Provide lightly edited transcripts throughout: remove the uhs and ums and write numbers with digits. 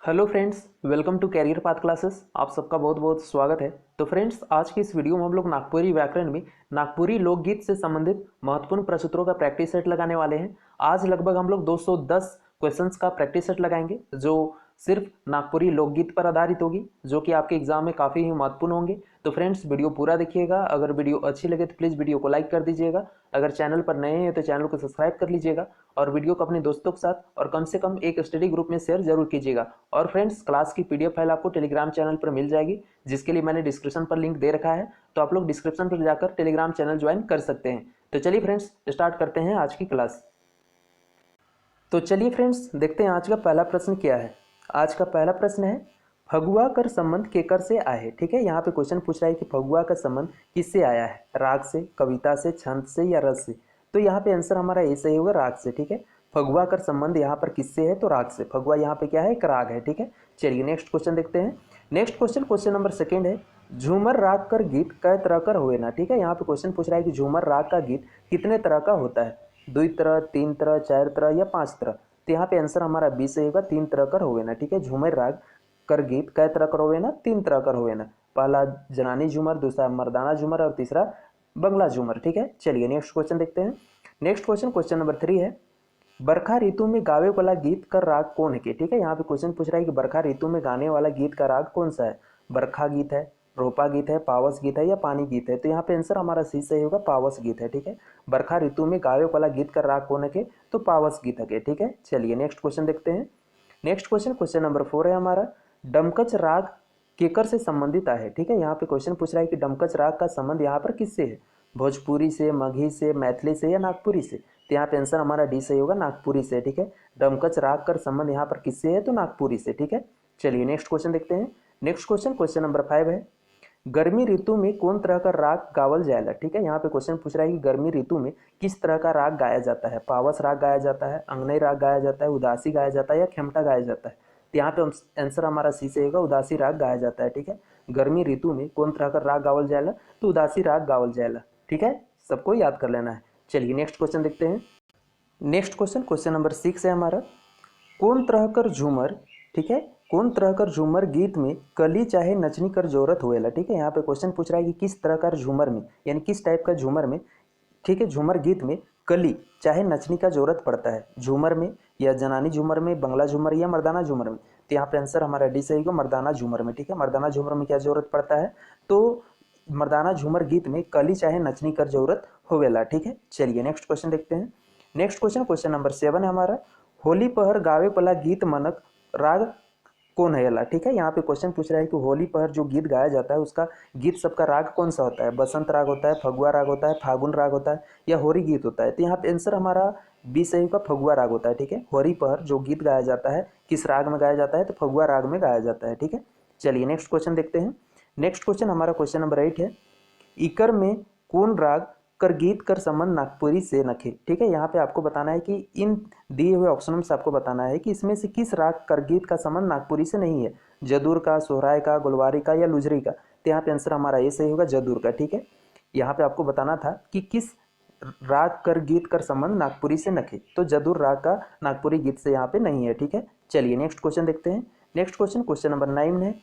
Hello friends, welcome to career path classes. आप सबका बहुत बहुत स्वागत है। तो फ्रेंड्स, आज की इस वीडियो में हम लोग नागपुरी व्याकरण में नागपुरी लोकगीत से संबंधित महत्वपूर्ण प्रश्नोत्तरों का प्रैक्टिस सेट लगाने वाले हैं। आज लगभग हम लोग 210 क्वेश्चंस का प्रैक्टिस सेट लगाएंगे जो सिर्फ नागपुरी लोकगीत पर आधारित होगी, जो कि आपके एग्जाम में काफ़ी ही महत्वपूर्ण होंगे। तो फ्रेंड्स, वीडियो पूरा देखिएगा। अगर वीडियो अच्छी लगे तो प्लीज़ वीडियो को लाइक कर दीजिएगा। अगर चैनल पर नए हैं तो चैनल को सब्सक्राइब कर लीजिएगा और वीडियो को अपने दोस्तों के साथ और कम से कम एक स्टडी ग्रुप में शेयर जरूर कीजिएगा। और फ्रेंड्स, क्लास की पीडीएफ फाइल आपको टेलीग्राम चैनल पर मिल जाएगी, जिसके लिए मैंने डिस्क्रिप्शन पर लिंक दे रखा है। तो आप लोग डिस्क्रिप्शन पर जाकर टेलीग्राम चैनल ज्वाइन कर सकते हैं। तो चलिए फ्रेंड्स, स्टार्ट करते हैं आज की क्लास। तो चलिए फ्रेंड्स, देखते हैं आज का पहला प्रश्न क्या है। आज का पहला प्रश्न है, फगुआ कर संबंध केकर से आए। ठीक है, यहाँ पे क्वेश्चन पूछ रहा है कि फगुआ का संबंध किससे आया है, राग से, कविता से, छंद से या रस से। तो यहाँ पे आंसर हमारा ए सही होगा, राग से। ठीक है, फगुआ का संबंध यहाँ पर किससे है, तो राग से। फगुआ यहाँ पे क्या है, एक राग है। ठीक है, चलिए नेक्स्ट क्वेश्चन देखते हैं। Next question, question number second है, झूमर राग कर गीत कै तरह कर हुए ना। ठीक है, यहाँ पे क्वेश्चन पूछ रहा है कि झूमर राग का गीत कितने तरह का होता है, 2 तरह, 3 तरह, 4 तरह या 5 तरह। तो यहाँ पे आंसर हमारा बी सही होगा, 3 तरह कर होवे ना। ठीक है, झूमर राग कर गीत कै तरह कर होवे ना, 3 तरह कर होवे ना। पहला जनानी झूमर, दूसरा मर्दाना झूमर और तीसरा बंगला झूमर। ठीक है, चलिए नेक्स्ट क्वेश्चन देखते हैं। नेक्स्ट क्वेश्चन, क्वेश्चन नंबर 3 है, बरखा ऋतु में गावे वाला गीत का राग कौन है के। ठीक है, यहाँ पे क्वेश्चन पूछ रहा है कि बरखा ऋतु में गाने वाला गीत का राग कौन सा है। बरखा गीत है, रोपा गीत है, पावस गीत है या पानी गीत है। तो यहाँ पे आंसर हमारा सी सही होगा, पावस गीत है। ठीक है, बरखा ऋतु में गावे वाला गीत का राग कौन है के, तो पावस गीत है के। ठीक है, चलिए नेक्स्ट क्वेश्चन देखते हैं। नेक्स्ट क्वेश्चन, क्वेश्चन नंबर 4 है हमारा, डमकच राग केकर से संबंधित है। ठीक है, यहाँ पे क्वेश्चन पूछ रहा है कि डमकच राग का संबंध यहाँ पर किससे है, भोजपुरी से, मगही से, मैथिली से या नागपुरी से। तो यहाँ पे आंसर हमारा डी सही होगा, नागपुरी से। ठीक है, डमकच राग का संबंध यहाँ पर किससे है, तो नागपुरी से। ठीक है, चलिए नेक्स्ट क्वेश्चन देखते हैं। नेक्स्ट क्वेश्चन, क्वेश्चन नंबर 5 है, गर्मी ऋतु में कौन तरह का राग गावल जाएगा। ठीक है, यहाँ पे क्वेश्चन पूछ रहा है कि गर्मी ऋतु में किस तरह का राग गाया जाता है। पावस राग गाया जाता है, अंगनई राग गाया जाता है, उदासी गाया जाता है या खेमटा गाया जाता है। तो यहाँ पे आंसर हमारा सी से होगा, उदासी राग गाया जाता है। ठीक है, गर्मी ऋतु में कौन तरह का राग गावल जाएगा, तो उदासी राग गावल जाएगा। ठीक है, सबको याद कर लेना है। चलिए नेक्स्ट क्वेश्चन देखते हैं। नेक्स्ट क्वेश्चन, क्वेश्चन नंबर 6 है हमारा, कौन तरह कर झूमर। ठीक है, कौन तरह कर झूमर गीत में कली चाहे नचनी कर जरूरत होएला। ठीक है, यहाँ पे क्वेश्चन पूछ रहा है कि किस तरह का झूमर में, यानी किस टाइप का झूमर में, ठीक है, झूमर गीत में कली चाहे नचनी का जरूरत पड़ता है। झूमर में या जनानी झूमर में, बंगला झूमर या मर्दाना झूमर में। तो यहाँ पे आंसर हमारा डी सही होगा, मर्दाना झूमर में। ठीक है, मर्दाना झूमर में क्या जरूरत पड़ता है, तो मर्दाना झूमर गीत में कली चाहे नचनी कर जरूरत होवेला। ठीक है, चलिए नेक्स्ट क्वेश्चन देखते हैं। नेक्स्ट क्वेश्चन, क्वेश्चन नंबर 7 है हमारा, होली पहर गावे वाला गीत मनक राग कौन है अला। ठीक है, यहाँ पे क्वेश्चन पूछ रहा है कि होली पर जो गीत गाया जाता है उसका गीत सबका राग कौन सा होता है। बसंत राग होता है, फगुआ राग होता है, फागुन राग होता है या होरी गीत होता है। तो यहाँ पे आंसर हमारा बी सही का, फगुआ राग होता है। ठीक है, होरी पर जो गीत गाया जाता है किस राग में गाया जाता है, तो फगुआ राग में गाया जाता है। ठीक है, चलिए नेक्स्ट क्वेश्चन देखते हैं। नेक्स्ट क्वेश्चन हमारा क्वेश्चन नंबर 8 है, इकर में कौन राग कर गीत कर संबंध नागपुरी से नखे। ठीक है, यहाँ पे आपको बताना है कि इन दिए हुए ऑप्शन में से आपको बताना है कि इसमें से किस राग कर गीत का संबंध नागपुरी से नहीं है, जदूर का, सोहराय का, गुलवारी का या लुजरी का। तो यहाँ पे आंसर हमारा ये सही होगा, जदूर का। ठीक है, यहाँ पे आपको बताना था कि किस राग कर गीत कर संबंध नागपुरी से नखे, तो जदूर राग का नागपुरी गीत से यहाँ पे नहीं है। ठीक है, चलिए नेक्स्ट क्वेश्चन देखते हैं। नेक्स्ट क्वेश्चन, क्वेश्चन नंबर 9 है,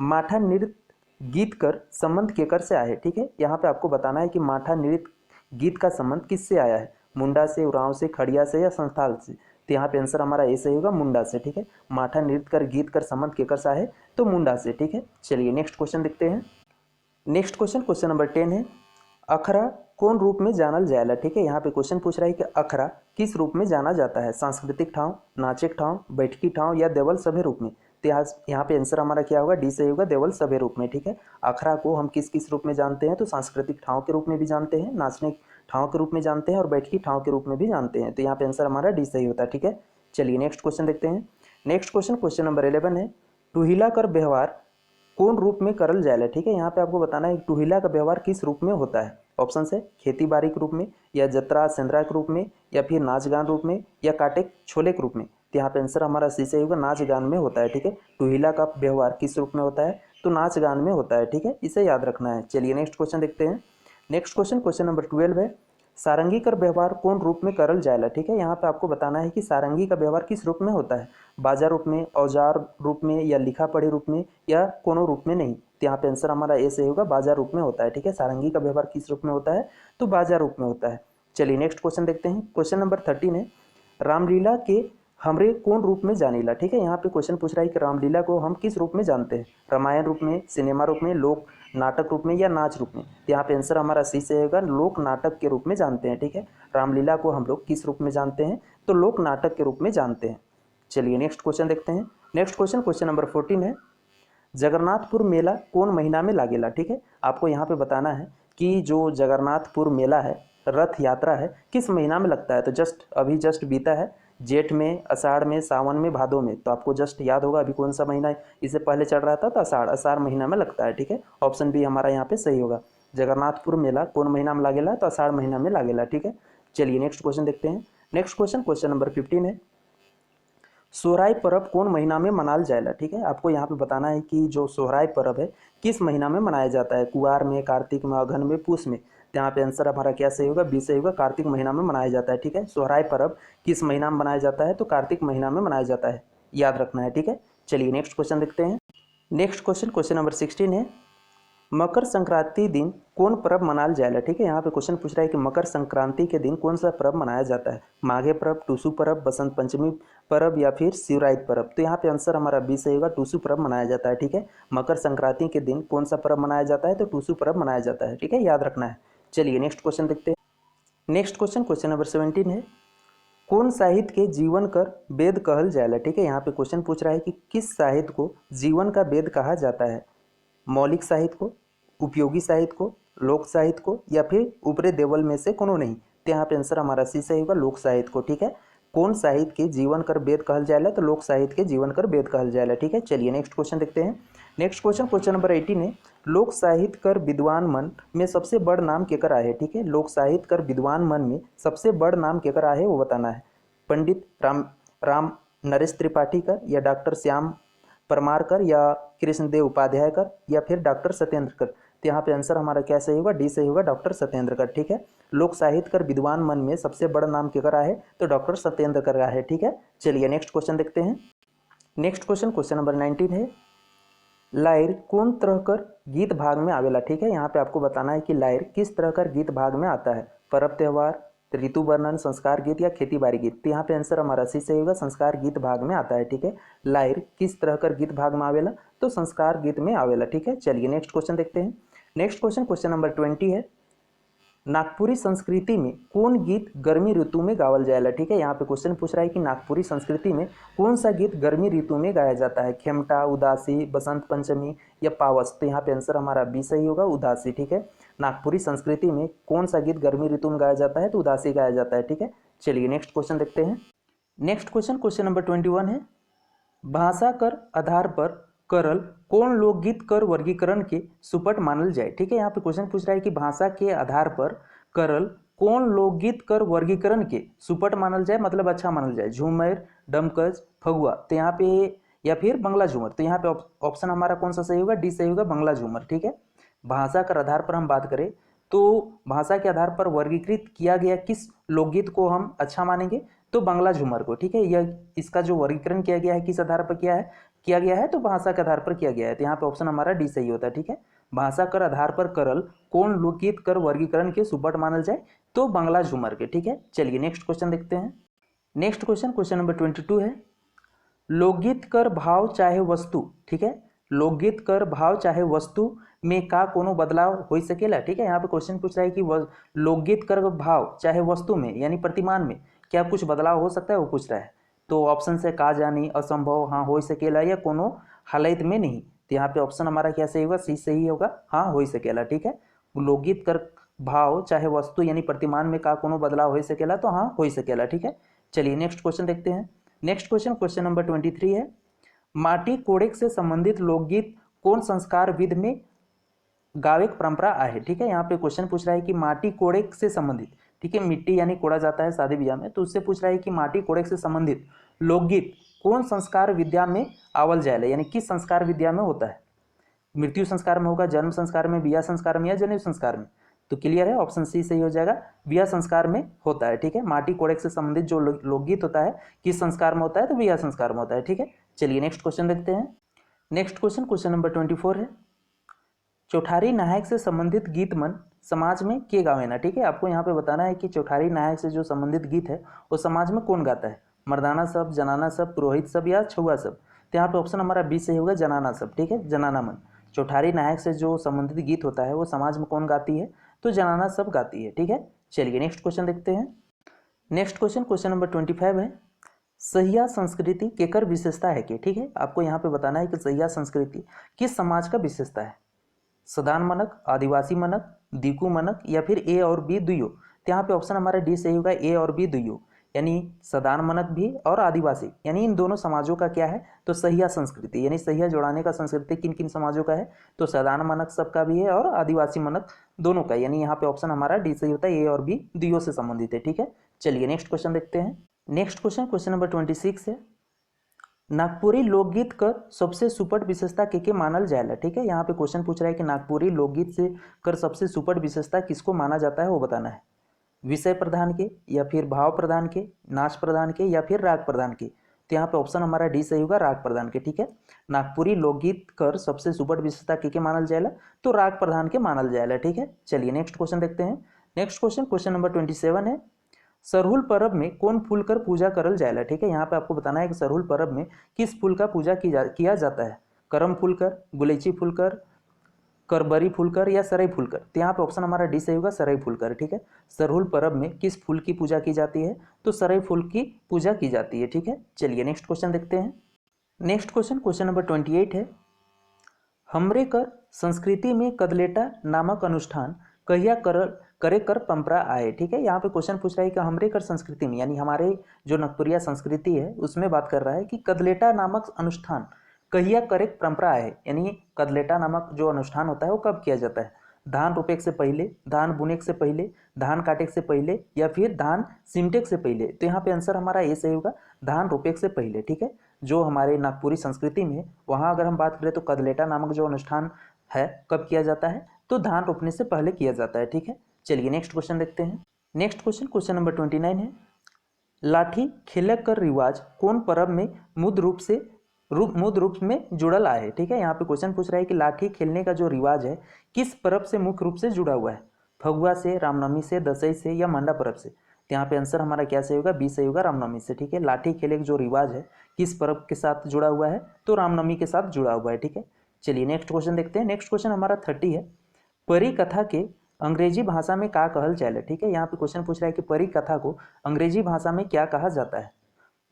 माठा नृत्य गीत कर संबंध केकर से आए। ठीक है, यहाँ पे आपको बताना है कि माठा नृत्य गीत का संबंध किससे आया है, मुंडा से, उरांव से, खड़िया से या संस्थाल से। तो यहाँ पे आंसर हमारा ए सही होगा, मुंडा से। ठीक है, माठा नृत्य कर गीत कर संबंध केकर से है, तो मुंडा से। ठीक है, चलिए नेक्स्ट क्वेश्चन देखते हैं। नेक्स्ट क्वेश्चन, क्वेश्चन नंबर 10 है, अखरा कौन रूप में जानल जाएला। ठीक है, यहाँ पे क्वेश्चन पूछ रहा है कि अखरा किस रूप में जाना जाता है, सांस्कृतिक ठाव, नाचक ठाव, बैठकी ठाव या देवल सभे रूप में। तो यहाँ पे आंसर हमारा क्या होगा, डी सही होगा, देवल सभे रूप में। ठीक है, अखरा को हम किस किस रूप में जानते हैं, तो सांस्कृतिक ठाव के रूप में भी जानते हैं, नाचने ठाव के रूप में जानते हैं और बैठकी ठाव के रूप में भी जानते हैं। तो यहाँ पे आंसर हमारा डी सही होता है। ठीक है, चलिए नेक्स्ट क्वेश्चन देखते हैं। नेक्स्ट क्वेश्चन, क्वेश्चन नंबर 11 है, टुहिला कर व्यवहार कौन रूप में करल जाएला। ठीक है, यहाँ पे आपको बताना है टुहिला का व्यवहार किस रूप में होता है। ऑप्शन है खेती बाड़ी के रूप में, या जतरा सेंद्रा के रूप में, या फिर नाच गान रूप में, या काटे छोले के रूप में। तो यहाँ पे आंसर हमारा सी सही होगा, नाच गान में होता है। ठीक है, टुहिला का व्यवहार किस रूप में होता है, तो नाच गान में होता है। ठीक है, इसे याद रखना है। चलिए नेक्स्ट क्वेश्चन देखते हैं। नेक्स्ट क्वेश्चन, क्वेश्चन नंबर 12 है, सारंगी कर व्यवहार कौन रूप में करल जाएला, ठीक है। यहाँ पे आपको बताना है कि सारंगी का व्यवहार किस रूप में होता है, बाजा रूप में, औजार रूप में, या लिखा पढ़ी रूप में, या कोनो रूप में नहीं। तो यहाँ पे आंसर हमारा ए से होगा, बाजा रूप में होता है, ठीक है। सारंगी का व्यवहार किस रूप में होता है, तो बाजा रूप में होता है। चलिए नेक्स्ट क्वेश्चन देखते हैं। क्वेश्चन नंबर 13 है, रामलीला के हमरे कौन रूप में जानीला, ठीक है। यहाँ पे क्वेश्चन पूछ रहा है कि रामलीला को हम किस रूप में जानते हैं, रामायण रूप में, सिनेमा रूप में, लोक नाटक रूप में, या नाच रूप में। तो यहाँ पे आंसर हमारा सी से होगा, लोक नाटक के रूप में जानते हैं, ठीक है। रामलीला को हम लोग किस रूप में जानते हैं, तो लोक नाटक के रूप में जानते हैं। चलिए नेक्स्ट क्वेश्चन देखते हैं। नेक्स्ट क्वेश्चन नंबर 14 है, जगन्नाथपुर मेला कौन महीना में लागेला, ठीक है। आपको यहाँ पे बताना है कि जो जगन्नाथपुर मेला है, रथ यात्रा है, किस महीना में लगता है। तो जस्ट बीता है, जेठ में, अषाढ़ में, सावन में, भादों में। तो आपको जस्ट याद होगा अभी कौन सा महीना है, इससे पहले चल रहा था, तो अषाढ़ महीना में लगता है, ठीक है। ऑप्शन बी हमारा यहाँ पे सही होगा। जगन्नाथपुर मेला कौन महीना में लागेला, तो अषाढ़ महीना में लागेला, ठीक है। चलिए नेक्स्ट क्वेश्चन देखते हैं। नेक्स्ट क्वेश्चन नंबर 15 है, सोहराय पर्व कौन महीना में मनाल जाएला, ठीक है। आपको यहाँ पे बताना है कि जो सोहराय पर्व है किस महीना में मनाया जाता है, कुआर में, कार्तिक में, अघन में, पूस में। तो यहाँ पे आंसर हमारा क्या सही होगा, बी सही होगा, कार्तिक महीना में मनाया जाता है, ठीक है। सोहराय पर्व किस महीना में मनाया जाता है, तो कार्तिक महीना में मनाया जाता है, याद रखना है, ठीक है। चलिए नेक्स्ट क्वेश्चन देखते हैं। नेक्स्ट क्वेश्चन नंबर 16 है, मकर संक्रांति दिन कौन पर्व मनाल जाएला, ठीक है। यहाँ पे क्वेश्चन पूछ रहा है कि मकर संक्रांति के दिन कौन सा पर्व मनाया जाता है, माघे पर्व, टूसू पर्व, बसंत पंचमी पर्व, या फिर शिवरात्रि पर्व। तो यहाँ पे आंसर हमारा बी सही होगा, टूसू पर्व मनाया जाता है, ठीक है। मकर संक्रांति के दिन कौन सा पर्व मनाया जाता है, तो टूसू पर्व मनाया जाता है, ठीक है, याद रखना है। चलिए नेक्स्ट क्वेश्चन देखते हैं। नेक्स्ट क्वेश्चन नंबर 17 है, कौन साहित्य के जीवन कर वेद कहल जाएला, ठीक है। यहाँ पे क्वेश्चन पूछ रहा है कि किस साहित्य को जीवन का वेद कहा जाता है, मौलिक साहित्य को, उपयोगी साहित्य को, लोक साहित्य को, या फिर ऊपरे देवल में से कोनो नहीं। तो यहाँ पे आंसर हमारा सी सही होगा, लोक साहित्य को, ठीक है। कौन साहित्य के जीवन कर वेद कहल जाएला, तो लोक साहित्य के जीवन कर वेद कहल जाएला, ठीक है। चलिए नेक्स्ट क्वेश्चन देखते हैं। नेक्स्ट क्वेश्चन नंबर 18 है, लोक साहित्य कर विद्वान मन में सबसे बड़ नाम केकर आहे, ठीक है। लोक साहित्य कर विद्वान मन में सबसे बड़ नाम केकर आहे वो बताना है, पंडित राम नरेश त्रिपाठी कर, या डॉक्टर श्याम परमार, या कृष्णदेव उपाध्याय कर, या फिर डॉक्टर सत्येंद्र कर। तो यहाँ पे आंसर हमारा क्या सही होगा, डी सही होगा, डॉक्टर सत्येंद्र कर, ठीक है। लोक साहित्य कर विद्वान मन में सबसे बड़ा नाम केकर आहे, तो डॉक्टर सत्येंद्र कर आहे, ठीक है। चलिए नेक्स्ट क्वेश्चन देखते हैं। नेक्स्ट क्वेश्चन नंबर 19 है, लायर कौन तरह कर गीत भाग में आवेला, ठीक है। यहाँ पे आपको बताना है कि लायर किस तरह कर गीत भाग में आता है, पर्व त्योहार, ऋतु वर्णन, संस्कार गीत, या खेती बाड़ी गीत। तो यहाँ पे आंसर हमारा सी सही होगा, संस्कार गीत भाग में आता है, ठीक है। लायर किस तरह कर गीत भाग में आवेला, तो संस्कार गीत में आवेला, ठीक है। चलिए नेक्स्ट क्वेश्चन देखते हैं। नेक्स्ट क्वेश्चन नंबर 20 है, नागपुरी संस्कृति में कौन गीत गर्मी ऋतु में गावल जाएला, ठीक है। यहाँ पे क्वेश्चन पूछ रहा है कि नागपुरी संस्कृति में कौन सा गीत गर्मी ऋतु में गाया जाता है, खेमटा, उदासी, बसंत पंचमी, या पावस। तो यहाँ पे आंसर हमारा बी सही होगा, उदासी, ठीक है। नागपुरी संस्कृति में कौन सा गीत गर्मी ऋतु में गाया जाता है, तो उदासी गाया जाता है, ठीक है। चलिए नेक्स्ट क्वेश्चन देखते हैं। नेक्स्ट क्वेश्चन नंबर 21 है, भाषा कर आधार पर करल कौन लोकगीत कर वर्गीकरण के सुपट मानल जाए, ठीक है। यहाँ पे क्वेश्चन पूछ रहा है कि भाषा के आधार पर करल कौन लोकगीत कर वर्गीकरण के सुपट मानल जाए, मतलब अच्छा मानल जाए, झूमर, डमकज, फगुआ। तो यहाँ पे, या फिर बंगला झूमर। तो यहाँ पे ऑप्शन हमारा कौन सा सही होगा, डी सही होगा, बंगला झूमर, ठीक है। भाषा के आधार पर हम बात करें तो भाषा के आधार पर वर्गीकृत किया गया किस लोकगीत को हम अच्छा मानेंगे, तो बंगला झूमर को, ठीक है। यह इसका जो वर्गीकरण किया गया है किस आधार पर किया गया है, तो भाषा के आधार पर किया गया है। तो यहाँ पे ऑप्शन हमारा डी सही होता है, ठीक है। भाषा कर आधार पर करल कौन लोकगीत कर वर्गीकरण के सुपट मानल जाए, तो बंगला झूमर के, ठीक है। चलिए नेक्स्ट क्वेश्चन देखते हैं। नेक्स्ट क्वेश्चन नंबर 22 है, लोकगीत कर भाव चाहे वस्तु, ठीक है। लोकगीत कर भाव चाहे वस्तु में का कोनो बदलाव हो सकेला, ठीक है। यहाँ पे क्वेश्चन पूछ रहा है कि लोकगीत कर भाव चाहे वस्तु में यानी प्रतिमान में क्या कुछ बदलाव हो सकता है, वो पूछ रहा है। तो ऑप्शन से का जानी, असंभव, हाँ हो सकेला, या कोनो हालत में नहीं। तो यहाँ पे ऑप्शन हमारा क्या सही होगा, सी सही होगा, हाँ हो सकेला, ठीक है। लोकगीत कर भाव चाहे वस्तु यानी प्रतिमान में का कोनो बदलाव हो सकेला, तो हाँ हो सकेला, ठीक है। चलिए नेक्स्ट क्वेश्चन देखते हैं। नेक्स्ट क्वेश्चन नंबर 23 है, माटी कोड़ेक से संबंधित लोकगीत कौन संस्कार विध में गावे की परंपरा आहे, ठीक है। यहाँ पे क्वेश्चन पूछ रहा है कि माटी कोड़ेक से संबंधित, ठीक है, मिट्टी यानी कोड़ा जाता है शादी ब्याह में, तो उससे पूछ रहा है कि माटी कोड़ेक से संबंधित लोकगीत कौन संस्कार विद्या में आवल जाएला, यानी किस संस्कार विद्या में होता है, मृत्यु संस्कार में होगा, जन्म संस्कार में, बिया संस्कार में, या जनेऊ संस्कार में। तो क्लियर है, ऑप्शन सी सही हो जाएगा, विवाह संस्कार में होता है। ठीक है, माटी कोड़े से संबंधित जो लोकगीत होता है किस संस्कार में होता है, तो विवाह संस्कार में होता है। ठीक है, चलिए नेक्स्ट क्वेश्चन देखते हैं। नेक्स्ट क्वेश्चन, क्वेश्चन नंबर 24 है, चौठारी नायक से संबंधित गीत मन समाज में के गावेना। ठीक है, आपको यहाँ पे बताना है कि चौठारी नायक से जो संबंधित गीत है वो समाज में कौन गाता है, मर्दाना सब, जनाना सब, पुरोहित सब या छुआ सब। तो यहाँ पे ऑप्शन हमारा बी सही होगा, जनाना सब। ठीक है, जनाना मन, चौठारी नायक से जो संबंधित गीत होता है वो समाज में कौन गाती है, तो जनाना सब गाती है। ठीक है, चलिए नेक्स्ट क्वेश्चन देखते हैं। नेक्स्ट क्वेश्चन, क्वेश्चन नंबर 25 है, सहिया संस्कृति केकर विशेषता है कि। ठीक है, आपको यहाँ पे बताना है कि सहिया संस्कृति किस समाज का विशेषता है, सदान मनक, आदिवासी मनक, दीकू मनक या फिर ए और बी दुयो। तो यहाँ पे ऑप्शन हमारा डी सही होगा, ए और बी दुयो, यानी सदान मनक भी और आदिवासी, यानी इन दोनों समाजों का क्या है, तो सहिया संस्कृति, यानी सहिया जोड़ाने का संस्कृति किन किन समाजों का है, तो सदान मनक सबका भी है और आदिवासी मनक दोनों का, यानी यहाँ पे ऑप्शन हमारा डी सही होता है, ए और बी दुयो से संबंधित है। ठीक है, चलिए नेक्स्ट क्वेश्चन देखते हैं। नेक्स्ट क्वेश्चन, क्वेश्चन नंबर 26 है, नागपुरी लोकगीत कर सबसे सुपट विशेषता के मानल जाएगा। ठीक है, यहाँ पे क्वेश्चन पूछ रहा है कि नागपुरी लोकगीत से कर सबसे सुपट विशेषता किसको माना जाता है, वो बताना है, विषय प्रधान के या फिर भाव प्रधान के, नाच प्रधान के या फिर राग प्रधान के। तो यहाँ पे ऑप्शन हमारा डी सही होगा, राग प्रधान के। ठीक है, नागपुरी लोकगीत कर सबसे सुपट विशेषता के मानल जाएगा, तो राग प्रधान के मानल जाएगा। ठीक है, चलिए नेक्स्ट क्वेश्चन देखते हैं। नेक्स्ट क्वेश्चन, क्वेश्चन नंबर 27 है, सरहुल पर्व में कौन फूल कर पूजा करल जाएगा। ठीक है, यहाँ पे आपको बताना है कि सरहुल पर्व में किस फूल का पूजा किया जाता है, करम फूल कर, गुलेची फूल कर, करबरी फूल कर या सरई फूल कर। तो यहाँ पे ऑप्शन हमारा डी सही होगा, सरई फूल कर। ठीक है, सरहुल पर्व में किस फूल की पूजा की जाती है, तो सरई फूल की पूजा की जाती है। ठीक है, चलिए नेक्स्ट क्वेश्चन देखते हैं। नेक्स्ट क्वेश्चन, क्वेश्चन नंबर 28 है, हमरे कर संस्कृति में कदलेटा नामक अनुष्ठान कहिया करे कर परंपरा आए। ठीक है, यहाँ पे क्वेश्चन पूछ रहा है कि हमरे कर संस्कृति में, यानी हमारे जो नगपुरिया संस्कृति है उसमें बात कर रहा है कि कदलेटा नामक अनुष्ठान कहिया करे परंपरा आए, यानी कदलेटा नामक जो अनुष्ठान होता है वो कब किया जाता है, धान रोपे से पहले, धान बुने से पहले, धान काटे से पहले या फिर धान सिमटे से पहले। तो यहाँ पे आंसर हमारा ये सही होगा, धान रोपे से पहले। ठीक है, जो हमारे नागपुरी संस्कृति में वहाँ अगर हम बात करें तो कदलेटा नामक जो अनुष्ठान है कब किया जाता है, तो धान रोपने से पहले किया जाता है। ठीक है, चलिए नेक्स्ट क्वेश्चन देखते हैं। नेक्स्ट क्वेश्चन, क्वेश्चन नंबर 29 है, लाठी खेलक कर रिवाज कौन पर्व में मुद रूप में जुड़ल आए। ठीक है, यहाँ पे क्वेश्चन पूछ रहा है कि लाठी खेलने का जो रिवाज है किस पर्व से मुख्य रूप से जुड़ा हुआ है, फगुआ से, रामनवमी से, दशई से या मंडा पर्व से। तो यहाँ पे आंसर हमारा क्या सही होगा, बी सही होगा, रामनवमी से। ठीक है, लाठी खेले का जो रिवाज है किस पर्व के साथ जुड़ा हुआ है, तो रामनवमी के साथ जुड़ा हुआ है। ठीक है, चलिए नेक्स्ट क्वेश्चन देखते हैं। नेक्स्ट क्वेश्चन हमारा 30 है, परी कथा के अंग्रेजी भाषा में क्या कहल जाएगा। ठीक है, यहाँ पे क्वेश्चन पूछ रहा है कि परी कथा को अंग्रेजी भाषा में क्या कहा जाता है,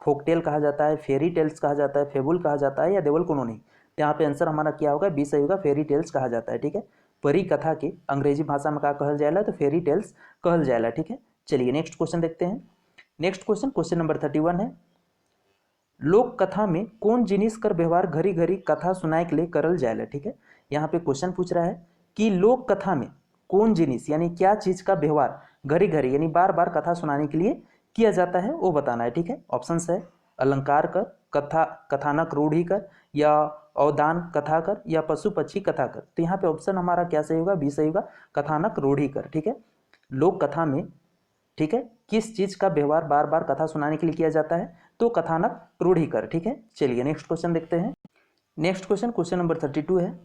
फोकटेल कहा जाता है, फेरी टेल्स कहा जाता है, फेबुल कहा जाता है या देवल कॉलोनी। तो यहाँ पे आंसर हमारा क्या होगा, बी सही होगा, फेरी टेल्स कहा जाता है। ठीक है, परी कथा के अंग्रेजी भाषा में क्या कहल जाएगा, तो फेरी टेल्स कहल जाएगा। ठीक है, चलिए नेक्स्ट क्वेश्चन देखते हैं। नेक्स्ट क्वेश्चन, क्वेश्चन नंबर 31 है, लोक कथा में कौन जिनिस कर व्यवहार घड़ी घड़ी कथा सुनाए के लिए करल जाएगा। ठीक है, यहाँ पे क्वेश्चन पूछ रहा है कि लोक कथा में कौन जिनिस, यानी क्या चीज का व्यवहार घड़ी घड़ी यानी बार बार कथा सुनाने के लिए किया जाता है, वो बताना है। ठीक है, ऑप्शन है अलंकार कर, कथानक रूढ़ी कर या अवदान कथा कर या पशु पक्षी कथा कर। तो यहाँ पे ऑप्शन हमारा क्या सही होगा, बी सही होगा, कथानक रूढ़ी कर। ठीक है, लोक कथा में, ठीक है, किस चीज का व्यवहार बार बार कथा सुनाने के लिए किया जाता है, तो कथानक रूढ़ी कर। ठीक है, चलिए नेक्स्ट क्वेश्चन देखते हैं। नेक्स्ट क्वेश्चन, क्वेश्चन नंबर 32 है,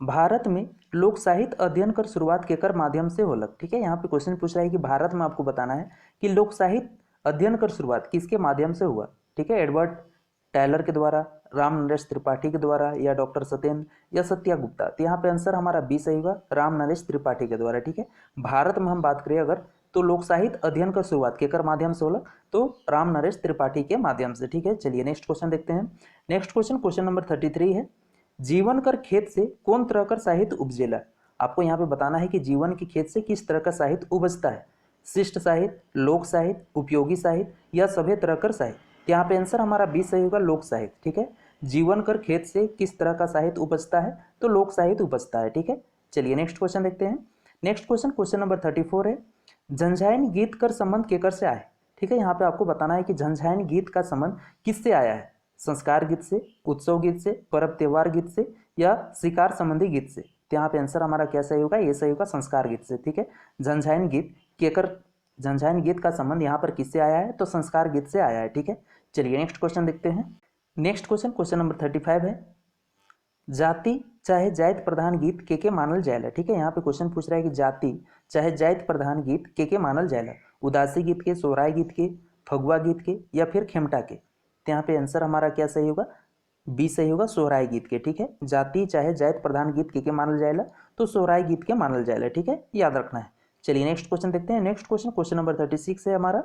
भारत में लोक साहित्य अध्ययन कर शुरुआत केकर माध्यम से होलक। ठीक है, यहाँ पे क्वेश्चन पूछ रहा है कि भारत में आपको बताना है कि लोक साहित्य अध्ययन कर शुरुआत किसके माध्यम से हुआ। ठीक है, एडवर्ड टायलर के द्वारा, राम नरेश त्रिपाठी के द्वारा या डॉक्टर सत्येंद्र या सत्या गुप्ता। तो यहाँ पे आंसर हमारा बी सही होगा, राम नरेश त्रिपाठी के द्वारा। ठीक है, भारत में हम बात करें अगर तो लोक साहित्य अध्ययन का शुरुआत केकर माध्यम से होला, तो राम नरेश त्रिपाठी के माध्यम से। ठीक है, चलिए नेक्स्ट क्वेश्चन देखते हैं। नेक्स्ट क्वेश्चन, क्वेश्चन नंबर 33 है, जीवन कर खेत से कौन तरह का साहित्य उपजेला। आपको यहाँ पे बताना है कि जीवन के खेत से किस तरह का साहित्य उपजता है, शिष्ट साहित्य, लोक साहित्य, उपयोगी साहित्य या सभी तरह कर साहित्य। यहाँ पे आंसर हमारा बी सही होगा, लोक साहित्य। ठीक है, जीवन कर खेत से किस तरह का साहित्य उपजता है, तो लोक साहित्य उपजता है। ठीक है, चलिए नेक्स्ट क्वेश्चन देखते हैं। नेक्स्ट क्वेश्चन, क्वेश्चन नंबर 34 है, झंझायन गीत कर संबंध केकर से आए। ठीक है, यहाँ पे आपको बताना है कि झंझायन गीत का संबंध किससे आया है, संस्कार गीत से, उत्सव गीत से, पर्व त्योहार गीत से या शिकार संबंधी गीत से। तो यहाँ पे आंसर हमारा क्या सही होगा, ये सही होगा संस्कार गीत से। ठीक है, झंझाइन गीत केकर, झंझाइन गीत का संबंध यहाँ पर किससे आया है, तो संस्कार गीत से आया है। ठीक है, चलिए नेक्स्ट क्वेश्चन देखते हैं। नेक्स्ट क्वेश्चन, क्वेश्चन नंबर 35 है, जाति चाहे जाति प्रधान गीत के मानल जाएला। ठीक है, यहाँ पे क्वेश्चन पूछ रहा है कि जाति चाहे जाति प्रधान गीत के मानल जाएला, उदासी गीत के, सोहराय गीत के, फगुआ गीत के या फिर खेमटा के। तो यहाँ पे आंसर हमारा क्या सही होगा, बी सही होगा, सोहराय गीत के। ठीक है, जाति चाहे जाति प्रधान गीत के मानल जाएला, तो सोहराय गीत के मानल जाएला। ठीक है, याद रखना है। चलिए नेक्स्ट क्वेश्चन देखते हैं। नेक्स्ट क्वेश्चन, क्वेश्चन नंबर 36 है हमारा,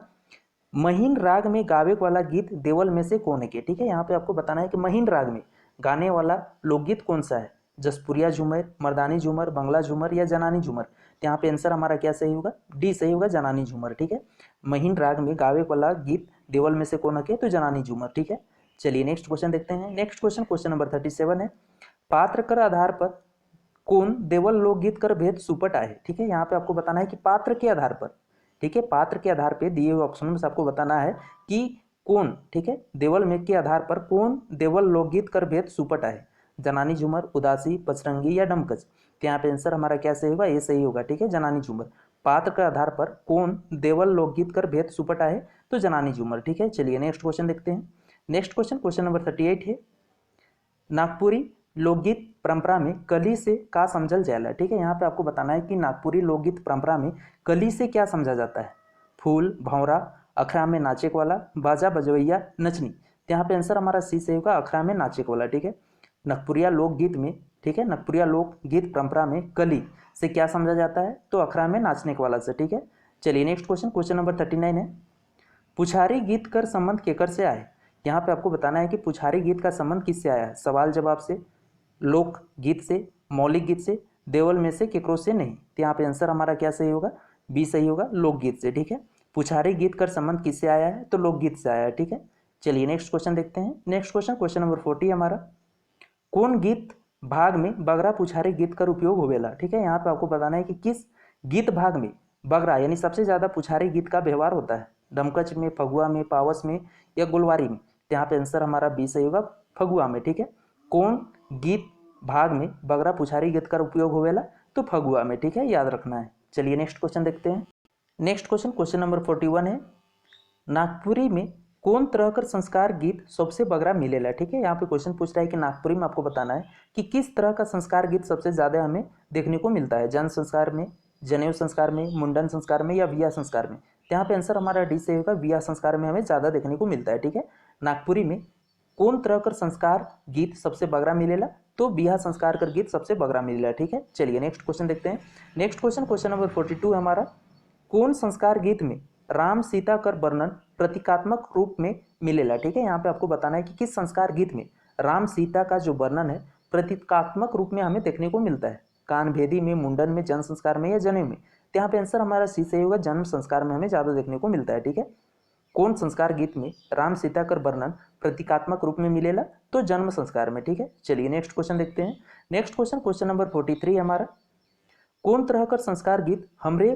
महीन राग में गावे वाला गीत देवल में से कौन है के। ठीक है, यहाँ पे आपको बताना है कि महीन राग में गाने वाला लोकगीत कौन सा है, जसपुरिया झूमर, मर्दानी झूमर, बंगला झूमर या जनानी झूमर। तो यहाँ पे आंसर हमारा क्या सही होगा, डी सही होगा, जनानी झूमर। ठीक है, महीन राग में गावे वाला गीत देवल में से कौन है, तो जनानी झूमर। ठीक है, चलिए नेक्स्ट क्वेश्चन देखते हैं। नेक्स्ट क्वेश्चन, क्वेश्चन नंबर 37 है, पात्र कर आधार पर कौन देवल लोकगीत कर भेद सुपट आए। ठीक है, यहाँ पे आपको बताना है कि पात्र के आधार पर, ठीक है, पात्र के आधार पे दिए हुए ऑप्शन में से आपको बताना है कि कौन, ठीक है, देवल में के आधार पर कौन देवल लोकगीत कर भेद सुपट आए, जनानी झूमर, उदासी, पचरंगी या डमकच। तो यहाँ पे आंसर हमारा क्या सही होगा, ये सही होगा। ठीक है, जनानी झूमर। पात्र के आधार पर कौन देवल लोकगीत कर भेद सुपट आए, तो जनानी झूमर। ठीक है, चलिए नेक्स्ट क्वेश्चन देखते हैं। नेक्स्ट क्वेश्चन, क्वेश्चन नंबर 38 है, नागपुरी लोकगीत परंपरा में कली से का समझल जाएला। ठीक है, यहाँ पे आपको बताना है कि नागपुरी लोकगीत परंपरा में कली से क्या समझा जाता है, फूल, भंवरा, अखड़ा में नाचे वाला, बाजा बजवैया, नचनी। तो यहाँ पे आंसर हमारा सी से होगा, अखड़ा में नाचे वाला। ठीक है, नागपुरिया लोकगीत में, ठीक है, नागपुरिया लोकगीत परंपरा में कली से क्या समझा जाता है, तो अखड़ा में नाचने वाला से। ठीक है, चलिए नेक्स्ट क्वेश्चन, क्वेश्चन नंबर 39 है, पुछारी गीत कर संबंध केकर से आए। यहाँ पे आपको बताना है कि पुछारी गीत का संबंध किससे आया है, सवाल जवाब से, लोक गीत से, मौलिक गीत से, देवल में से, केकरो से नहीं। तो यहाँ पे आंसर हमारा क्या सही होगा, बी सही होगा, लोकगीत से। ठीक है, पुछारी गीत का संबंध किससे आया है, तो लोकगीत से आया है। ठीक है, चलिए नेक्स्ट क्वेश्चन देखते हैं। नेक्स्ट क्वेश्चन, क्वेश्चन नंबर 40 हमारा, कौन गीत भाग में बगरा पुछारी गीत कर उपयोग होवेला। ठीक है, यहाँ पे आपको बताना है कि किस गीत भाग में बगरा यानी सबसे ज्यादा पुछारी गीत का व्यवहार होता है, डमकच में, फगुआ में, पावस में या गुलवारी में। तो यहाँ पे आंसर हमारा बी सही होगा, फगुआ में। ठीक है, कौन गीत भाग में बगरा पुछारी गीत का उपयोग होवेला, तो फगुआ में। ठीक है, याद रखना है। चलिए नेक्स्ट क्वेश्चन देखते हैं। नेक्स्ट क्वेश्चन, क्वेश्चन नंबर 41 है, नागपुरी में कौन तरह कर संस्कार गीत सबसे बगरा मिलेला। ठीक है, यहाँ पे क्वेश्चन पूछ रहा है कि नागपुरी में आपको बताना है कि किस तरह का संस्कार गीत सबसे ज्यादा हमें देखने को मिलता है, जन संस्कार में, जनेऊ संस्कार में, मुंडन संस्कार में या विवाह संस्कार में। तो यहाँ पे आंसर हमारा डी से होगा, विवाह संस्कार में हमें ज्यादा देखने को मिलता है। ठीक है, नागपुरी में कौन तरह कर संस्कार गीत सबसे बगरा मिलेला, तो बिहा संस्कार कर गीत सबसे बगरा मिलेला। ठीक है, चलिए नेक्स्ट क्वेश्चन देखते हैं। नेक्स्ट क्वेश्चन, क्वेश्चन नंबर 42 है हमारा, कौन संस्कार गीत में राम सीता कर वर्णन प्रतीकात्मक रूप में मिलेला। ठीक है, यहाँ पे आपको बताना है कि किस संस्कार गीत में राम सीता का जो वर्णन है प्रतीकात्मक रूप में हमें देखने को मिलता है, कान भेदी में, मुंडन में, जन संस्कार में या जनेऊ में। तो यहाँ पे आंसर हमारा सी सही होगा, जन्म संस्कार में हमें ज्यादा देखने को मिलता है। ठीक है, कौन संस्कार गीत में राम सीता कर वर्णन प्रतीकात्मक रूप में मिलेला, तो जन्म संस्कार में। ठीक है, चलिए नेक्स्ट क्वेश्चन देखते हैं। नेक्स्ट क्वेश्चन, क्वेश्चन नंबर 43 हमारा, कौन तरह कर संस्कार गीत हमरे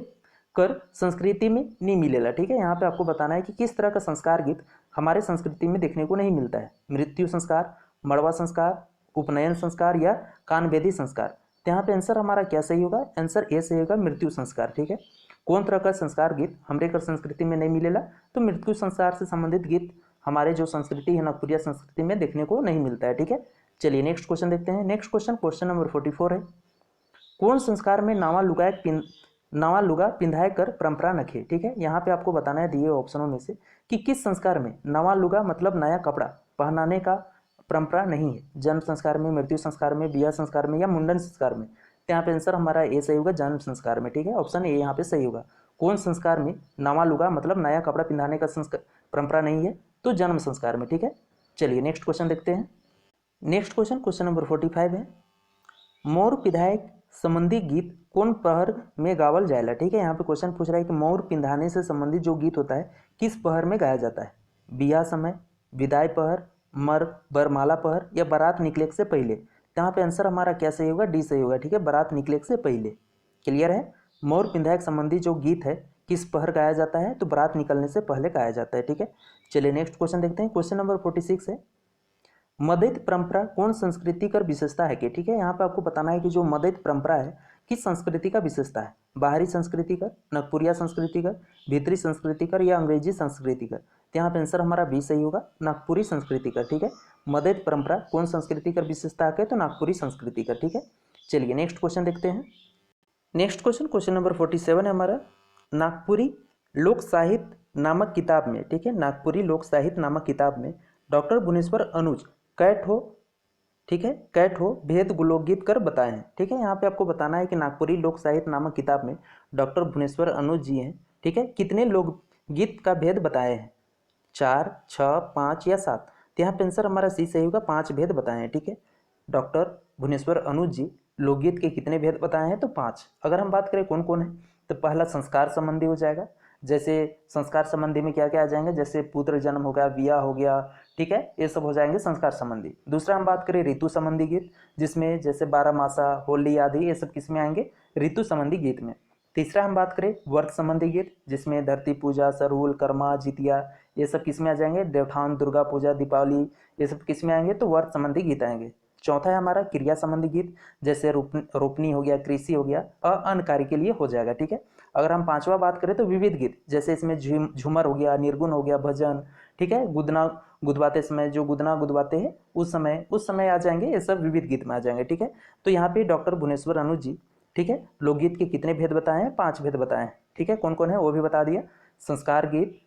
कर संस्कृति में नहीं मिलेला। ठीक है, यहाँ पे आपको बताना है कि किस तरह का संस्कार गीत हमारे संस्कृति में देखने को नहीं मिलता है, मृत्यु संस्कार, मड़वा संस्कार, उपनयन संस्कार या कानबेदी संस्कार। तो यहाँ पे आंसर हमारा क्या सही होगा, आंसर ए सही होगा, मृत्यु संस्कार। ठीक है, कौन तरह का संस्कार गीत हमरे कर संस्कृति में नहीं मिलेला, तो मृत्यु संस्कार से संबंधित गीत हमारे जो संस्कृति है नागपुरिया संस्कृति में देखने को नहीं मिलता है। ठीक है, चलिए नेक्स्ट क्वेश्चन देखते हैं। नेक्स्ट क्वेश्चन, क्वेश्चन नंबर 44 है, कौन संस्कार में नवा लुगा पिंधाए कर परंपरा नखे। ठीक है, यहाँ पे आपको बताना है दिए ऑप्शनों में से कि किस संस्कार में नवा लुगा मतलब नया कपड़ा पहनाने का परंपरा नहीं है, जन्म संस्कार में, मृत्यु संस्कार में, बियाह संस्कार में या मुंडन संस्कार में। तो यहाँ पे आंसर हमारा ए सही होगा, जन्म संस्कार में। ठीक है, ऑप्शन ए यहाँ पे सही होगा, कौन संस्कार में नवा लुगा मतलब नया कपड़ा पिंधाने का संस्कार परंपरा नहीं है, तो जन्म संस्कार में। ठीक है, चलिए नेक्स्ट क्वेश्चन देखते हैं। नेक्स्ट क्वेश्चन, क्वेश्चन नंबर 45 है, मोर पिधायक संबंधी गीत कौन पहर में गावल जाएला। ठीक है, यहाँ पे क्वेश्चन पूछ रहा है कि मोर पिंधाने से संबंधित जो गीत होता है किस पहर में गाया जाता है, बियाह समय, विदाई पहर, बरमाला पहर या बारात निकले से पहले। तो यहाँ पे आंसर हमारा क्या सही होगा, डी सही होगा। ठीक है, बारात निकले से पहले। क्लियर है, मोर पिंधायक संबंधी जो गीत है किस पहर गाया जाता है, तो बारात निकलने से पहले गाया जाता है। ठीक है, चलिए नेक्स्ट क्वेश्चन देखते हैं। क्वेश्चन नंबर 46 है, मदैत परंपरा कौन संस्कृति कर विशेषता है कि, ठीक है, यहाँ पे आपको बताना है कि जो मदैत परंपरा है किस संस्कृति का विशेषता है। बाहरी संस्कृति कर, नागपुरिया संस्कृति कर, भीतरी संस्कृति कर या अंग्रेजी संस्कृति कर। तो यहाँ पे आंसर हमारा बी सही होगा, नागपुरी संस्कृति कर, ठीक है। मदैत परंपरा कौन संस्कृति कर विशेषता है तो नागपुरी संस्कृति कर, ठीक है। चलिए नेक्स्ट क्वेश्चन देखते हैं। नेक्स्ट क्वेश्चन नंबर 47 है हमारा। नागपुरी लोक साहित्य नामक किताब में, ठीक है, नागपुरी लोक साहित्य नामक किताब में डॉक्टर भुवनेश्वर अनुज कैट हो, ठीक है, कैट हो भेद लोकगीत कर बताए हैं, ठीक है। यहाँ पे आपको बताना है कि नागपुरी लोक साहित्य नामक किताब में डॉक्टर भुवनेश्वर अनुज जी हैं, ठीक है, कितने लोकगीत का भेद बताए हैं, 4, 6, 5 या 7। तो यहाँ पे आंसर हमारा सी सही होगा, 5 भेद बताए हैं, ठीक है। डॉक्टर भुवनेश्वर अनुज जी लोकगीत के कितने भेद बताए हैं तो 5। अगर हम बात करें कौन कौन है तो पहला संस्कार संबंधी हो जाएगा, जैसे संस्कार संबंधी में क्या क्या आ जाएंगे, जैसे पुत्र जन्म हो गया, विवाह हो गया, ठीक है, ये सब हो जाएंगे संस्कार संबंधी। दूसरा हम बात करें ऋतु संबंधी गीत, जिसमें जैसे 12 मासा, होली आदि ये सब किस में आएंगे, ऋतु संबंधी गीत में। तीसरा हम बात करें व्रत संबंधी गीत, जिसमें धरती पूजा, सरहुल, कर्मा, जितिया ये सब किस में आ जाएंगे, देवठान, दुर्गा पूजा, दीपावली ये सब किस में आएंगे तो व्रत संबंधी गीत आएंगे। चौथा है हमारा क्रिया संबंधी गीत, जैसे रोपनी हो गया, कृषि हो गया और अन्य कार्य के लिए हो जाएगा, ठीक है। अगर हम पांचवा बात करें तो विविध गीत, जैसे इसमें झूमर हो गया, निर्गुण हो गया, भजन, ठीक है, गुदना गुदवाते समय जो गुदना गुदवाते हैं उस समय आ जाएंगे, ये सब विविध गीत में आ जाएंगे, ठीक है। तो यहाँ पे डॉक्टर भुवनेश्वर अनुज जी, ठीक है, लोकगीत के कितने भेद बताए हैं, 5 भेद बताए हैं, ठीक है। कौन कौन है वो भी बता दिया, संस्कार गीत,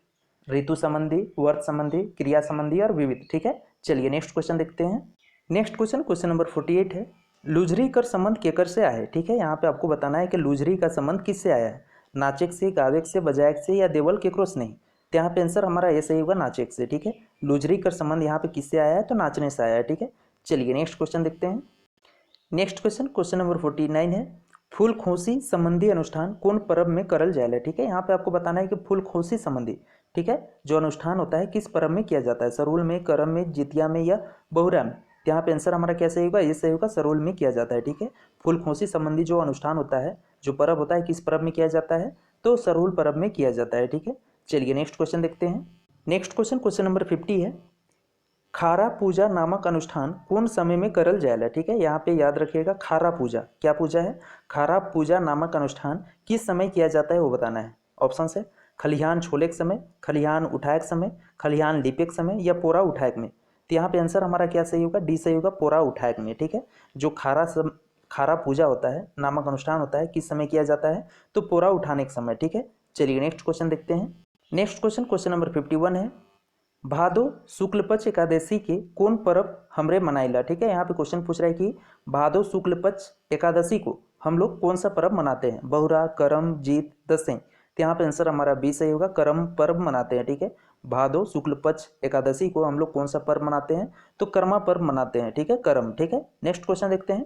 ऋतु संबंधी, वर्त संबंधी, क्रिया संबंधी और विविध, ठीक है। चलिए नेक्स्ट क्वेश्चन देखते हैं। नेक्स्ट क्वेश्चन नंबर 48 है। लुझरी कर संबंध केकर से आया है, ठीक है। यहाँ पे आपको बताना है कि लुझरी का संबंध किससे आया है, नाचक से, गायक से, बजायक से या देवल केकरो से नहीं। तो यहाँ पे आंसर हमारा ये सही होगा, नाचक से, ठीक है। लुझरी का संबंध यहाँ पे किससे आया है तो नाचने से आया है, ठीक है। चलिए नेक्स्ट क्वेश्चन देखते हैं। नेक्स्ट क्वेश्चन नंबर 49 है। फूल खोसी संबंधी अनुष्ठान कौन पर्व में करल जाएगा, ठीक है। यहाँ पे आपको बताना है कि फूल खोसी संबंधी, ठीक है, जो अनुष्ठान होता है किस पर्व में किया जाता है, सरहुल में, करम में, जितिया में या बहुरा में। यहाँ पे आंसर हमारा क्या सही होगा, ये सही होगा, सरहुल में किया जाता है, ठीक है। फूल खोसी संबंधी जो अनुष्ठान होता है, जो पर्व होता है किस पर्व में किया जाता है तो सरहुल पर्व में किया जाता है, ठीक है। चलिए नेक्स्ट क्वेश्चन देखते हैं। नेक्स्ट क्वेश्चन नंबर 50 है। खारा पूजा नामक अनुष्ठान कौन समय में करल जाएगा, ठीक है। यहाँ पे याद रखिएगा, खारा पूजा क्या पूजा है, खारा पूजा नामक अनुष्ठान किस समय किया जाता है वो बताना है। ऑप्शन है खलिहान छोले के समय, खलिहान उठाए के समय, खलिहान लिपे के समय या पोरा उठाए में। तो यहाँ पे आंसर हमारा क्या सही होगा, डी सही होगा, पोरा उठाए में, ठीक है। जो खारा पूजा होता है नामक अनुष्ठान होता है किस समय किया जाता है तो पोरा उठाने के समय, ठीक है। चलिए नेक्स्ट क्वेश्चन देखते हैं। नेक्स्ट क्वेश्चन नंबर 51 है। भादो शुक्ल पक्ष एकादशी के कौन पर्व हमरे मनाइला, ठीक है। यहाँ पे क्वेश्चन पूछ रहा है कि भादो शुक्ल पक्ष एकादशी को हम लोग कौन सा पर्व मनाते हैं, बहुरा, करम, जीत, दसैं। तो यहाँ पे आंसर हमारा बी सही होगा, करम पर्व मनाते हैं, ठीक है। भादो शुक्ल पक्ष एकादशी को हम लोग कौन सा पर्व मनाते हैं तो कर्मा पर्व मनाते हैं, ठीक है, करम, ठीक है। नेक्स्ट क्वेश्चन देखते हैं।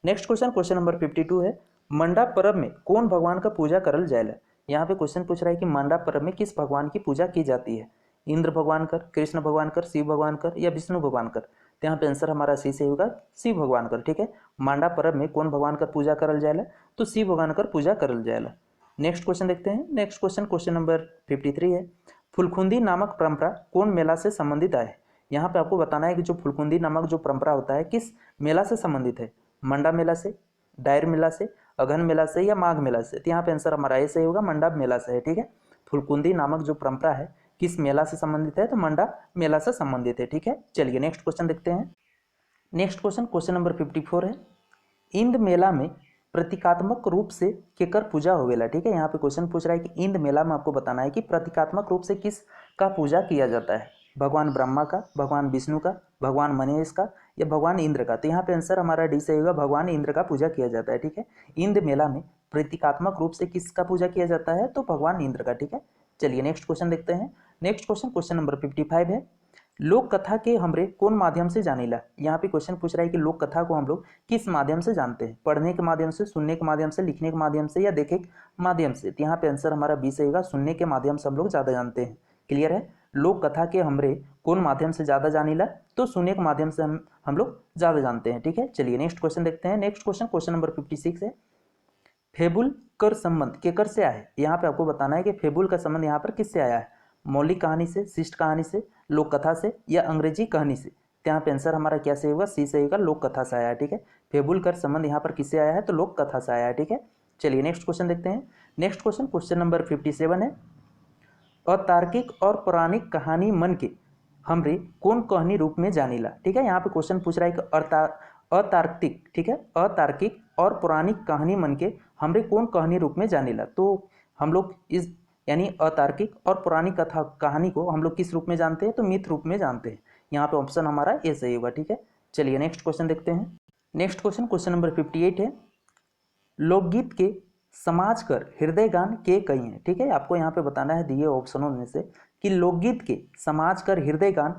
नेक्स्ट क्वेश्चन नंबर 52 है। मंडा पर्व में कौन भगवान का पूजा करल जाएगा। यहाँ पे क्वेश्चन पूछ रहा है कि मंडा पर्व में किस भगवान की पूजा की जाती है, इंद्र भगवान कर, कृष्ण भगवान कर, शिव भगवान कर या विष्णु भगवान कर। तो यहाँ पे आंसर हमारा सी से होगा, शिव भगवान कर, ठीक है। मांडा पर्व में कौन भगवान का पूजा करल जाएगा तो शिव भगवान कर पूजा करल जाएगा। नेक्स्ट क्वेश्चन देखते हैं। नेक्स्ट क्वेश्चन नंबर 53 है। फुलखुंदी नामक परंपरा कौन मेला से संबंधित है। यहाँ पे आपको बताना है कि जो फुलखुंदी नामक जो परंपरा होता है किस मेला से संबंधित है, मंडा मेला से, डायर मेला से, अघन मेला से या माघ मेला से। तो यहाँ पे आंसर हमारा ये सही होगा, मंडा मेला से है, ठीक है। फुलकुंदी नामक जो परंपरा है किस मेला से संबंधित है तो मंडा मेला से संबंधित है, ठीक है। चलिए नेक्स्ट क्वेश्चन देखते हैं। नेक्स्ट क्वेश्चन नंबर 54 है। इंद मेला में प्रतीकात्मक रूप से केकर पूजा होवेला, ठीक है। यहाँ पे क्वेश्चन पूछ रहा है कि इंद मेला में आपको बताना है कि प्रतीकात्मक रूप से किस का पूजा किया जाता है, भगवान ब्रह्मा का, भगवान विष्णु का, भगवान महेश का या भगवान इंद्र का। तो यहाँ पे आंसर हमारा डी से होगा, भगवान इंद्र का पूजा किया जाता है, ठीक है। इंद मेला में प्रतीकात्मक रूप से किसका पूजा किया जाता है तो भगवान इंद्र का, ठीक है। चलिए नेक्स्ट क्वेश्चन देखते हैं। नेक्स्ट क्वेश्चन नंबर 55 है। लोक कथा के हमरे कौन माध्यम से जानीला। यहाँ पे क्वेश्चन पूछ रहा है कि लोक कथा को हम लोग किस माध्यम से जानते हैं, पढ़ने के माध्यम से, सुनने के माध्यम से, लिखने के माध्यम से या देखे के माध्यम से। तो यहाँ पे आंसर हमारा बी से होगा, सुनने के माध्यम से हम लोग ज़्यादा जानते हैं। क्लियर है। लोक कथा के हमरे कौन माध्यम से ज़्यादा जानीला तो सुनने के माध्यम से हम लोग ज़्यादा जानते हैं, ठीक है। चलिए नेक्स्ट क्वेश्चन देखते हैं। नेक्स्ट क्वेश्चन नंबर 56 है। फेबुल कर संबंध केकर से आया है। यहाँ पे आपको बताना है कि फेबुल का संबंध यहाँ पर किससे आया है, मौलिक कहानी से, शिष्ट कहानी से, लोक कथा से या अंग्रेजी कहानी से। तो यहाँ पे आंसर हमारा क्या सही होगा, सी सही होगा, लोक कथा से आया है। ठीक है, फेबुल कर संबंध यहाँ पर किससे आया है, तो लोक कथा से आया है। ठीक है, चलिए नेक्स्ट क्वेश्चन देखते हैं। नेक्स्ट क्वेश्चन, क्वेश्चन नंबर 57 है, अतार्किक और पौराणिक कहानी मन के हमरे कौन कहनी रूप में जानीला। ठीक है, यहाँ पे क्वेश्चन पूछ रहा है कि अतार्किक, ठीक है, अतार्किक और पौराणिक कहानी मन के हमरे कौन कहनी रूप में जानीला। तो हम लोग इस यानी अतार्किक और पौराणिक कथा कहानी को हम लोग किस रूप में जानते हैं, तो मिथ रूप में जानते हैं। यहाँ पे ऑप्शन हमारा ए सही होगा। ठीक है, चलिए नेक्स्ट क्वेश्चन देखते हैं। नेक्स्ट क्वेश्चन, क्वेश्चन नंबर 58 है, लोकगीत के समाज कर हृदय गान के कई हैं। ठीक है, आपको यहाँ पे बताना है दिए ऑप्शनों में से कि लोकगीत के समाज कर हृदय गान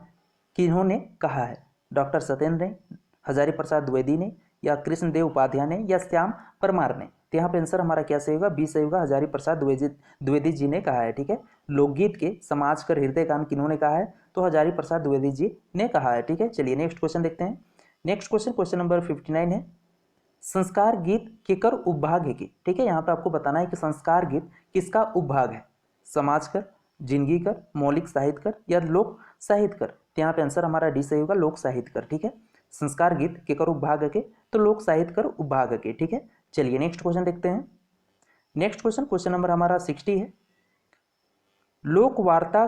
किन्होंने कहा है, डॉक्टर सत्येंद्र ने, हजारी प्रसाद द्विवेदी ने, या कृष्णदेव उपाध्याय ने, या श्याम परमार ने। तो यहाँ पे आंसर हमारा क्या सही होगा, बी सही होगा, हजारी प्रसाद द्विवेदी जी ने कहा है। ठीक है, लोकगीत के समाज कर हृदय गान किन्होंने कहा है, तो हजारी प्रसाद द्विवेदी जी ने कहा है। ठीक है, चलिए नेक्स्ट क्वेश्चन देखते हैं। नेक्स्ट क्वेश्चन, क्वेश्चन नंबर 59 है, संस्कार गीत केकर उपभाग है की। ठीक है, यहाँ पे आपको बताना है कि संस्कार गीत किसका उपभाग है, समाज कर, जिंदगी कर, मौलिक साहित्य कर, या लोक साहित्य कर। तो यहाँ पे आंसर हमारा डी सही होगा, लोक साहित्य कर। ठीक है, संस्कार गीत केकर उपभाग है के, तो लोक साहित्य कर उपभाग है के। ठीक है, चलिए नेक्स्ट क्वेश्चन देखते हैं। नेक्स्ट क्वेश्चन, क्वेश्चन नंबर हमारा 60 है, लोक वार्ता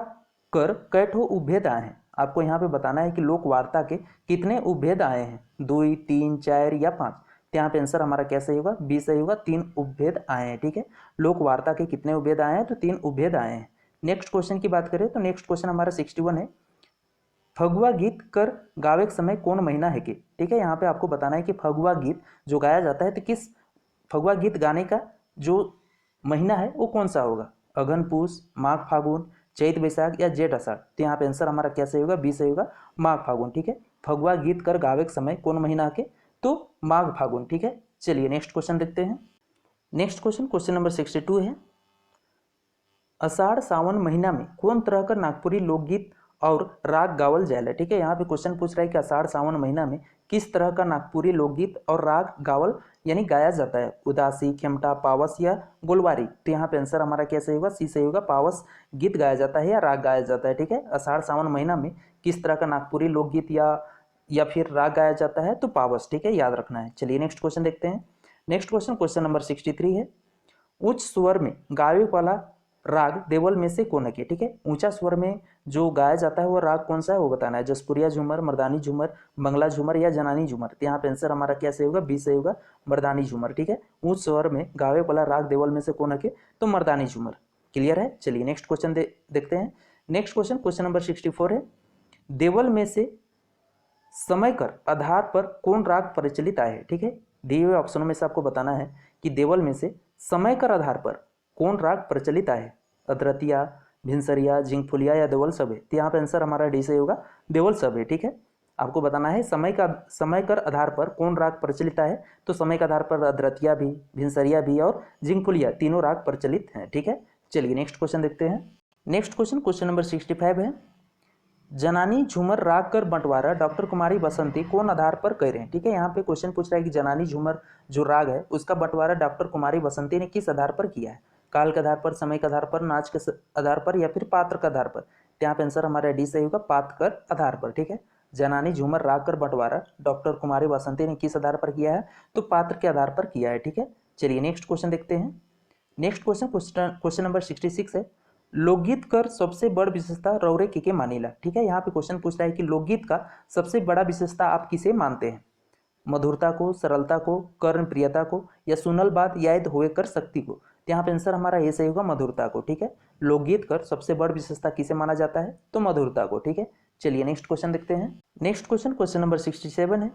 कर कैठो उपभेद आए हैं। आपको यहाँ पे बताना है कि लोक वार्ता के कितने उपभेद आए हैं, 2, 3, 4 या 5। तो यहाँ पे आंसर हमारा क्या सही होगा, बी सही होगा, 3 उपभेद आए हैं। ठीक है, लोक वार्ता के कितने उपभेद आए हैं, तो 3 उपभेद आए हैं। नेक्स्ट क्वेश्चन की बात करें तो नेक्स्ट क्वेश्चन हमारा 61 है, फगुआ गीत कर गावे के समय कौन महीना है कि। ठीक है, यहाँ पे आपको बताना है कि फगुआ गीत जो गाया जाता है तो किस फगुआ गीत गाने का जो महीना है वो कौन सा होगा, अगन पूस, माघ फागुन, चैत बैसाख, या जेठ अषाढ़। तो यहाँ पे आंसर हमारा क्या सही होगा, बी सही होगा, माघ फागुन। ठीक है, फगुआ गीत कर गावे के समय कौन महीना के, तो माघ फागुन। ठीक है, चलिए नेक्स्ट क्वेश्चन देखते हैं। नेक्स्ट क्वेश्चन, क्वेश्चन नंबर 62 है, आषाढ़ सावन महीना में कौन तरह का नागपुरी लोकगीत और राग गावल जाएला। ठीक है, यहाँ पे क्वेश्चन पूछ रहा है कि आषाढ़ सावन महीना में किस तरह का नागपुरी लोकगीत और राग गावल यानी गाया जाता है, उदासी, खेमटा, पावस, या गोलवारी। तो यहाँ पे आंसर हमारा क्या सही होगा, सी सही होगा, पावस गीत गाया जाता है या राग गाया जाता है। ठीक है, आषाढ़ सावन महीना में किस तरह का नागपुरी लोकगीत या फिर राग गाया जाता है, तो पावस। ठीक है, याद रखना है। चलिए नेक्स्ट क्वेश्चन देखते हैं। नेक्स्ट क्वेश्चन, क्वेश्चन नंबर 63 है, उच्च स्वर में गावे वाला राग देवल में से कौन है के। ठीक है, ऊंचा स्वर में जो गाया जाता है वो राग कौन सा है वो बताना है, जसपुरिया झूमर, मर्दानी झूमर, बंगला झूमर, या जनानी झूमर। तो यहाँ पे आंसर हमारा क्या सही होगा, बी सही होगा, मर्दानी झूमर। ठीक है, ऊंच स्वर में गावे वाला राग देवल में से कौन है के, तो मर्दानी झूमर। क्लियर है, चलिए नेक्स्ट क्वेश्चन देखते हैं। नेक्स्ट क्वेश्चन, क्वेश्चन नंबर 64 है, देवल में से समय कर आधार पर कौन राग प्रचलित आए हैं। ठीक है, दिए हुए ऑप्शनों में से आपको बताना है कि देवल में से समय कर आधार पर कौन राग प्रचलित आए, अदरतिया, भिनसरिया, झिंगफुलिया, या देवल सब है। तो यहाँ पे आंसर हमारा डी सही होगा, देवल सब है। ठीक है, आपको बताना है समय कर आधार पर कौन राग प्रचलित है, तो समय के आधार पर अदरतिया भी, भिनसरिया भी और झिंगफुलिया तीनों राग प्रचलित हैं। ठीक है, चलिए नेक्स्ट क्वेश्चन देखते हैं। नेक्स्ट क्वेश्चन, क्वेश्चन नंबर 65 है, जनानी झूमर राग कर बंटवारा डॉक्टर कुमारी बसंती कौन आधार पर कह रहे हैं। ठीक है, यहाँ पे क्वेश्चन पूछ रहा है कि जनानी झूमर जो राग है उसका बंटवारा डॉक्टर कुमारी बसंती ने किस आधार पर किया है, काल के आधार पर, समय के आधार पर, नाच के आधार पर, या फिर पात्र के आधार पर। तो यहाँ पे आंसर हमारा डी सही होगा, पात्र कर आधार पर। ठीक है, जनानी झूमर राग कर बंटवारा डॉक्टर कुमारी बसंती ने किस आधार पर किया है, तो पात्र के आधार पर किया है। ठीक है, चलिए नेक्स्ट क्वेश्चन देखते हैं। नेक्स्ट क्वेश्चन, क्वेश्चन नंबर 66 है, लोकगीत कर सबसे बड़ विशेषता रौरे के मानीला। ठीक है, यहाँ पे क्वेश्चन पूछ रहा है कि लोकगीत का सबसे बड़ा विशेषता आप किसे मानते हैं, मधुरता को, सरलता को, कर्ण प्रियता को, या सुनल बात याद होए कर शक्ति को। तो यहाँ पे आंसर हमारा ये सही होगा, मधुरता को। ठीक है, लोकगीत कर सबसे बड़ विशेषता किसे माना जाता है, तो मधुरता को। ठीक है, चलिए नेक्स्ट क्वेश्चन देखते हैं। नेक्स्ट क्वेश्चन, क्वेश्चन नंबर 67 है,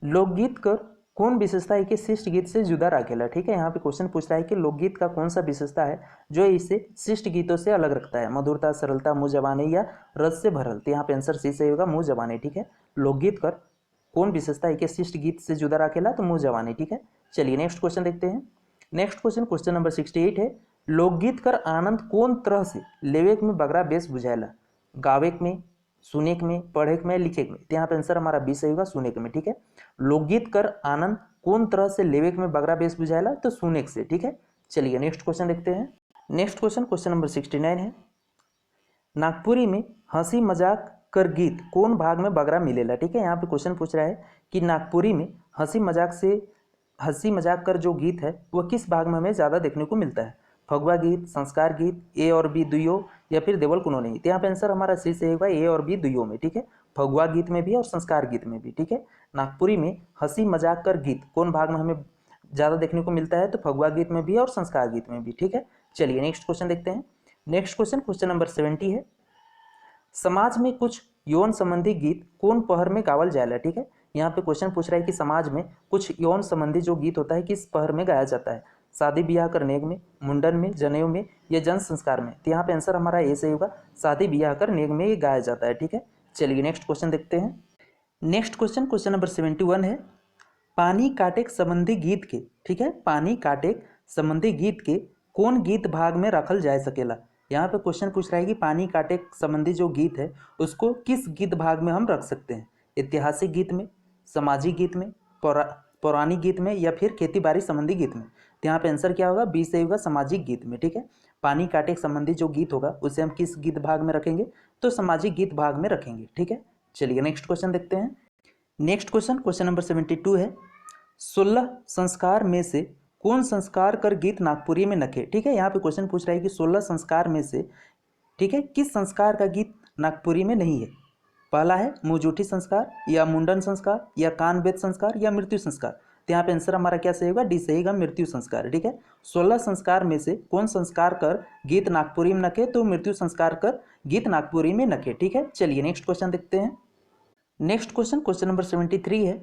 लोकगीत कर कौन विशेषता है कि शिष्ट गीत से जुदा रखेला। ठीक है, यहाँ पे क्वेश्चन पूछ रहा है कि लोकगीत का कौन सा विशेषता है जो इसे शिष्ट गीतों से अलग रखता है, मधुरता, सरलता, मुँह जबानी, या रस से भरल। तो यहाँ पे आंसर सी सही होगा, मुँह जबानी। ठीक है, लोकगीत कर कौन विशेषता है कि शिष्ट गीत से जुदा रखेला, तो मुँह जबानी। ठीक है, चलिए नेक्स्ट क्वेश्चन देखते हैं। नेक्स्ट क्वेश्चन, क्वेश्चन नंबर 68 है, लोकगीत कर आनंद कौन तरह से लेवेक में बगरा बेस बुझाएला, गावेक में, सुनेक में, पढ़ेक में, लिखेक में। तो यहाँ पे आंसर हमारा बी सही होगा, सुनेक में। ठीक है, लोकगीत कर आनंद कौन तरह से लेवेक में बगरा बेस बुझाएला, तो सुनेक से। ठीक है, चलिए नेक्स्ट क्वेश्चन देखते हैं। नेक्स्ट क्वेश्चन, क्वेश्चन नंबर 69 है, नागपुरी में हंसी मजाक कर गीत कौन भाग में बगरा मिलेला। ठीक है, यहाँ पे क्वेश्चन पूछ रहा है कि नागपुरी में हंसी मजाक कर जो गीत है वह किस भाग में हमें ज़्यादा देखने को मिलता है। फगुआ गीत, संस्कार गीत, ए और बी दुइयों, या फिर देवल कुनोनी। तो यहाँ पे आंसर हमारा सी से होगा ए और बी दुइयों में। ठीक है, फगुआ गीत में भी और संस्कार गीत में भी। ठीक है, नागपुरी में हंसी मजाक कर गीत कौन भाग में हमें ज़्यादा देखने को मिलता है, तो फगुआ गीत में भी और संस्कार गीत में भी। ठीक है, चलिए नेक्स्ट क्वेश्चन देखते हैं। नेक्स्ट क्वेश्चन, क्वेश्चन नंबर 70 है, समाज में कुछ यौन संबंधी गीत कौन पहर में गावल जाएला। ठीक है, यहाँ पे क्वेश्चन पूछ रहा है कि समाज में कुछ यौन संबंधी जो गीत होता है किस पहर में गाया जाता है। शादी ब्याह कर नेग में, मुंडन में, जनेऊ में या जन संस्कार में। तो यहाँ पे आंसर हमारा ए से होगा, शादी ब्याह कर नेग में ये गाया जाता है। ठीक है, चलिए नेक्स्ट क्वेश्चन देखते हैं। नेक्स्ट क्वेश्चन, क्वेश्चन नंबर 71 है, पानी काटेक संबंधी गीत के, ठीक है, पानी काटेक संबंधी गीत के कौन गीत भाग में रखल जा सकेला। यहाँ पे क्वेश्चन पूछ रहा है कि पानी काटेक संबंधी जो गीत है उसको किस गीत भाग में हम रख सकते हैं। ऐतिहासिक गीत में, सामाजिक गीत में, पौराणिक गीत में या फिर खेती बाड़ी संबंधी गीत में। तो यहाँ पे आंसर क्या होगा, बी से होगा सामाजिक गीत में। ठीक है, पानी काटेक संबंधी जो गीत होगा उसे हम किस गीत भाग में रखेंगे, तो सामाजिक गीत भाग में रखेंगे। ठीक है, चलिए नेक्स्ट क्वेश्चन देखते हैं। नेक्स्ट क्वेश्चन, क्वेश्चन नंबर 72 है, 16 संस्कार में से कौन संस्कार कर गीत नागपुरी में नखे। ठीक है, यहाँ पे क्वेश्चन पूछ रहा है कि 16 संस्कार में से, ठीक है, किस संस्कार का गीत नागपुरी में नहीं है। पहला है मुंहजूठी संस्कार, या मुंडन संस्कार, या कान बेद संस्कार, या मृत्यु संस्कार। तो यहाँ पे आंसर हमारा क्या सही होगा, डी सही होगा, मृत्यु संस्कार। ठीक है, 16 संस्कार में से कौन संस्कार कर गीत नागपुरी में नखे, तो मृत्यु संस्कार कर गीत नागपुरी में नखे। ठीक है, चलिए नेक्स्ट क्वेश्चन देखते हैं। नेक्स्ट क्वेश्चन, क्वेश्चन नंबर 73 है,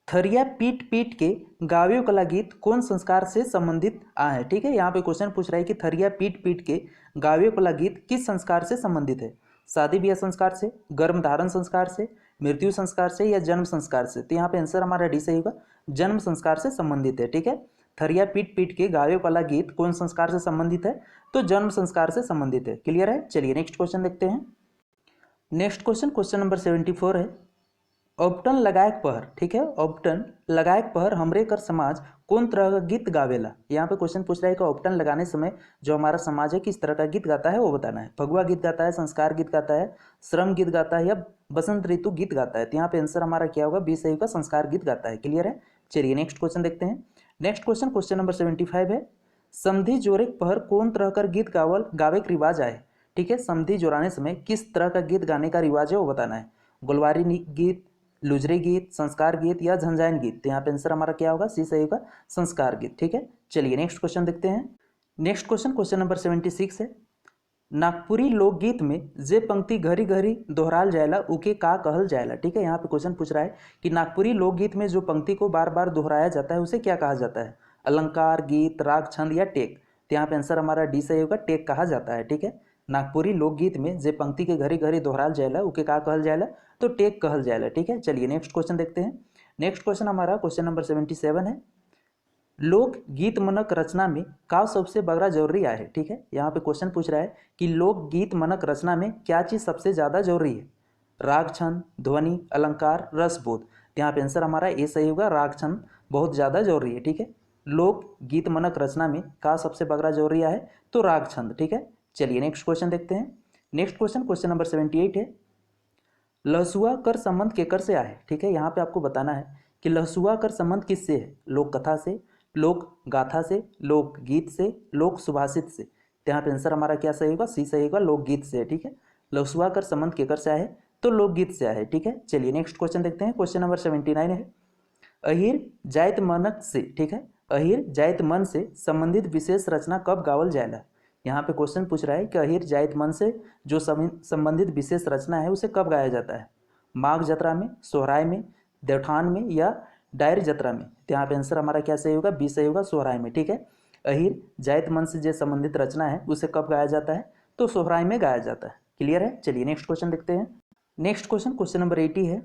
थरिया पीट पीट के गावे कला गीत कौन संस्कार से संबंधित है। ठीक है, यहाँ पे क्वेश्चन पूछ रहा है कि थरिया पीट पीट के गावे कला गीत किस संस्कार से संबंधित है। शादी ब्याह संस्कार से, गर्भ धारण संस्कार से, मृत्यु संस्कार से या जन्म संस्कार से। तो यहाँ पे आंसर हमारा डी सही होगा, जन्म संस्कार से संबंधित है। ठीक है, थरिया पीट पीट के गावे कला गीत कौन संस्कार से संबंधित है, तो जन्म संस्कार से संबंधित है। क्लियर है, चलिए नेक्स्ट क्वेश्चन देखते हैं। नेक्स्ट क्वेश्चन, क्वेश्चन नंबर 74 है, औपटन लगायक पहर। ठीक है, औपटन लगायक पहर हमरे कर समाज कौन तरह का गीत गावेला। यहाँ पे क्वेश्चन पूछ रहा है कि औपटन लगाने समय जो हमारा समाज है किस तरह का गीत गाता है वो बताना है। फगुआ गीत गाता है, संस्कार गीत गाता है, श्रम गीत गाता है, या बसंत ऋतु गीत गाता है। तो यहाँ पे आंसर हमारा क्या होगा, बी सही होगा, संस्कार गीत गाता है। क्लियर है, चलिए नेक्स्ट क्वेश्चन देखते हैं। नेक्स्ट क्वेश्चन, क्वेश्चन नंबर 75 है, समधी जोरेक पहर कौन तरह का गीत गावे के रिवाज आए। ठीक है, समधी जोड़ाने समय किस तरह का गीत गाने का रिवाज है वो बताना है। गुलवारी गीत, लुजरी गीत, संस्कार गीत या झंझायन गीत। तो यहाँ पे आंसर हमारा क्या होगा, सी सही होगा, संस्कार गीत। ठीक है, चलिए नेक्स्ट क्वेश्चन देखते हैं। नेक्स्ट क्वेश्चन, क्वेश्चन नंबर 76 है, नागपुरी लोकगीत में जे पंक्ति घरी घरी दोहराल जाएला उके का कहल जाएला। ठीक है, यहाँ पे क्वेश्चन पूछ रहा है कि नागपुरी लोकगीत में जो पंक्ति को बार बार दोहराया जाता है उसे क्या कहा जाता है। अलंकार, गीत, राग, छंद या टेक। तो यहाँ पे आंसर हमारा डी सही होगा, टेक कहा जाता है। ठीक है, नागपुरी लोकगीत में जे पंक्ति के घरी घरी दोहराल जाएला उके का कहल जाएला, तो टेक कहल जाएला। ठीक है, चलिए नेक्स्ट क्वेश्चन देखते हैं। नेक्स्ट क्वेश्चन हमारा क्वेश्चन नंबर 77 है, लोक गीत मनक रचना में का सबसे बगरा जरूरी है। ठीक है, यहाँ पे क्वेश्चन पूछ रहा है कि लोक गीत मनक रचना में क्या चीज़ सबसे ज़्यादा जरूरी है। राग, छंद, ध्वनि, अलंकार, रसबोध। यहाँ पे आंसर हमारा ए सही होगा, राग छंद बहुत ज़्यादा जरूरी है। ठीक है, लोक गीत मनक रचना में का सबसे बगरा जरूरी है, तो राग छंद। ठीक है, चलिए नेक्स्ट क्वेश्चन देखते हैं। नेक्स्ट क्वेश्चन, क्वेश्चन नंबर 78 है, लहसुआ कर संबंध केकर से आए। ठीक है, यहाँ पे आपको बताना है कि लहसुआ कर संबंध किससे है। लोक कथा से, लोक गाथा से, लोक गीत से, लोक सुभाषित से। तो यहाँ पे आंसर हमारा क्या सही होगा, सी सही होगा, लोकगीत से। ठीक है, लहसुआ कर संबंध केकर से आए, तो लोकगीत से आए। ठीक है, चलिए नेक्स्ट क्वेश्चन देखते हैं। क्वेश्चन नंबर 79 है, अहिर जायत मनक से, ठीक है, अहिर जायत मन से संबंधित विशेष रचना कब गावल जाएला। यहाँ पे क्वेश्चन पूछ रहा है कि अहिर जायत मन से जो संबंधित विशेष रचना है उसे कब गाया जाता है। माघ जत्रा में, सोहराय में, देवठान में या डायर जत्रा में। तो यहाँ पे आंसर हमारा क्या सही होगा, बी सही होगा, सोहराय में। ठीक है, अहिर जायत मन से जो संबंधित रचना है उसे कब गाया जाता है, तो सोहराय में गाया जाता है। क्लियर है, चलिए नेक्स्ट क्वेश्चन देखते हैं। नेक्स्ट क्वेश्चन, क्वेश्चन नंबर 80 है,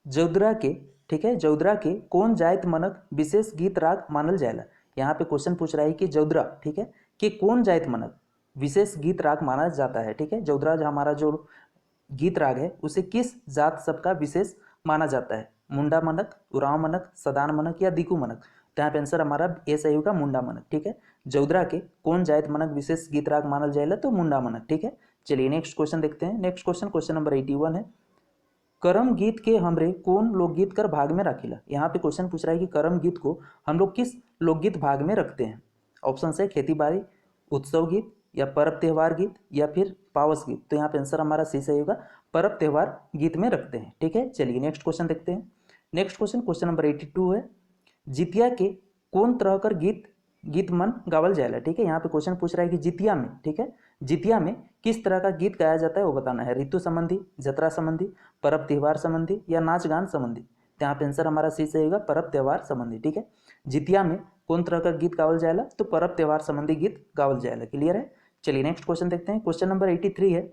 जौद्रा के, ठीक है, जौद्रा के कौन जायत मनक विशेष गीत राग मानल जाएला। यहाँ पे क्वेश्चन पूछ रहा है कि जौद्रा, ठीक है, कि कौन जायत मनक विशेष गीत राग माना जाता है। ठीक है, जौद्रा जो हमारा जो गीत राग है उसे किस जात सबका विशेष माना जाता है। मुंडा मनक, उराव मनक, सदान मनक या दिकू मनक। तो यहाँ पे आंसर हमारा ए सही होगा, मुंडा मनक। ठीक है, जौद्रा के कौन जायत मनक विशेष गीत राग मानल जाएला, तो मुंडा मनक। ठीक है, चलिए नेक्स्ट क्वेश्चन देखते हैं। नेक्स्ट क्वेश्चन क्वेश्चन नंबर 81 है, करम गीत के हमरे कौन लोकगीत कर भाग में रखिला। यहाँ पे क्वेश्चन पूछ रहा है कि करम गीत को हम लोग किस लोकगीत भाग में रखते हैं। ऑप्शन है खेती बाड़ी, उत्सव गीत, या पर्व त्यौहार गीत, या फिर पावस गीत। तो यहाँ पे आंसर हमारा सी सही होगा, पर्व त्यौहार गीत में रखते हैं। ठीक है, चलिए नेक्स्ट क्वेश्चन देखते हैं। नेक्स्ट क्वेश्चन क्वेश्चन नंबर 82 है, जितिया के कौन तरह कर गीत मन गावल जाएला। ठीक है, यहाँ पे क्वेश्चन पूछ रहा है कि जितिया में, ठीक है, जितिया में किस तरह का गीत गाया जाता है वो बताना है। ऋतु संबंधी, जतरा संबंधी, पर्व त्यौहार संबंधी, या नाच गान संबंधी। तो यहाँ पे आंसर हमारा सी से होगा, पर्व त्यौहार संबंधी। ठीक है, जितिया में कौन तरह का गीत गावल जाएला, तो पर्व त्यौहार संबंधी गीत गावल जाएला। क्लियर है, चलिए नेक्स्ट क्वेश्चन देखते हैं। क्वेश्चन नंबर 83 है,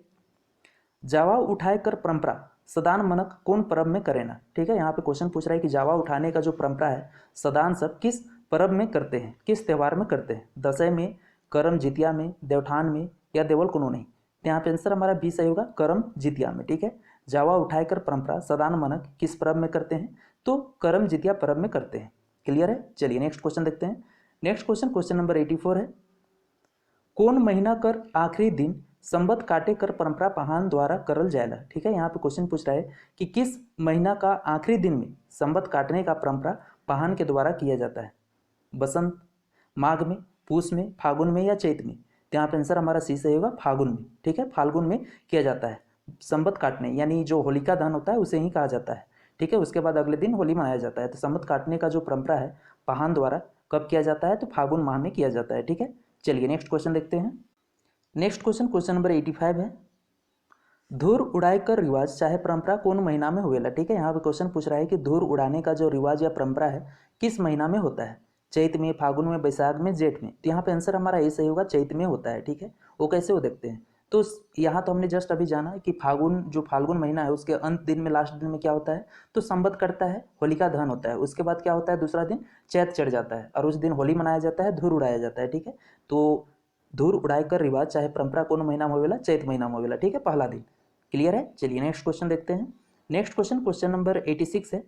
जावा उठाए कर परंपरा सदान मनक कौन पर्व में करेना। ठीक है, यहाँ पे क्वेश्चन पूछ रहा है कि जावा उठाने का जो परंपरा है सदान सब किस पर्व में करते हैं, किस त्यौहार में करते हैं। दशहरे में, करम जितिया में, देवठान में, या देवल कोनो नहीं। तो यहाँ पे आंसर हमारा बी सही होगा, करम जितिया में। ठीक है, जावा उठाए कर परंपरा सदान मनक किस पर्व में करते हैं, तो करम जितिया पर्व में करते हैं। क्लियर है, चलिए नेक्स्ट क्वेश्चन देखते हैं। नेक्स्ट क्वेश्चन क्वेश्चन नंबर 84 है, कौन महीना कर आखिरी दिन संबत काटे कर परंपरा पहान द्वारा करल जाएला। ठीक है, यहाँ पे क्वेश्चन पूछ रहा है कि किस महीना का आखिरी दिन में संबत काटने का परंपरा पहान के द्वारा किया जाता है। बसंत, माघ में, पूस में, फागुन में, या चैत में। तो यहाँ पे आंसर हमारा सी सही होगा, फागुन में। ठीक है, फाल्गुन में किया जाता है संबत काटने, यानी जो होलिका दहन होता है उसे ही कहा जाता है। ठीक है, उसके बाद अगले दिन होली मनाया जाता है। तो संबत काटने का जो परंपरा है पहान द्वारा कब किया जाता है, तो फागुन माह में किया जाता है। ठीक है, चलिए नेक्स्ट क्वेश्चन देखते हैं। नेक्स्ट क्वेश्चन क्वेश्चन नंबर 85 है, धूर उड़ाए कर रिवाज चाहे परंपरा कौन महीना में होएला। ठीक है, यहाँ पे क्वेश्चन पूछ रहा है कि धूर उड़ाने का जो रिवाज या परंपरा है किस महीना में होता है। चैत में, फागुन में, बैसाख में, जेठ में। तो यहाँ पे आंसर हमारा ये सही होगा, चैत में होता है। ठीक है, वो कैसे हो देखते हैं। तो यहाँ तो हमने जस्ट अभी जाना कि फाल्गुन महीना है उसके अंत दिन में, लास्ट दिन में क्या होता है, तो संबत करता है, होलिका दहन होता है। उसके बाद क्या होता है, दूसरा दिन चैत चढ़ जाता है और उस दिन होली मनाया जाता है, धूर उड़ाया जाता है। ठीक है, तो धूर उड़ाए कर रिवाज चाहे परंपरा कौन महीना में होवेला, चैत महीना में होवेला। ठीक है, पहला दिन। क्लियर है, चलिए नेक्स्ट क्वेश्चन देखते हैं। नेक्स्ट क्वेश्चन क्वेश्चन नंबर 86 है,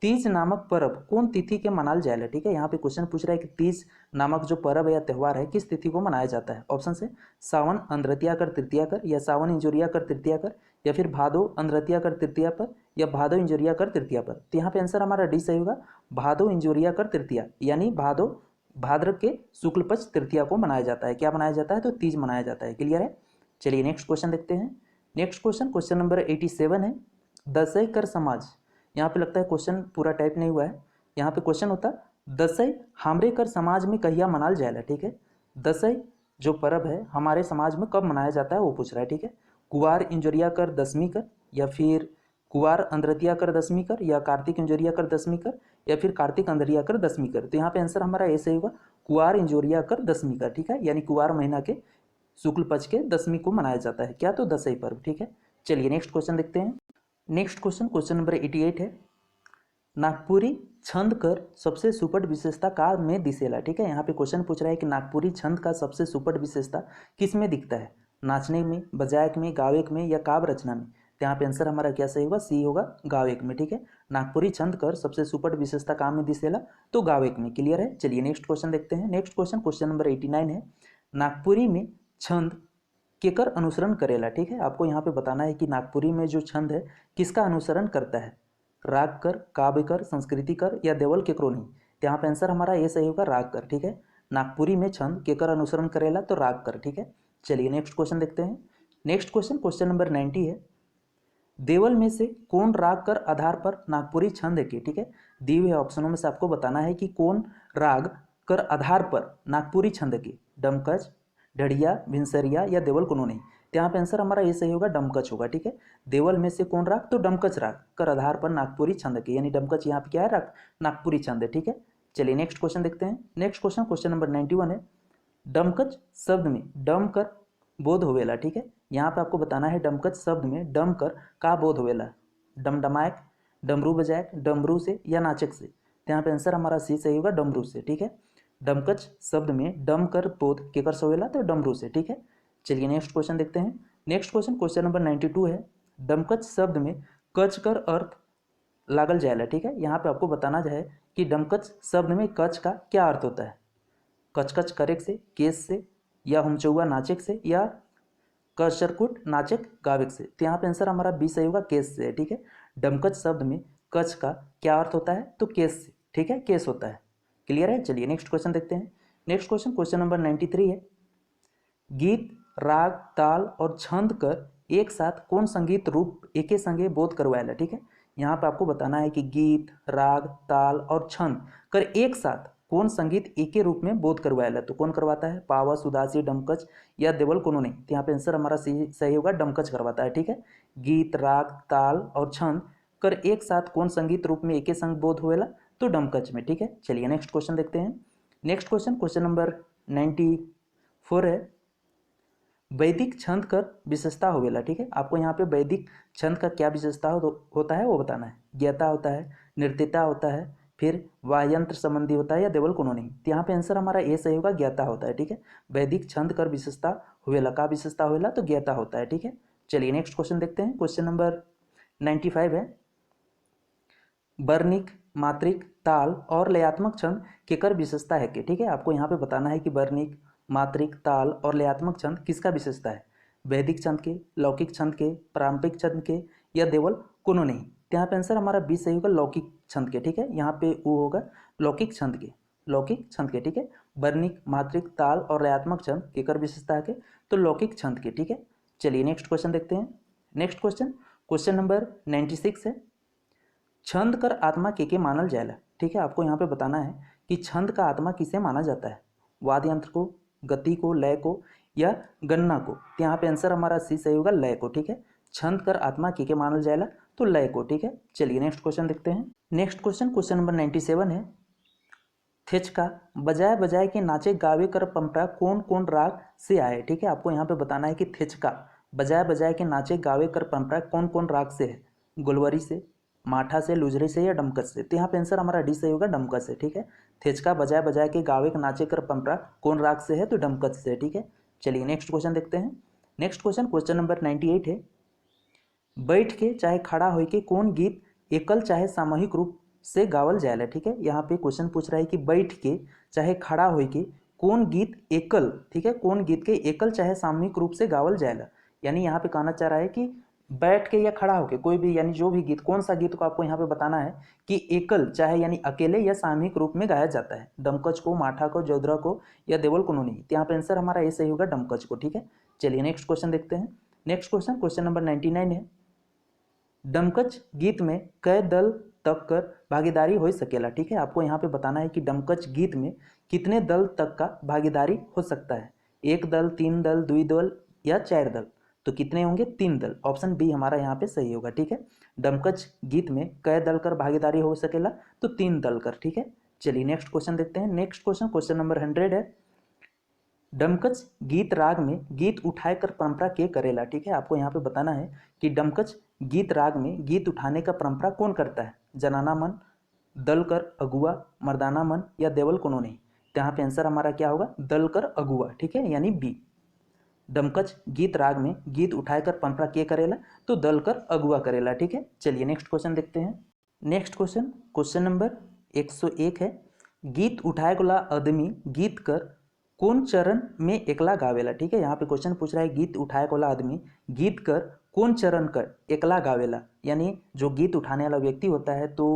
तीज नामक पर्व कौन तिथि के मनाल जाएला। ठीक है, यहाँ पे क्वेश्चन पूछ रहा है कि तीज नामक जो पर्व या त्यौहार है किस तिथि को मनाया जाता है। ऑप्शन है सावन अंद्रतिया कर तृतीया कर, या सावन इंजोरिया कर तृतीया कर, या फिर भादो अंद्रतिया कर तृतीया पर, या भादो इंजोरिया कर तृतीया पर। तो यहाँ पे आंसर हमारा डी सही होगा, भादो इंजोरिया कर तृतीया, यानी भाद्र के शुक्ल पक्ष तृतीया को मनाया जाता है। क्या मनाया जाता है, तो तीज मनाया जाता है। क्लियर है, चलिए नेक्स्ट क्वेश्चन देखते हैं। नेक्स्ट क्वेश्चन क्वेश्चन नंबर 87 है, दसई कर समाज। यहाँ पे लगता है क्वेश्चन पूरा टाइप नहीं हुआ है। यहाँ पे क्वेश्चन होता दसई हमरे कर समाज में कहिया मनाल जाएला। ठीक है, दसई जो पर्व है हमारे समाज में कब मनाया जाता है वो पूछ रहा है। ठीक है, कुवार इंजोरिया कर दसवीं कर, या फिर कुवार अंद्रतिया कर दसवीं कर, या कार्तिक इंजोरिया कर दसवीं कर, या फिर कार्तिक अंदरिया कर दसवीं कर। तो यहाँ पे आंसर हमारा ऐसे होगा, कुवार इंजोरिया कर दसवीं कर। ठीक है, यानी कुवार महीना के शुक्ल पक्ष के दसवीं को मनाया जाता है। क्या, तो दसई पर्व। ठीक है, चलिए नेक्स्ट क्वेश्चन देखते हैं। नेक्स्ट क्वेश्चन क्वेश्चन नंबर 88 है, नागपुरी छंद कर सबसे सुपट विशेषता का में दिसेला। ठीक है, यहाँ पे क्वेश्चन पूछ रहा है कि नागपुरी छंद का सबसे सुपट विशेषता किस में दिखता है, नाचने में, बजायक में, गायक में, या काव्य रचना में। तो यहाँ पे आंसर हमारा क्या सही होगा, सी होगा, गायक में। ठीक है, नागपुरी छंद कर सबसे सुपट विशेषता काम में दिसेला, तो गायक में। क्लियर है, चलिए नेक्स्ट क्वेश्चन देखते हैं। नेक्स्ट क्वेश्चन क्वेश्चन नंबर 89 है, नागपुरी में छंद केकर अनुसरण करेला। ठीक है, आपको यहाँ पे बताना है कि नागपुरी में जो छंद है किसका अनुसरण करता है, राग कर, काव्य कर, संस्कृति कर, या देवल केकरो नहीं। तो यहाँ पे आंसर हमारा ये सही होगा, राग कर। ठीक है, नागपुरी में छंद केकर अनुसरण करेला, तो राग कर। ठीक है, चलिए नेक्स्ट क्वेश्चन देखते हैं। नेक्स्ट क्वेश्चन क्वेश्चन नंबर 90 है, देवल में से कौन राग कर आधार पर नागपुरी छंद है की। ठीक है, दिए हुए ऑप्शनों में से आपको बताना है कि कौन राग कर आधार पर नागपुरी छंद की, डमकच, ढड़िया, भिनसरिया, या देवल कोनो नहीं। तो यहाँ पे आंसर हमारा ये सही होगा, डमकच होगा। ठीक है, देवल में से कौन राग, तो डमकच राग कर आधार पर नागपुरी छंद की, यानी डमकच यहाँ पे क्या है, राग नागपुरी छंद है। ठीक है, चलिए नेक्स्ट क्वेश्चन देखते हैं। नेक्स्ट क्वेश्चन क्वेश्चन नंबर 91 है, डमकच शब्द में डम कर बोध होवेला। ठीक है, यहाँ पे आपको बताना है डमकच शब्द में डम कर का बोध होवेला, डमडमायक, डमरू बजायक, डमरू से, या नाचक से। तो यहाँ पे आंसर हमारा सी सही होगा, डमरू से। ठीक है, डमकच शब्द में डम कर बोध केकर से होवेला, तो डमरू से। ठीक है, चलिए नेक्स्ट क्वेश्चन देखते हैं। नेक्स्ट क्वेश्चन क्वेश्चन नंबर 92 है, डमकच शब्द में कच कर अर्थ लागल जाएला। ठीक है, यहाँ पे आपको बताना है कि डमकच शब्द में कच का क्या अर्थ होता है, कचकच करेक से, केस से, या हमचौआ नाचक से, या कचरकुट नाचक गाविक से। तो यहाँ पे आंसर हमारा बी सही होगा, केस से है। ठीक है, डमकच शब्द में कच का क्या अर्थ होता है, तो केस से। ठीक है, केस होता है। क्लियर है। चलिए नेक्स्ट क्वेश्चन देखते हैं। नेक्स्ट क्वेश्चन, क्वेश्चन नंबर 93 है, गीत राग ताल और छंद कर एक साथ कौन संगीत रूप एके संगे बोध करवाएला। ठीक है, यहाँ पे आपको बताना है कि गीत राग ताल और छंद कर एक साथ कौन संगीत एके रूप में बोध करवाएला। तो कौन करवाता है, पावस, उदासी, डमकच या देवल कोनो नहीं। तो यहाँ पे आंसर हमारा सही होगा, डमकच करवाता है। ठीक है, गीत राग ताल और छंद कर एक साथ कौन संगीत रूप में एके संग बोध होएला, तो डमकच में। ठीक है, चलिए नेक्स्ट क्वेश्चन देखते हैं। नेक्स्ट क्वेश्चन, क्वेश्चन नंबर 94 है, वैदिक छंद कर विशेषता होवेला। ठीक है, आपको यहाँ पे वैदिक छंद का क्या विशेषता होता है वो बताना है। ज्ञाता होता है, नृत्यता होता है, फिर वायंत्र संबंधी होता है या देवल कोनो नहीं। तो यहाँ पे आंसर हमारा ए सही होगा, ज्ञाता होता है। ठीक है, वैदिक छंद कर विशेषता होवेला, का विशेषता होवेला, तो ज्ञाता होता है। ठीक है, चलिए नेक्स्ट क्वेश्चन देखते हैं। क्वेश्चन नंबर 95 है, वर्णिक, मात्रिक, ताल और लयात्मक छंद केकर विशेषता है के। ठीक है, आपको यहाँ पे बताना है कि वर्णिक, मात्रिक, ताल और लयात्मक छंद किसका विशेषता है, वैदिक छंद के, लौकिक छंद के, पारंपरिक छंद के या देवल कोनो नहीं। तो यहाँ पे आंसर हमारा बी सही होगा, लौकिक छंद के। ठीक है, यहाँ पे वो होगा लौकिक छंद के, लौकिक छंद के। ठीक है, वर्णिक, मात्रिक, ताल और लयात्मक छंद केकर विशेषता है के, तो लौकिक छंद के। ठीक है, चलिए नेक्स्ट क्वेश्चन देखते हैं। नेक्स्ट क्वेश्चन, क्वेश्चन नंबर 96 है, छंद कर आत्मा के मानल जाएला। ठीक है, आपको यहाँ पे बताना है कि छंद का आत्मा किसे माना जाता है, वाद्य यंत्र को, गति को, लय को या गणना को। तो यहाँ पे आंसर हमारा सी सही होगा, लय को। ठीक है, छंद कर आत्मा के मानल जाएला, तो लय को। ठीक है, चलिए नेक्स्ट क्वेश्चन देखते हैं। नेक्स्ट क्वेश्चन, क्वेश्चन नंबर 97 है, थेचका बजाय बजाय के नाचे गावे कर परंपरा कौन कौन राग से आए। ठीक है, आपको यहाँ पे बताना है कि थेचका बजाय बजाय के नाचे गावे कर परंपरा कौन कौन राग से है, गुलवरी से, माठा से, लुजरे से या डमकच से। तो यहाँ पे आंसर हमारा डी सही होगा, डमकच से। ठीक है, थेचका बजाय बजाय के गावे के नाचे कर परंपरा कौन राग से है, तो डमकच से। ठीक है, चलिए नेक्स्ट क्वेश्चन देखते हैं। नेक्स्ट क्वेश्चन, क्वेश्चन नंबर 98 है, बैठ के चाहे खड़ा होके के कौन गीत एकल चाहे सामूहिक रूप से गावल जाएला। ठीक है, यहाँ पे क्वेश्चन पूछ रहा है कि बैठ के चाहे खड़ा होके के कौन गीत एकल, ठीक है, कौन गीत के एकल चाहे सामूहिक रूप से गावल जाएला। यानी यहाँ पे कहना चाह रहा है कि बैठ के या खड़ा होके कोई भी, यानी जो भी गीत, कौन सा गीत को आपको यहाँ पे बताना है कि एकल चाहे यानी अकेले या सामूहिक रूप में गाया जाता है, डमकच को, माठा को, जोधरा को या देवल को नहीं। तो यहाँ पे आंसर हमारा ये सही होगा, डमकच को। ठीक है, चलिए नेक्स्ट क्वेश्चन देखते हैं। नेक्स्ट क्वेश्चन, क्वेश्चन नंबर 99 है, डमकच गीत में कई दल तक कर भागीदारी हो सकेला। ठीक है, आपको यहाँ पे बताना है कि डमकच गीत में कितने दल तक का भागीदारी हो सकता है, एक दल, तीन दल, दुई दल या चार दल। तो कितने होंगे, तीन दल। ऑप्शन बी हमारा यहाँ पे सही होगा। ठीक है, डमकच गीत में कई दल कर भागीदारी हो सकेला, तो तीन दल कर। ठीक है, चलिए नेक्स्ट क्वेश्चन देखते हैं। नेक्स्ट क्वेश्चन, क्वेश्चन नंबर 100 है, डमकच गीत राग में गीत उठाए कर परंपरा के करेला। ठीक है, आपको यहाँ पे बताना है कि डमकच गीत राग में गीत उठाने का परंपरा कौन करता है, जनाना मन, दल कर अगुआ, मर्दाना मन या देवल कोनो नहीं। तो यहाँ पे आंसर हमारा क्या होगा, दल कर अगुआ। ठीक है, यानी बी, डमकच गीत राग में गीत उठाए कर परंपरा के करेला, तो दल कर अगुआ करेला। ठीक है, चलिए नेक्स्ट क्वेश्चन देखते हैं। नेक्स्ट क्वेश्चन, क्वेश्चन नंबर 101 है, गीत उठाए वाला आदमी गीत कर कौन चरण में एकला गावेला। ठीक है, यहाँ पे क्वेश्चन पूछ रहा है, गीत उठाए वाला आदमी गीत कर कौन चरण कर एकला गावेला, यानी जो गीत उठाने वाला व्यक्ति होता है तो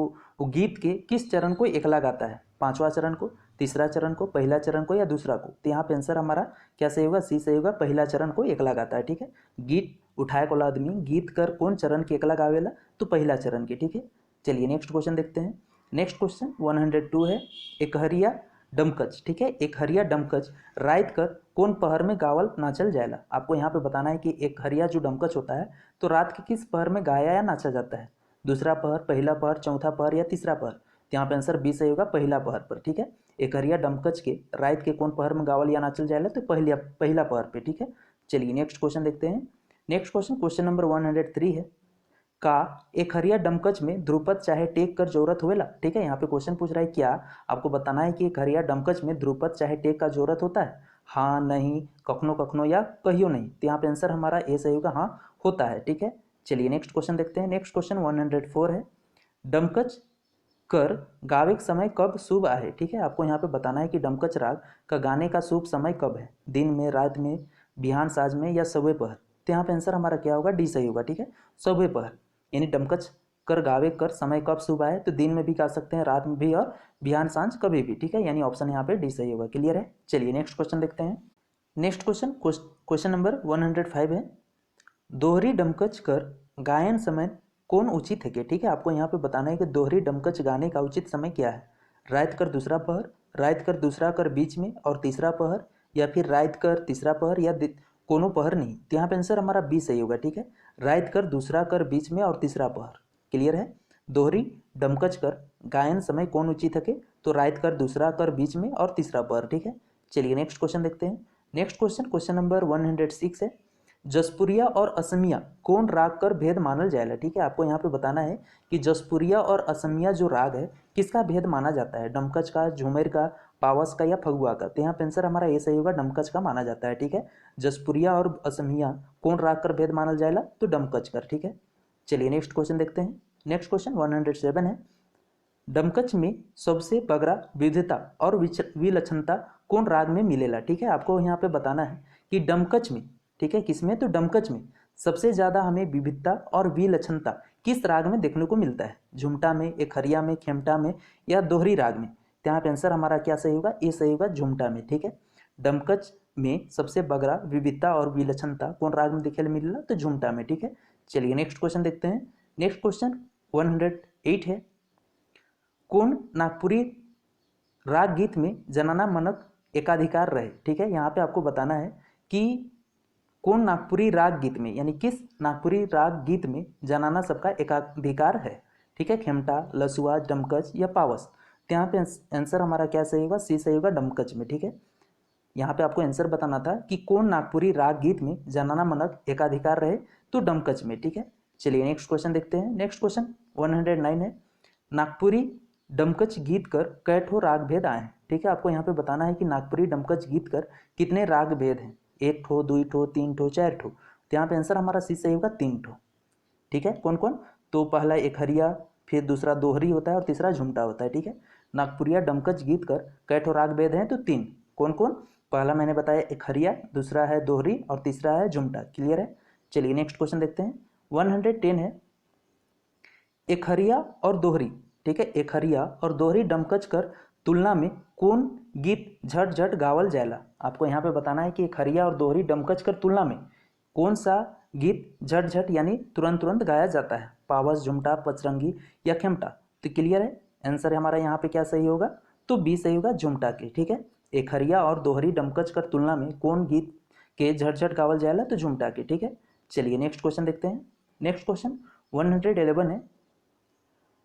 वो गीत के किस चरण को एकला गाता है, पांचवा चरण को, तीसरा चरण को, पहला चरण को या दूसरा को। तो यहाँ पे आंसर हमारा क्या सही होगा, सी सही होगा, पहला चरण को एकला गाता है। ठीक है, गीत उठाए वाला आदमी गीत कर कौन चरण के एकला गावेला, तो पहला चरण के। ठीक है, चलिए नेक्स्ट क्वेश्चन देखते हैं। नेक्स्ट क्वेश्चन 102 है, एकहरिया डमकच। ठीक है, एक हरिया डमकच रात कर कौन पहर में गावल नाचल जाएला। आपको यहाँ पे बताना है कि एक हरिया जो डमकच होता है तो रात के किस पहर में गाया या नाचा जाता है, दूसरा पहर, पहला पहर, चौथा पहर या तीसरा पहर। तो यहाँ पे आंसर बी सही होगा, पहला पहर पर। ठीक है, एक हरिया डमकच के रात के कौन पहर में गावल या नाचल जाएला, तो पहला पहर पे। ठीक है, चलिए नेक्स्ट क्वेश्चन देखते हैं। नेक्स्ट क्वेश्चन, क्वेश्चन नंबर 103 है, का एक हरिया डमकच में ध्रुपद चाहे टेक कर जरूरत होवेला। ठीक है, यहाँ पे क्वेश्चन पूछ रहा है, क्या आपको बताना है कि एक हरिया डमकच में ध्रुपद चाहे टेक का जरूरत होता है, हाँ, नहीं, कखनो कखनो या कहियो नहीं। तो यहाँ पे आंसर हमारा ए सही होगा, हाँ होता है। ठीक है, चलिए नेक्स्ट क्वेश्चन देखते हैं। नेक्स्ट क्वेश्चन 104 है, डमकच कर गावे के समय कब शुभ आहे। ठीक है, आपको यहाँ पे बताना है कि डमकच राग का गाने का शुभ समय कब है, दिन में, रात में, बिहान साज में या सुबह पहर। तो यहाँ पे आंसर हमारा क्या होगा, डी सही होगा। ठीक है, सौवे पहर यानी डमकच कर गावे कर समय कब शुभ आए, तो दिन में भी गा सकते हैं, रात में भी, और बिहान सांझ कभी भी। ठीक है, यानी ऑप्शन यहाँ पे डी सही होगा। क्लियर है। चलिए नेक्स्ट क्वेश्चन देखते हैं। नेक्स्ट क्वेश्चन नंबर 105 है, दोहरी डमकच कर गायन समय कौन उचित है कि। ठीक है, आपको यहाँ पे बताना है कि दोहरी डमकच गाने का उचित समय क्या है। रात कर दूसरा पहर, रात कर दूसरा कर बीच में और तीसरा पहर, या फिर रात कर तीसरा पहर, या कोनो पहर नहीं। तो यहाँ पे आंसर हमारा बी सही होगा। ठीक है, रात कर दूसरा कर बीच में और तीसरा पहर। क्लियर है। दोहरी डमकच कर गायन समय कौन उचित है कि, तो रात कर दूसरा कर बीच में और तीसरा पहर। ठीक है, चलिए नेक्स्ट क्वेश्चन देखते हैं। नेक्स्ट क्वेश्चन नंबर 106 है, जसपुरिया और असमिया कौन राग कर भेद मानल जाएगा। ठीक है, आपको यहाँ पे बताना है कि जसपुरिया और असमिया जो राग है किसका भेद माना जाता है, डमकच का, झूमर का, पावस का, या फगुआ का। तो यहाँ पे आंसर हमारा ये सही होगा, डमकच का माना जाता है। ठीक है, जसपुरिया और असमिया कौन राग कर भेद मानल जाएगा, तो डमकच कर। ठीक है, चलिए नेक्स्ट क्वेश्चन देखते हैं। नेक्स्ट क्वेश्चन 107 है, डमकच में सबसे बगरा विविधता और विलक्षणता कौन राग में मिलेला। ठीक है, आपको यहाँ पे बताना है कि डमकच में, ठीक है, किसमें, तो डमकच में सबसे ज़्यादा हमें विविधता और विलक्षणता किस राग में देखने को मिलता है, झुमटा में, एकहरिया में, खेमटा में, या दोहरी राग में। तो यहाँ पे आंसर हमारा क्या सही होगा, ए सही होगा, झुमटा में। ठीक है, डमकच में सबसे बगरा विविधता और विलक्षणता कौन राग में दिखे मिलेला, तो झुमटा में। ठीक है, चलिए नेक्स्ट क्वेश्चन देखते हैं। नेक्स्ट क्वेश्चन 108 है, कौन नागपुरी राग गीत में जनाना मनक एकाधिकार रहे। ठीक है, यहाँ पे आपको बताना है कि कौन नागपुरी राग गीत में, यानी किस नागपुरी राग गीत में जनाना सबका एकाधिकार है। ठीक है, खेमटा, लसुआ, डमकच या पावस। तो यहाँ पे आंसर हमारा क्या सही होगा, सी सही होगा, डमकच में। ठीक है, यहाँ पे आपको आंसर बताना था कि कौन नागपुरी राग गीत में जनाना मनक एकाधिकार रहे, तो डमकच में। ठीक है, चलिए नेक्स्ट क्वेश्चन देखते हैं। नेक्स्ट क्वेश्चन 109 है, नागपुरी डमकच गीत कर कै ठो राग भेद आए हैं। ठीक है, आपको यहाँ पे बताना है कि नागपुरी डमकच गीत कर कितने राग भेद हैं, एक ठो, दो ठो, तीन ठो, चार ठो। तो यहाँ पे आंसर हमारा सी सही होगा, तीन ठो। ठीक है, कौन कौन, तो पहला एकहरिया, फिर दूसरा दोहरी होता है और तीसरा झुमटा होता है। ठीक है, नागपुरिया डमकच गीत कर कै ठो राग भेद हैं, तो तीन। कौन कौन, पहला मैंने बताया एकहरिया, दूसरा है दोहरी और तीसरा है झुमटा। क्लियर है। चलिए नेक्स्ट क्वेश्चन देखते हैं। 110 है, एकहरिया और दोहरी, ठीक है, एकहरिया और दोहरी डमकच कर तुलना में कौन गीत झट झट गावल जाएला। आपको यहाँ पे बताना है कि एकहरिया और दोहरी डमकच कर तुलना में कौन सा गीत झट झट यानी तुरंत तुरंत गाया जाता है, पावस, झुमटा, पचरंगी या खेमटा। तो क्लियर है, आंसर हमारा यहाँ पे क्या सही होगा, तो बी सही होगा, झुमटा के। ठीक है, एकहरिया और दोहरी डमकच कर तुलना में कौन गीत के झट झट गावल जाएला, तो झुमटा के। ठीक है, चलिए नेक्स्ट क्वेश्चन देखते हैं। नेक्स्ट क्वेश्चन 111 है,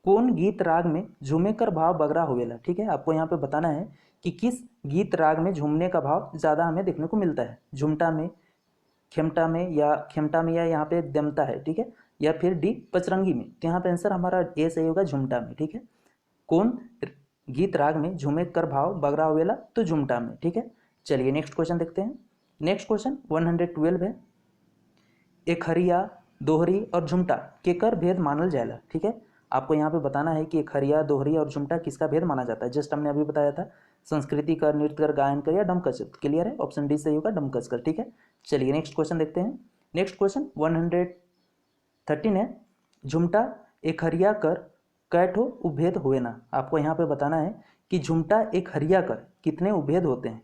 कौन गीत राग में झूमे कर भाव बगरा होवेला। ठीक है, आपको यहाँ पे बताना है कि किस गीत राग में झूमने का भाव ज़्यादा हमें देखने को मिलता है, झुमटा में, खेमटा में या यहाँ पे दमता है। ठीक है, या फिर डी पचरंगी में। तो यहाँ पे आंसर हमारा ए सही होगा, झुमटा में। ठीक है, कौन गीत राग में झूमे कर भाव बगरा होवेला, तो झुमटा में। ठीक है, चलिए नेक्स्ट क्वेश्चन देखते हैं। नेक्स्ट क्वेश्चन 112 है, एकहरिया, दोहरी और झुमटा के कर भेद मानल जाएला। ठीक है, आपको यहाँ पे बताना है कि एकहरिया, दोहरी और झुमटा किसका भेद माना जाता है। जस्ट हमने अभी बताया था, संस्कृति कर, नृत्य कर, गायन कर, या डमकच। क्लियर है, ऑप्शन डी सही होगा, डमकच कर। ठीक है, चलिए नेक्स्ट क्वेश्चन देखते हैं। नेक्स्ट क्वेश्चन 113 है, झुमटा एकहरिया कर कै ठो उभेद हुए ना। आपको यहाँ पे बताना है कि झुमटा एकहरिया कर कितने उभेद होते हैं,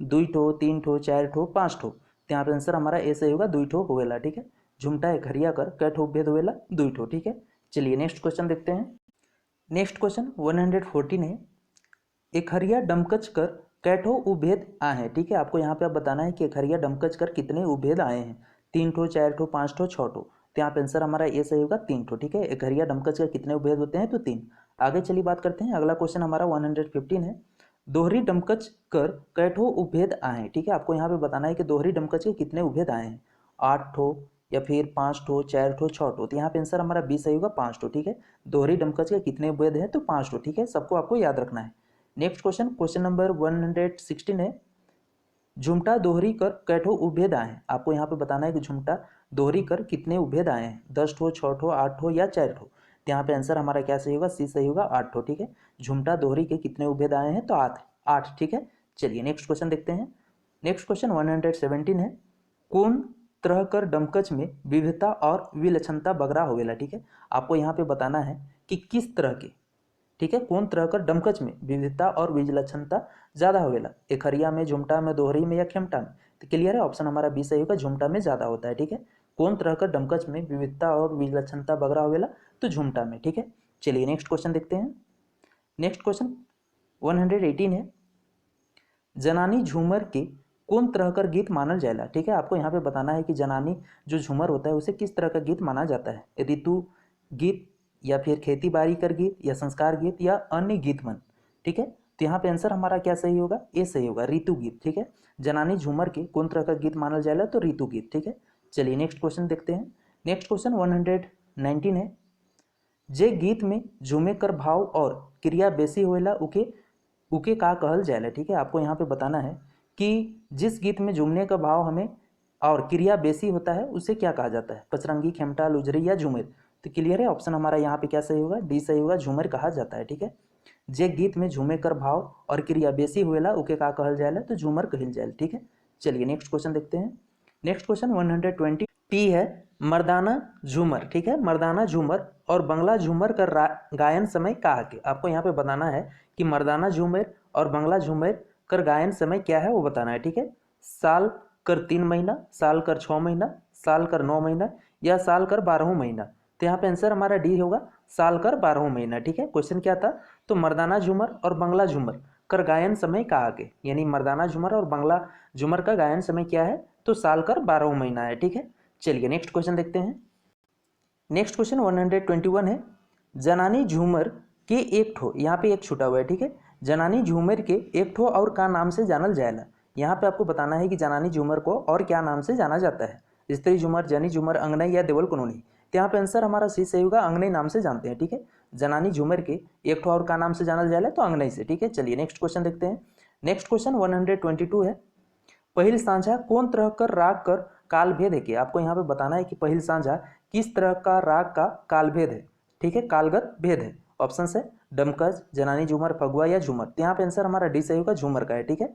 दुई ठो, तीन ठो, चार ठो, पाँच ठो। तो यहाँ पे आंसर हमारा ए सही होगा, दुई ठो होवेला। ठीक है, झुमटा एकहरिया कर कै ठो उभेद होवेला, दुई ठो। ठीक है, चलिए नेक्स्ट क्वेश्चन देखते हैं। नेक्स्ट क्वेश्चन 114 है, एकहरिया डमकच कर कै ठो उभेद आए हैं। ठीक है, आपको यहाँ पे आप बताना है कि एकहरिया डमकच कर कितने उभेद आए हैं, तीन ठो, चार ठो, पाँच ठो, छः ठो। तो यहाँ पे आंसर हमारा ये सही होगा, तीन ठो। ठीक है, एकहरिया डमकच कर कितने उभेद होते हैं, तो तीन। आगे चलिए बात करते हैं। अगला क्वेश्चन हमारा 115 है, दोहरी डमकच कर कै ठो उभेद आए हैं। ठीक है, आपको यहाँ पे बताना है कि दोहरी डमकच के कितने उभेद आए हैं, आठ ठो या फिर पाँच ठो, चार ठो, छः ठो। तो यहाँ पे आंसर हमारा बी सही होगा, पाँच ठो। ठीक है, दोहरी डमकच के कितने उभेद हैं, तो पाँच ठो। ठीक है, सबको आपको याद रखना है। नेक्स्ट क्वेश्चन नंबर 116 है, झुमटा दोहरी कर कै ठो उभेद आए हैं। आपको यहाँ पे बताना है कि झुमटा दोहरी कर कितने उभेद आए हैं, 10 ठो, 6 ठो, 8 ठो या 4 ठो। तो यहाँ पे आंसर हमारा क्या सही होगा, सी सही होगा, 8 ठो। ठीक है, झुमटा दोहरी के कितने उभेद आए हैं, तो 8। ठीक है, चलिए नेक्स्ट क्वेश्चन देखते हैं। नेक्स्ट क्वेश्चन 117 है, कौन तरह कर डमकच में विविधता और विलक्षणता बगरा होवेला। ठीक है, आपको यहाँ पे बताना है कि किस तरह के, ठीक है, कौन तरह कर डमकच में विविधता और विलक्षणता ज़्यादा होवेला, एकहरिया में, झुमटा में, दोहरी में या खेमटा में। तो क्लियर है, ऑप्शन हमारा बी सही होगा, झुमटा में ज़्यादा होता है। ठीक है, कौन तरह कर डमकच में विविधता और विलक्षणता बगरा होवेला, तो झुमटा में। ठीक है, चलिए नेक्स्ट क्वेश्चन देखते हैं। नेक्स्ट क्वेश्चन 118 है, जनानी झूमर के कौन तरह का गीत मानल जाएला। ठीक है, आपको यहाँ पे बताना है कि जनानी जो झूमर होता है उसे किस तरह का गीत माना जाता है, ऋतु गीत या फिर खेती बाड़ी कर गीत या संस्कार गीत या अन्य गीत मन। ठीक है, तो यहाँ पे आंसर हमारा क्या सही होगा, ए सही होगा, ऋतु गीत। ठीक है, जनानी झूमर के कौन तरह का गीत मानल जाएला, तो ऋतु गीत। ठीक है, चलिए नेक्स्ट क्वेश्चन देखते हैं। नेक्स्ट क्वेश्चन 119 है, जे गीत में झूमे कर भाव और क्रिया बेसी होएला उके उके का कहल जाएला। ठीक है, आपको यहाँ पे बताना है कि जिस गीत में झूमने का भाव हमें और क्रिया बेसी होता है उसे क्या कहा जाता है, पचरंगी, खेमटा, लुजरी या झूमर। तो क्लियर है, ऑप्शन हमारा यहाँ पे क्या सही होगा, डी सही होगा, झूमर कहा जाता है। ठीक है, जे गीत में झूमे कर भाव और क्रिया बेसी हुएला उके का कहल जाएला, तो झूमर कहल जाएला। ठीक है, चलिए नेक्स्ट क्वेश्चन देखते हैं। नेक्स्ट क्वेश्चन 120 पी है, मर्दाना झूमर। ठीक है, मर्दाना झूमर और बंगला झूमर का गायन समय का के। आपको यहाँ पे बताना है कि मर्दाना झूमर और बंगला झूमर कर गायन समय क्या है वो बताना है। ठीक है, साल कर 3 महीना, साल कर 6 महीना, साल कर 9 महीना या साल कर 12 महीना। तो यहाँ पे आंसर हमारा डी होगा, साल कर 12 महीना। ठीक है, क्वेश्चन क्या था, तो मर्दाना झूमर और बंगला झूमर कर गायन समय का आगे, यानी मर्दाना झूमर और बंगला झूमर का गायन समय क्या है, तो साल कर 12 महीना है। ठीक है, चलिए नेक्स्ट क्वेश्चन देखते हैं। नेक्स्ट क्वेश्चन 121 है, जनानी झूमर के एक ठो, यहाँ पे एक छूटा हुआ है। ठीक है, जनानी झूमर के एक ठो और का नाम से जानल जाएला। यहाँ पे आपको बताना है कि जनानी झूमर को और क्या नाम से जाना जाता है, स्त्री झूमर, जनी झूमर, अंगनई या देवल कुनौनी। तो यहाँ पे आंसर हमारा सी सही होगा, अंगनई नाम से जानते हैं। ठीक है, जनानी झूमर के एक ठो और का नाम से जानल जाएला, तो अंगनई से। ठीक है, चलिए नेक्स्ट क्वेश्चन देखते हैं। नेक्स्ट क्वेश्चन 122 है, पहिल सांझा कौन तरह कर राग कर काल भेद है के। आपको यहाँ पे बताना है कि पहिल सांझा किस तरह का राग का काल भेद है। ठीक है, कालगत भेद है। ऑप्शन है डमकच, जनानी झूमर, फगुआ या झूमर। तो यहाँ पे आंसर हमारा डी सही होगा, झूमर का है। ठीक है,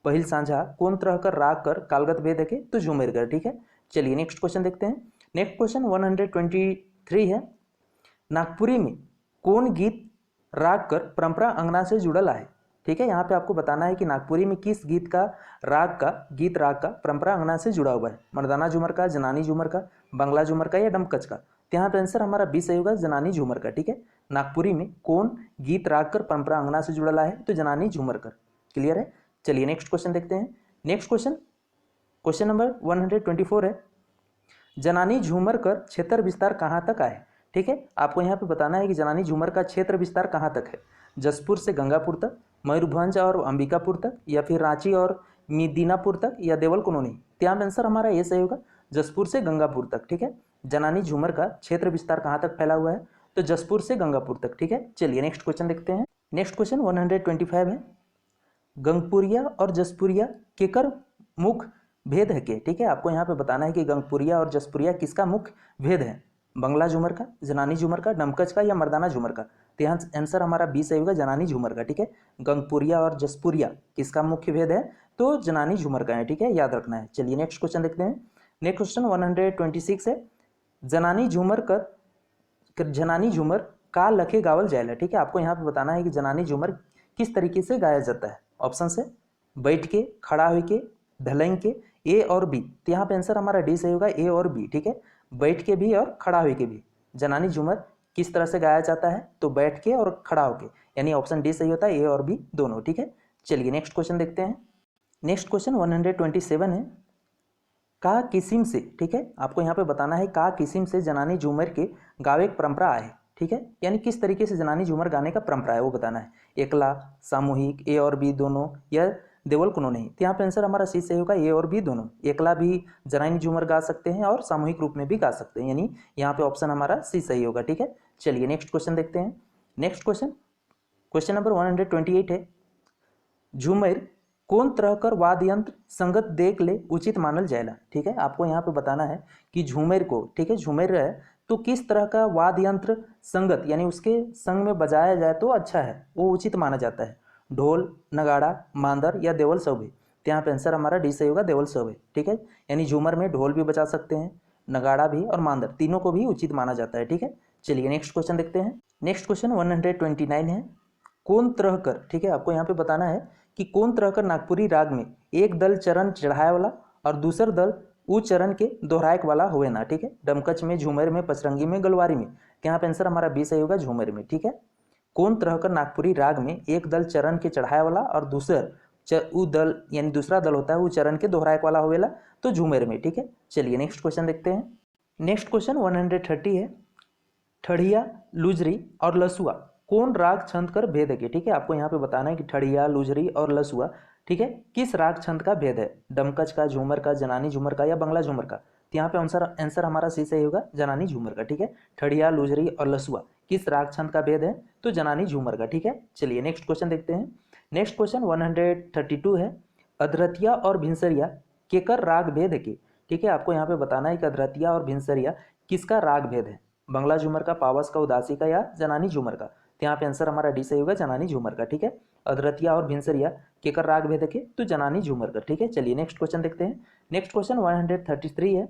पहिल सांझा कौन तरह कर राग कर कालगत भेद है के, तो झूमर का। ठीक है, चलिए नेक्स्ट क्वेश्चन देखते हैं। नेक्स्ट क्वेश्चन 123 है, नागपुरी में कौन गीत राग कर परंपरा अंगना से जुड़ल है। ठीक है, यहाँ पे आपको बताना है कि नागपुरी में किस गीत का राग का परंपरा अंगना से जुड़ा हुआ है, मर्दाना झूमर का, जनानी झूमर का, बंगला झूमर का या डमकच का। तो यहाँ पे आंसर हमारा बी सही होगा, जनानी झूमर का। ठीक है, नागपुरी में कौन गीत राग कर परंपरा अंगना से जुड़ा है, तो जनानी झूमर कर। क्लियर है, चलिए नेक्स्ट क्वेश्चन देखते हैं। नेक्स्ट क्वेश्चन नंबर 124 है, जनानी झूमर कर क्षेत्र विस्तार कहाँ तक आए। ठीक है, आपको यहाँ पे बताना है कि जनानी झूमर का क्षेत्र विस्तार कहाँ तक है, जसपुर से गंगापुर तक, मयूरभंज और अंबिकापुर तक, या फिर रांची और मिदनापुर तक, या देवल कुनौनी। तो आंसर हमारा ये सही होगा, जसपुर से गंगापुर तक। ठीक है, जनानी झूमर का क्षेत्र विस्तार कहाँ तक फैला हुआ है, तो जसपुर से गंगापुर तक। ठीक है, चलिए नेक्स्ट क्वेश्चन देखते हैं। नेक्स्ट क्वेश्चन 125 है, गंगपुरिया और जसपुरिया केकर मुख्य भेद है के। ठीक है, आपको यहाँ पे बताना है कि गंगपुरिया और जसपुरिया किसका मुख्य भेद है, बंगला झूमर का, जनानी झूमर का, डमकच का या मर्दाना झूमर का। तो यहाँ आंसर हमारा बी सही होगा, जनानी झूमर का। ठीक है, गंगपुरिया और जसपुरिया किसका मुख्य भेद है, तो जनानी झूमर का है। ठीक है, याद रखना है। चलिए नेक्स्ट क्वेश्चन देखते हैं। नेक्स्ट क्वेश्चन 126 है, जनानी झूमर का लखे गावल जाएला। ठीक है, आपको यहाँ पे बताना है कि जनानी झूमर किस तरीके से गाया जाता है। ऑप्शन है बैठ के, खड़ा होके, ढलंग के, ए और बी। तो यहाँ पे आंसर हमारा डी सही होगा, ए और बी। ठीक है, बैठ के भी और खड़ा होके भी जनानी झूमर किस तरह से गाया जाता है, तो बैठ के और खड़ा होके, यानी ऑप्शन डी सही होता है, ए और बी दोनों। ठीक है, चलिए नेक्स्ट क्वेश्चन देखते हैं। नेक्स्ट क्वेश्चन 127 है, का किस्म से। ठीक है, आपको यहाँ पे बताना है का किस्म से जनानी झूमर के गावे की परंपरा है। ठीक है, यानी किस तरीके से जनानी झूमर गाने का परंपरा है वो बताना है, एकला, सामूहिक, ए और बी दोनों, या देवल कुनौनी। तो यहाँ पे आंसर हमारा सी सही होगा, ए और बी दोनों। एकला भी जनानी झूमर गा सकते हैं और सामूहिक रूप में भी गा सकते हैं, यानी यहाँ पे ऑप्शन हमारा सी सही होगा। ठीक है, चलिए नेक्स्ट क्वेश्चन देखते हैं। नेक्स्ट क्वेश्चन नंबर 128 है, झूमर कौन तरह कर वाद्य यंत्र संगत देख ले उचित मानल जाएला। ठीक है, आपको यहाँ पे बताना है कि झूमर को, ठीक है, झूमर है तो किस तरह का वाद्य यंत्र संगत, यानी उसके संग में बजाया जाए तो अच्छा है, वो उचित माना जाता है, ढोल, नगाड़ा, मांदर या देवल सौभे। तो यहाँ पे आंसर हमारा डी सही होगा, देवल सव है। ठीक है, यानी झूमर में ढोल भी बजा सकते हैं, नगाड़ा भी और मांदर, तीनों को भी उचित माना जाता है। ठीक है, चलिए नेक्स्ट क्वेश्चन देखते हैं। नेक्स्ट क्वेश्चन 129 है, कौन तरह कर, ठीक है, आपको यहाँ पे बताना है कि कौन तरह कर नागपुरी राग में एक दल चरण चढ़ाए वाला और दूसर दल ऊ चरण के दोहरायक वाला हुए ना। ठीक है, डमकच में, झूमर में, पचरंगी में, गलवारी में। तो यहाँ पे आंसर हमारा बी सही होगा, झूमर में। ठीक है, कौन तरह कर नागपुरी राग में एक दल चरण के चढ़ाए वाला और दूसर ऊ दल यानी दूसरा दल होता है वो चरण के दोहरायक वाला होवेला, तो झूमर में। ठीक है, चलिए नेक्स्ट क्वेश्चन देखते हैं। नेक्स्ट क्वेश्चन 130 है, ठड़िया, लुजरी और लसुआ कौन राग छंद कर भेद है। ठीक है, आपको यहाँ पे बताना है कि ठड़िया, लुजरी और लसुआ, ठीक है, किस राग छंद का भेद है, डमकच का, झूमर का, जनानी झूमर का या बंगला झूमर का। तो यहाँ पे आंसर हमारा सी सही होगा, जनानी झूमर का। ठीक है, ठड़िया, लुजरी और लसुआ किस राग छंद का भेद है, तो जनानी झूमर का। ठीक है, चलिए नेक्स्ट क्वेश्चन देखते हैं। नेक्स्ट क्वेश्चन 132 है, अधरतिया और भिनसरिया केकर राग भेद है की। ठीक है, आपको यहाँ पे बताना है कि अधरतिया और भिनसरिया किसका राग भेद है, बंगला झूमर का, पावस का, उदासी का या जनानी झूमर का। तो यहाँ पे आंसर हमारा डी सही होगा, जनानी झूमर का। ठीक है, अधरतिया और भिनसरिया केकर राग भेद है के, तो जनानी झूमर का। ठीक है, चलिए नेक्स्ट क्वेश्चन देखते हैं। नेक्स्ट क्वेश्चन 133 है,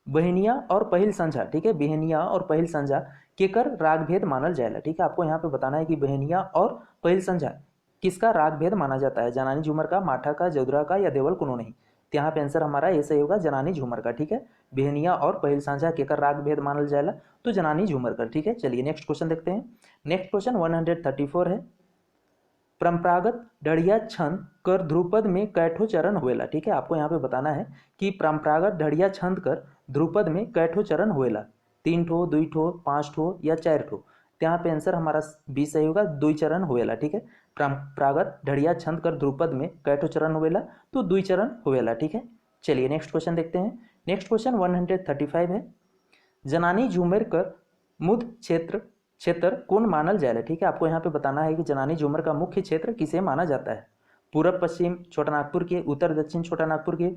बहनिया और पहिल संझा, ठीक है, बहनिया और पहिल संझा केकर राग भेद मानल जाएगा। ठीक है, आपको यहाँ पे बताना है कि बहनिया और पहिल संझा किसका राग भेद माना जाता है, जनानी झूमर का, माठा का, जौदरा का या देवल कुनो नहीं। तो यहाँ पे आंसर हमारा ये सही होगा, जनानी झूमर का। ठीक है, बहनिया और पहिल सांझा केकर राग भेद मानल जाएगा, तो जनानी झूमर का। ठीक है, चलिए नेक्स्ट क्वेश्चन देखते हैं। नेक्स्ट क्वेश्चन 134 है, परंपरागत ढड़िया छंद कर ध्रुपद में कैठो चरण हुएला। ठीक है, आपको यहाँ पे बताना है कि परंपरागत ढड़िया छंद कर ध्रुपद में कैठो चरण हुएला, 3 ठो, 2 ठो, 5 ठो या 4 ठो। तो यहाँ पे आंसर हमारा बी सही होगा, 2 चरण हुएला। ठीक है, परंपरागत ढड़िया छंद कर ध्रुपद में कैठो चरण हुएला, तो 2 चरण हुएला। ठीक है, चलिए नेक्स्ट क्वेश्चन देखते हैं। नेक्स्ट क्वेश्चन 135 है, जनानी झूमर कर मुद क्षेत्र कौन मानल जाएगा। ठीक है, आपको यहाँ पे बताना है कि जनानी झूमर का मुख्य क्षेत्र किसे माना जाता है, पूर्व पश्चिम छोटा नागपुर के, उत्तर दक्षिण छोटा नागपुर के,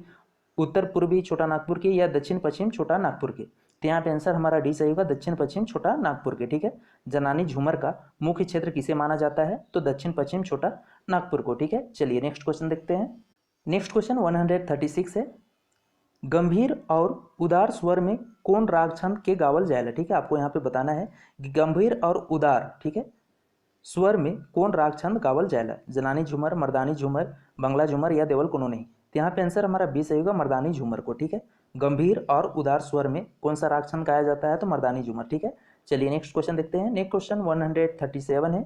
उत्तर पूर्वी छोटा नागपुर के या दक्षिण पश्चिम छोटा नागपुर के। तो यहाँ पे आंसर हमारा डी सही होगा, दक्षिण पश्चिम छोटा नागपुर के। ठीक है, जनानी झूमर का मुख्य क्षेत्र किसे माना जाता है, तो दक्षिण पश्चिम छोटा नागपुर को। ठीक है, चलिए नेक्स्ट क्वेश्चन देखते हैं। नेक्स्ट क्वेश्चन 136 है, गंभीर और उदार स्वर में कौन राग छंद के गावल जाएगा। ठीक है, आपको यहाँ पे बताना है कि गंभीर और उदार, ठीक है, स्वर में कौन राग छंद गावल जाएगा, जनानी झूमर, मर्दानी झूमर, बंगला झूमर या देवल कोनो नहीं। तो यहाँ पे आंसर हमारा बी सही होगा, मर्दानी झूमर को। ठीक है, गंभीर और उदार स्वर में कौन सा राग छंद गाया जाता है, तो मर्दानी झूमर। ठीक है, चलिए नेक्स्ट क्वेश्चन देखते हैं। नेक्स्ट क्वेश्चन 137 है,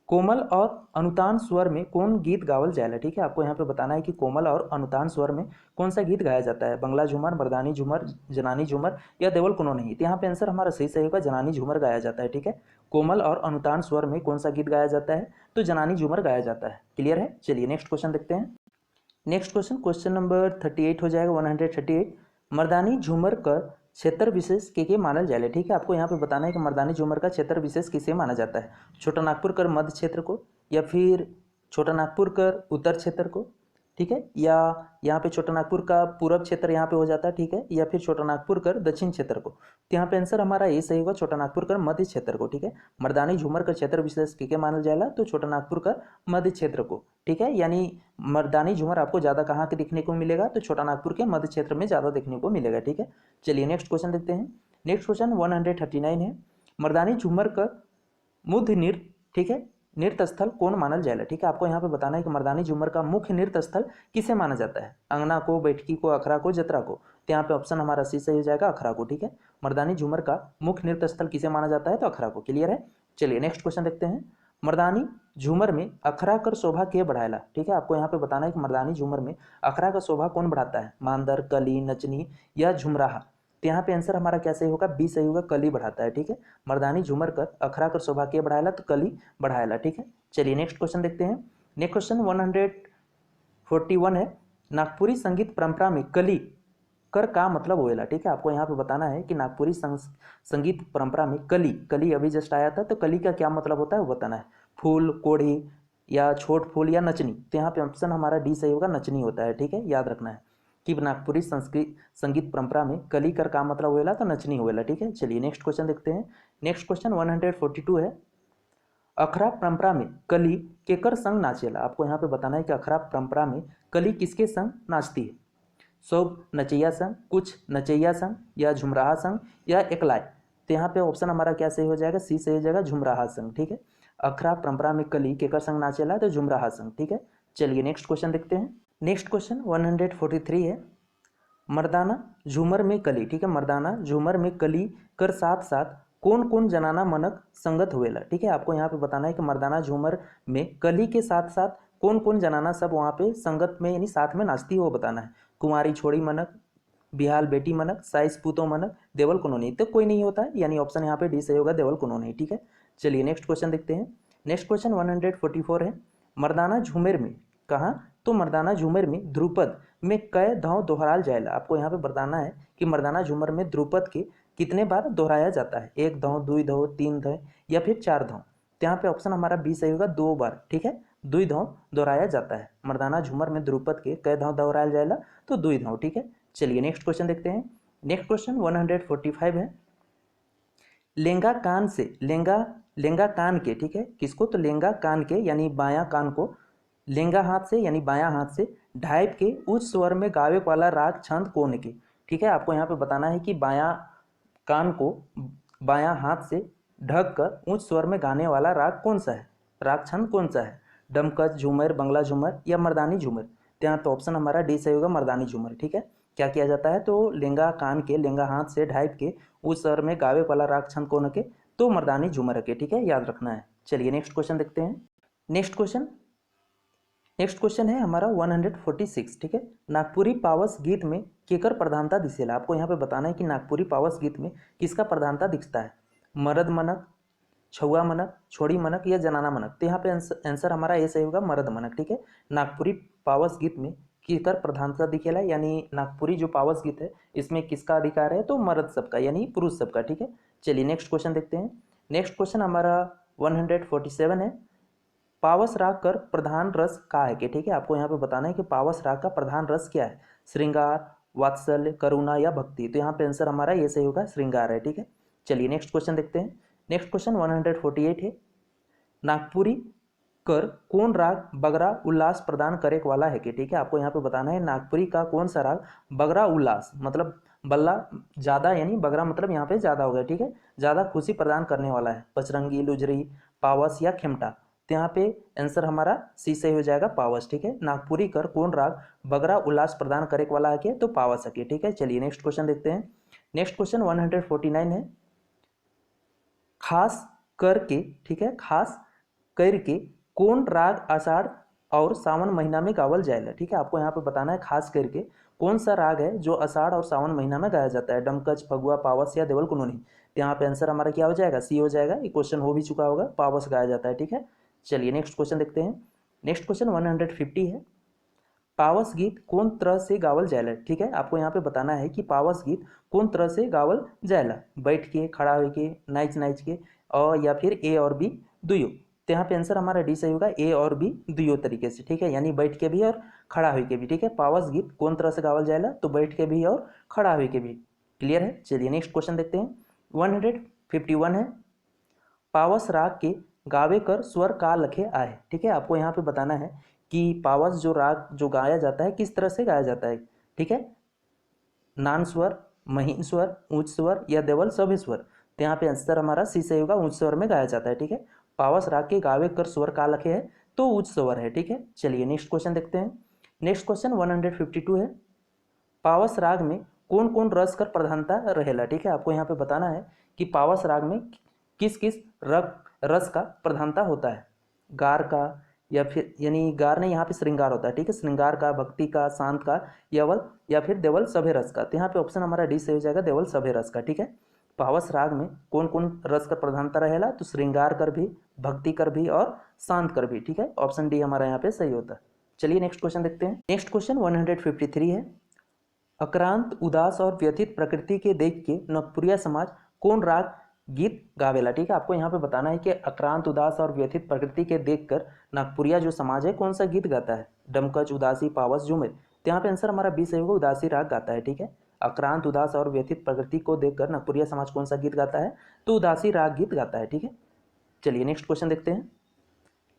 कोमल और अनुतान स्वर में कौन गीत गावल जाएगा। ठीक है, आपको यहाँ पे बताना है कि कोमल और अनुतान स्वर में कौन सा गीत गाया जाता है, बंगला झूमर, मर्दानी झूमर, जनानी झूमर या देवल कोनो नहीं। तो यहाँ पे आंसर हमारा सही होगा, जनानी झूमर गाया जाता है। ठीक है, कोमल और अनुतान स्वर में कौन सा गीत गाया जाता है, तो जनानी झूमर गाया जाता है। क्लियर है, चलिए नेक्स्ट क्वेश्चन देखते हैं। नेक्स्ट क्वेश्चन नंबर 38 हो जाएगा, 138, मर्दानी झूमर का क्षेत्र विशेष के मानल जाएगा। ठीक है, आपको यहाँ पे बताना है कि मर्दानी झूमर का क्षेत्र विशेष किसे माना जाता है, छोटा नागपुर कर मध्य क्षेत्र को, या फिर छोटा नागपुर कर उत्तर क्षेत्र को, ठीक है, या यहाँ पे छोटा नागपुर का पूर्व क्षेत्र यहाँ पे हो जाता है। ठीक है, या फिर छोटा नागपुर कर दक्षिण क्षेत्र को। तो यहाँ पे आंसर हमारा ये सही होगा, छोटा नागपुर कर मध्य क्षेत्र को। ठीक है, मर्दानी झूमर का क्षेत्र विशेष के मानल जाएगा, तो छोटा नागपुर का मध्य क्षेत्र को। ठीक है, यानी मर्दानी झूमर आपको ज़्यादा कहाँ के देखने को मिलेगा, तो छोटा नागपुर के मध्य क्षेत्र में ज़्यादा देखने को मिलेगा। ठीक है, चलिए नेक्स्ट क्वेश्चन देखते हैं। नेक्स्ट क्वेश्चन 139 है, मर्दानी झूमर का मुख्य नृत्य, ठीक है, नृत्य स्थल कौन मानल जाएगा। ठीक है, आपको यहाँ पे बताना है कि मर्दानी झूमर का मुख्य नृत्य स्थल किसे माना जाता है, अंगना को, बैठकी को, अखरा को, जतरा को। तो यहाँ पे ऑप्शन हमारा सी सही हो जाएगा, अखरा को। ठीक है, मर्दानी झूमर का मुख्य नृत्य स्थल किसे माना जाता है, तो अखरा को। क्लियर है, चलिए नेक्स्ट क्वेश्चन देखते हैं। मर्दानी झूमर में अखरा कर शोभा के बढ़ाएला। ठीक है, आपको यहाँ पे बताना है कि मर्दानी झूमर में अखरा का शोभा कौन बढ़ाता है, मांदर, कली, नचनी या झुमराहा। तो यहाँ पे आंसर हमारा क्या सही होगा, बी सही होगा, कली बढ़ाता है। ठीक है, मर्दानी झूमर कर अखरा कर शोभा के बढ़ाएला, तो कली बढ़ाएला। ठीक है, चलिए नेक्स्ट क्वेश्चन देखते हैं। नेक्स्ट क्वेश्चन 141 है, नागपुरी संगीत परंपरा में कली कर का मतलब होएला। ठीक है, आपको यहाँ पे बताना है कि नागपुरी संगीत परंपरा में कली अभी जस्ट आया था, तो कली का क्या मतलब होता है वो बताना है, फूल, कोढ़ी या छोट फूल या नचनी। तो यहाँ पे ऑप्शन हमारा डी सही होगा, नचनी होता है। ठीक है, याद रखना है कि नागपुरी संगीत परंपरा में कली कर का मतलब होएला, तो नचनी होएला। ठीक है, चलिए नेक्स्ट क्वेश्चन देखते हैं। नेक्स्ट क्वेश्चन 142 है, अखरा परंपरा में कली केकर संग नाचेला। आपको यहाँ पे बताना है कि अखरा परंपरा में कली किसके संग नाचती है। सब नचैया संग, कुछ नचैया संग, या झुमराहा संग, या एकलाय। तो यहाँ पे ऑप्शन हमारा क्या सही हो जाएगा, सी सही हो जाएगा, झुमराहा संग। ठीक है, अखरा परंपरा में कली केकर संग नाचेला, तो झुमराहा संग। ठीक है, चलिए नेक्स्ट क्वेश्चन देखते हैं। नेक्स्ट क्वेश्चन 143 है, मर्दाना झूमर में कली। ठीक है, मर्दाना झूमर में कली कर साथ साथ कौन कौन जनाना मनक संगत हुएला। ठीक है, आपको यहाँ पे बताना है कि मर्दाना झूमर में कली के साथ साथ कौन कौन जनाना सब वहाँ पे संगत में यानी साथ में नाचती है वो बताना है। कुंवारी छोड़ी मनक, बिहाल बेटी मनक, साइस पूतो मनक, देवल कुनोनी। तो कोई नहीं होता है, यानी ऑप्शन यहाँ पे डी सही होगा, देवल कुनोनी। ठीक है, चलिए नेक्स्ट क्वेश्चन देखते हैं। नेक्स्ट क्वेश्चन 144 है, मर्दाना झूमर में कहाँ, तो मर्दाना झूमर में ध्रुपद में कै धाव दोहराल जाएला। आपको यहाँ पे बताना है कि मर्दाना झूमर में ध्रुपद के कितने बार दोहराया जाता है, 1 धाव, 2 धाव, 3 धाव, या फिर 4 धाव। तो यहाँ पे ऑप्शन हमारा बी सही होगा, 2 बार। ठीक है, 2 धाव दोहराया जाता है। मर्दाना झूमर में ध्रुपद के कै धाव दोहराया जाएला, तो 2 धाव। ठीक है, चलिए नेक्स्ट क्वेश्चन देखते हैं। नेक्स्ट क्वेश्चन 145 है, लेंगा कान से लेंगा कान के, ठीक है किसको, तो लेंगा कान के यानी बायां कान को लेंगा हाथ से यानी बायां हाथ से ढाइप के उच्च स्वर में गावे वाला राग छंद कौन के। ठीक है, आपको यहाँ पे बताना है कि बायां कान को बायां हाथ से ढक कर उच्च स्वर में गाने वाला राग कौन सा है, राग छंद कौन सा है, डमकच झूमर, बंगला झूमर, या मर्दानी झूमर। तो यहाँ तो ऑप्शन हमारा डी सही होगा, मर्दानी झूमर। ठीक है, क्या किया जाता है, तो लेंगा कान के लेंगा हाथ से ढाइप के उस स्वर में गावे वाला राग छंद कौन के, तो मर्दानी झूमर के। ठीक है, याद रखना है। चलिए नेक्स्ट क्वेश्चन देखते हैं। नेक्स्ट क्वेश्चन है हमारा 146। ठीक है, नागपुरी पावस गीत में केकर प्रधानता दिखेला। आपको यहाँ पे बताना है कि नागपुरी पावस गीत में किसका प्रधानता दिखता है, मर्द मनक, छुआ मनक, छोड़ी मनक, या जनाना मनक। तो यहाँ पे आंसर हमारा ये सही होगा, मर्द मनक। ठीक है, नागपुरी पावस गीत में किसका प्रधानता दिखेला, यानी नागपुरी जो पावस गीत है इसमें किसका अधिकार है, तो मर्द सबका यानी पुरुष सबका। ठीक है, चलिए नेक्स्ट क्वेश्चन देखते हैं। नेक्स्ट क्वेश्चन हमारा 147 है, पावस राग कर प्रधान रस का है कि। ठीक है, आपको यहाँ पे बताना है कि पावस राग का प्रधान रस क्या है, श्रृंगार, वात्सल्य, करुणा, या भक्ति। तो यहाँ पे आंसर हमारा ये सही होगा, श्रृंगार है। ठीक है, चलिए नेक्स्ट क्वेश्चन देखते हैं। नेक्स्ट क्वेश्चन 148 है, नागपुरी कर कौन राग बगरा उल्लास प्रदान करे वाला है कि। ठीक है, आपको यहाँ पे बताना है नागपुरी का कौन सा राग बगरा उल्लास मतलब बल्ला ज़्यादा यानी बगरा मतलब यहाँ पे ज़्यादा हो गया। ठीक है, ज़्यादा खुशी प्रदान करने वाला है, पचरंगी, लुजरी, पावस, या खेमटा। तो यहाँ पे आंसर हमारा सी सही हो जाएगा, पावस। ठीक है, नागपुरी कर कौन राग बगरा उल्लास प्रदान करे वाला है कि, तो पावस है। ठीक है, चलिए नेक्स्ट क्वेश्चन देखते हैं। नेक्स्ट क्वेश्चन 149 है, खास करके, ठीक है खास करके कौन राग आषाढ़ और सावन महीना में गावल जाएगा। ठीक है, आपको यहाँ पे बताना है खास करके कौन सा राग है जो आषाढ़ और सावन महीना में गाया जाता है, डमकच, फगुआ, पावस, या देवल कुनोनी। तो यहाँ पे आंसर हमारा क्या हो जाएगा, सी हो जाएगा। ये क्वेश्चन हो भी चुका होगा, पावस गाया जाता है। ठीक है, चलिए नेक्स्ट क्वेश्चन देखते हैं। नेक्स्ट क्वेश्चन 150 है, पावस गीत कौन तरह से गावल जाएला। ठीक है, आपको यहाँ पे बताना है कि पावस गीत कौन तरह से गावल जाएला, बैठ के, खड़ा होके, नाच के, और या फिर ए और बी दुयो। तो यहाँ पे आंसर हमारा डी सही होगा, ए और बी दुयो तरीके से। ठीक है, यानी बैठ के भी और खड़ा होके भी। ठीक है, पावस गीत कौन तरह से गावल जाएला, तो बैठ के भी और खड़ा होके भी। क्लियर है, चलिए नेक्स्ट क्वेश्चन देखते हैं। 151 है, पावस राग के गावे कर स्वर का लखे आए। ठीक है, आपको यहाँ पे बताना है कि पावस जो राग जो गाया जाता है किस तरह से गाया जाता है। ठीक है, नान स्वर, महीन स्वर, उच्च स्वर, या देवल सभी स्वर। तो यहाँ पे आंसर हमारा सी सही होगा, उच्च स्वर में गाया जाता है। ठीक है, पावस राग के गावे कर स्वर का लखे है, तो उच्च स्वर है। ठीक है, चलिए नेक्स्ट क्वेश्चन देखते हैं। नेक्स्ट क्वेश्चन 152 है, पावस राग में कौन कौन रस कर प्रधानता रहेला। ठीक है, आपको यहाँ पे बताना है कि पावस राग में किस किस रस का प्रधानता होता है, गार का, या फिर यानी गार नहीं, यहाँ पे श्रृंगार होता है। ठीक है, श्रृंगार का, भक्ति का, शांत का, या फिर देवल सभे रस का। तो यहाँ पे ऑप्शन हमारा डी से हो जाएगा, देवल सभे रस का। ठीक है, पावस राग में कौन कौन रस का प्रधानता रहेला, तो श्रृंगार कर भी, भक्ति कर भी, और शांत कर भी। ठीक है, ऑप्शन डी हमारा यहाँ पे सही होता है। चलिए नेक्स्ट क्वेश्चन देखते हैं। नेक्स्ट क्वेश्चन 153 है, अक्रांत, उदास और व्यथित प्रकृति के देख के नागपुरिया समाज कौन राग गीत गावेला। ठीक है, आपको यहाँ पे बताना है कि अक्रांत, उदास और व्यथित प्रकृति के देखकर नागपुरिया जो समाज है कौन सा गीत गाता है, डमकच, उदासी, पावस, झूमर। तो यहाँ पे आंसर हमारा बी सही होगा, उदासी राग गाता है। ठीक है, अक्रांत, उदास और व्यथित प्रकृति को देखकर नागपुरिया समाज कौन सा गीत गाता है, तो उदासी राग गीत गाता है। ठीक है, चलिए नेक्स्ट क्वेश्चन देखते हैं।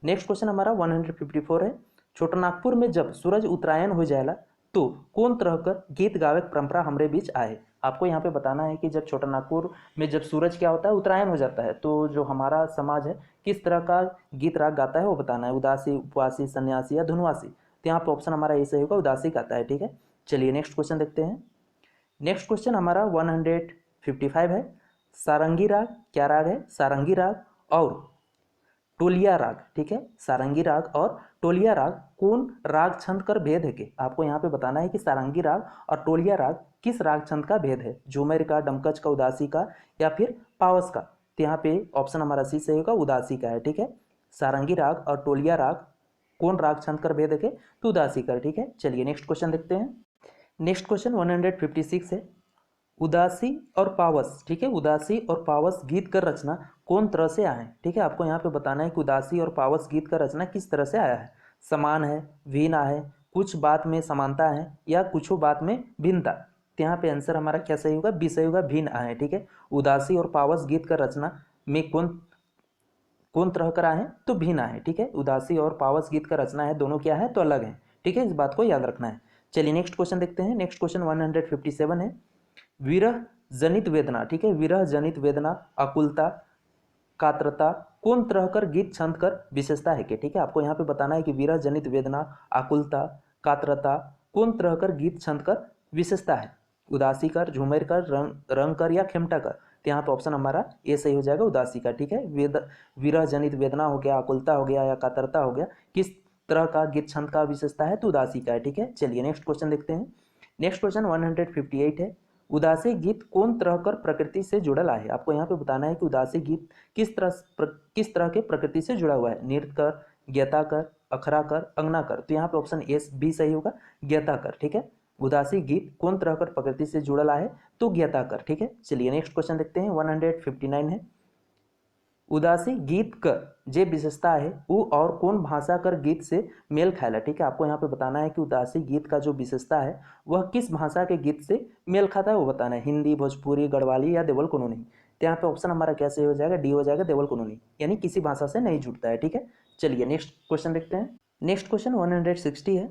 नेक्स्ट क्वेश्चन हमारा 154 है। छोटा नागपुर में जब सूरज उत्तरायण हो जाएगा तो कौन तरह कर गीत गावे परंपरा हमरे बीच आए। आपको यहाँ पे बताना है कि जब छोटा नागपुर में जब सूरज क्या होता है, उत्तरायण हो जाता है, तो जो हमारा समाज है किस तरह का गीत राग गाता है वो बताना है। उदासी, उपवासी, सन्यासी या धुनवासी। तो यहाँ पे ऑप्शन हमारा ए सही होगा, उदासी गाता है। ठीक है, चलिए नेक्स्ट क्वेश्चन देखते हैं। नेक्स्ट क्वेश्चन हमारा 155 है। सारंगी राग क्या राग है? सारंगी राग और टोलिया राग। ठीक है, सारंगी राग और टोलिया राग कौन राग छंद कर भेद है के? आपको यहाँ पे बताना है कि सारंगी राग और टोलिया राग किस राग छंद का भेद है, झूमर का, डमकच का, उदासी का या फिर पावस का। तो यहाँ पे ऑप्शन हमारा सी सही होगा, उदासी का है। ठीक है, सारंगी राग और टोलिया राग कौन राग छंद कर भेद है के? तो उदासी का। ठीक है, चलिए नेक्स्ट क्वेश्चन देखते हैं। नेक्स्ट क्वेश्चन 156 है। उदासी और पावस, ठीक है, उदासी और पावस गीत कर रचना कौन तरह से आए? ठीक है, आपको यहाँ पे बताना है कि उदासी और पावस गीत का रचना किस तरह से आया है। समान है, भिन्न है, कुछ बात में समानता है या कुछ बात में भिन्नता। तो यहाँ पे आंसर हमारा क्या सही होगा? बी सही होगा, भिन्न है। ठीक है, उदासी और पावस गीत का रचना में कौन तरह का है? तो भिन्न है। ठीक है, उदासी और पावस गीत का रचना है, दोनों क्या है? तो अलग है। ठीक है, इस बात को याद रखना है। चलिए नेक्स्ट क्वेश्चन देखते हैं। नेक्स्ट क्वेश्चन 157 है। विरह जनित वेदना, ठीक है, विरह जनित वेदना, आकुलता, कातरता कौन तरह कर गीत छंद कर विशेषता है के? ठीक है, आपको यहाँ पे बताना है कि विरह जनित वेदना, आकुलता, कातरता कौन तरह कर गीत छंद कर विशेषता है। उदासी कर, झूमर कर, रंग कर या खेमटा कर। तो यहाँ पे ऑप्शन हमारा ए सही हो जाएगा, उदासी का। ठीक है, विरह जनित वेदना हो गया, आकुलता हो गया या कातरता हो गया, किस तरह का गीत छंद का विशेषता है? तो उदासी का है। ठीक है, चलिए नेक्स्ट क्वेश्चन देखते हैं। नेक्स्ट क्वेश्चन 158 है। उदासी गीत कौन तरह कर प्रकृति से जुड़ल है? आपको यहाँ पे बताना है कि उदासी गीत किस तरह के प्रकृति से जुड़ा हुआ है। नृत्य कर, ज्ञता कर, अखरा कर, अंगना कर। तो यहाँ पे ऑप्शन ए बी सही होगा, ज्ञता कर। ठीक है, उदासी गीत कौन तरह कर प्रकृति से जुड़ल है? तो ज्ञता कर। ठीक है, चलिए नेक्स्ट क्वेश्चन देखते हैं। 159 है। उदासी गीत कर जे विशेषता है वो और कौन भाषा कर गीत से मेल खाएला? ठीक है, आपको यहाँ पे बताना है कि उदासी गीत का जो विशेषता है वह किस भाषा के गीत से मेल खाता है वो बताना है। हिंदी, भोजपुरी, गढ़वाली या देवल कानूनी। तो यहाँ पे ऑप्शन हमारा कैसे हो जाएगा? डी हो जाएगा, देवल कानूनी, यानी किसी भाषा से नहीं जुड़ता है। ठीक है, चलिए नेक्स्ट क्वेश्चन देखते हैं। नेक्स्ट क्वेश्चन 160 है।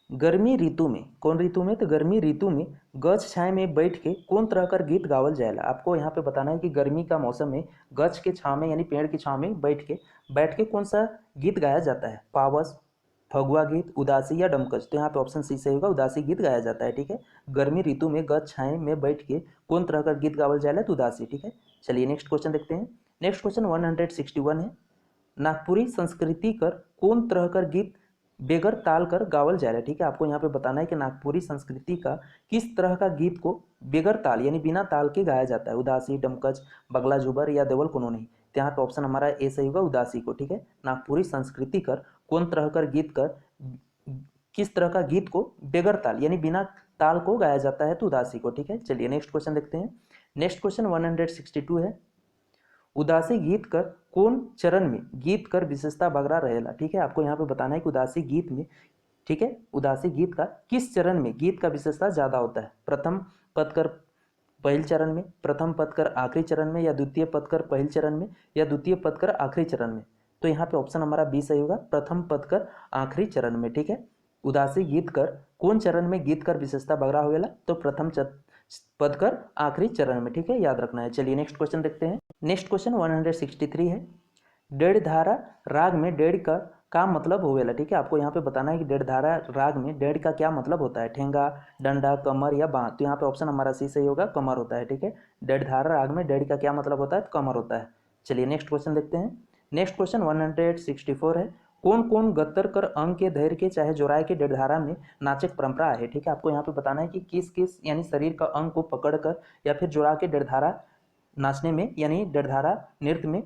गर्मी ऋतु में, कौन ऋतु में? तो गर्मी ऋतु में गछ छाए में बैठ के कौन तरह कर गीत गावल जाएगा? आपको यहाँ पे बताना है कि गर्मी का मौसम में गछ के छाव में यानी पेड़ की छाव में बैठ के कौन सा गीत गाया जाता है। पावस, फगुआ गीत, उदासी या डमकच। तो यहाँ पे ऑप्शन सी सही होगा, उदासी गीत गाया जाता है। ठीक है, गर्मी ऋतु में गछ छाए में बैठ के कौन तरह का गीत गावल जाएगा? तो उदासी। ठीक है, चलिए नेक्स्ट क्वेश्चन देखते हैं। नेक्स्ट क्वेश्चन 161 है। नागपुरी संस्कृति कर कौन तरह कर गीत बेगर ताल कर गावल जाएगा? ठीक है, आपको यहाँ पे बताना है कि नागपुरी संस्कृति का किस तरह का गीत को बेगर ताल यानी बिना ताल के गाया जाता है। उदासी, डमकच, बगला जुबर या देवल कानूनी। तो यहाँ पे ऑप्शन हमारा ए सही होगा, उदासी को। ठीक है, नागपुरी संस्कृति कर कौन तरह कर गीत कर किस तरह का गीत को बेगर ताल यानी बिना ताल को गाया जाता है? तो उदासी को। ठीक है, चलिए नेक्स्ट क्वेश्चन देखते हैं। नेक्स्ट क्वेश्चन 162 है। उदासी गीत कर कौन चरण में गीत कर विशेषता बगरा रहेला? ठीक है, आपको यहाँ पे बताना है कि उदासी गीत में, ठीक है, उदासी गीत का किस चरण में गीत का विशेषता ज्यादा होता है। प्रथम पद कर पहल चरण में, प्रथम पद कर आखिरी चरण में या द्वितीय पद कर पहल चरण में या द्वितीय पद कर आखिरी चरण में। तो यहाँ पे ऑप्शन हमारा बी सही होगा, प्रथम पद कर आखिरी चरण में। ठीक है, उदासी गीत कर कौन चरण में गीत कर विशेषता बगरा होगा? तो प्रथम पद कर आखिरी चरण में। ठीक है, याद रखना है। चलिए नेक्स्ट क्वेश्चन देखते हैं। नेक्स्ट क्वेश्चन 163 है। डेढ़ धारा राग में डेढ़ का मतलब होवेला? ठीक है, आपको यहाँ पे बताना है कि डेढ़ धारा राग में डेढ़ का क्या मतलब होता है। ठेंगा, डंडा, कमर या बाँह। तो यहाँ पे ऑप्शन हमारा सी सही होगा, कमर होता है। ठीक है, डेढ़ धारा राग में डेढ़ का क्या मतलब होता है? तो कमर होता है। चलिए नेक्स्ट क्वेश्चन देखते हैं। नेक्स्ट क्वेश्चन 164 है। कौन कौन गत्तर कर अंग के धैर्य के चाहे जोराय के डेढ़ धारा में नाचक परंपरा है? ठीक है, आपको यहाँ पे बताना है कि किस किस यानी शरीर का अंग को पकड़कर या फिर जोड़ा के डेढ़ धारा नाचने में यानी डेढ़ धारा नृत्य में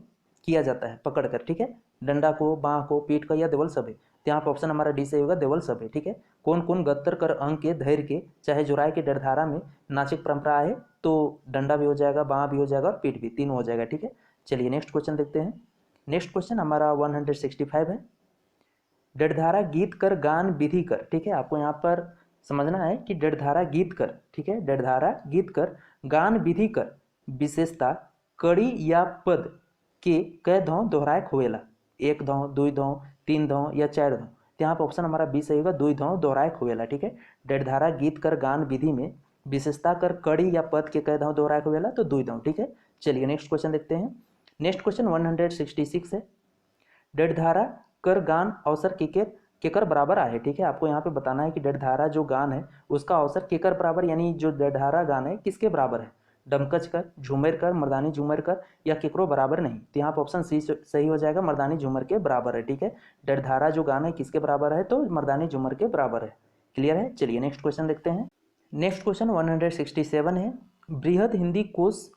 किया जाता है पकड़कर। ठीक है, डंडा को, बाँह को, पीठ का या देवल सभे। तो यहाँ पर ऑप्शन हमारा डी सही होगा, देवल सभे। ठीक है, कौन कौन गत्तर कर अंग के धैर्य के चाहे जोराय के डेढ़ धारा में नाचक परंपरा है? तो डंडा भी हो जाएगा, बाँह भी हो जाएगा और पीठ भी, तीनों हो जाएगा। ठीक है, चलिए नेक्स्ट क्वेश्चन देखते हैं। नेक्स्ट क्वेश्चन हमारा 165 है। डेढ़धारा गीत कर गान विधि कर। ठीक है, आपको यहाँ पर समझना है कि डेढ़धारा गीत कर, ठीक है, डेढ़धारा गीत कर गान विधि कर विशेषता कड़ी या पद के कई धौ दोहराए होवेला, एक धौ, दुई धौ, तीन धौ या चार धौ। तो यहाँ पे ऑप्शन हमारा बी सही होगा, दुई धौ दोहराए होवेला। ठीक है, डेढ़धारा गीत कर गान विधि में विशेषता कर कड़ी या पद के कई धौ दोहराए होवेला, तो दुई धौ। ठीक है, चलिए नेक्स्ट क्वेश्चन देखते हैं। नेक्स्ट क्वेश्चन 166 है, डेढ़धारा कर गान अवसर केकर बराबर आहे। ठीक है, आपको यहाँ पे बताना है कि डेढ़धारा जो गान है उसका अवसर केकर बराबर, यानी जो डेढ़धारा गान है किसके बराबर है, डमकच कर, झूमर कर, मर्दानी झूमर कर या केकरो बराबर नहीं। तो यहाँ पे ऑप्शन सी सही हो जाएगा, मर्दानी झूमर के बराबर है। ठीक है, डेढ़धारा जो गान है किसके बराबर है, तो मर्दानी झूमर के बराबर है। क्लियर है, चलिए नेक्स्ट क्वेश्चन देखते हैं। नेक्स्ट क्वेश्चन 167 है, बृहद हिंदी कोश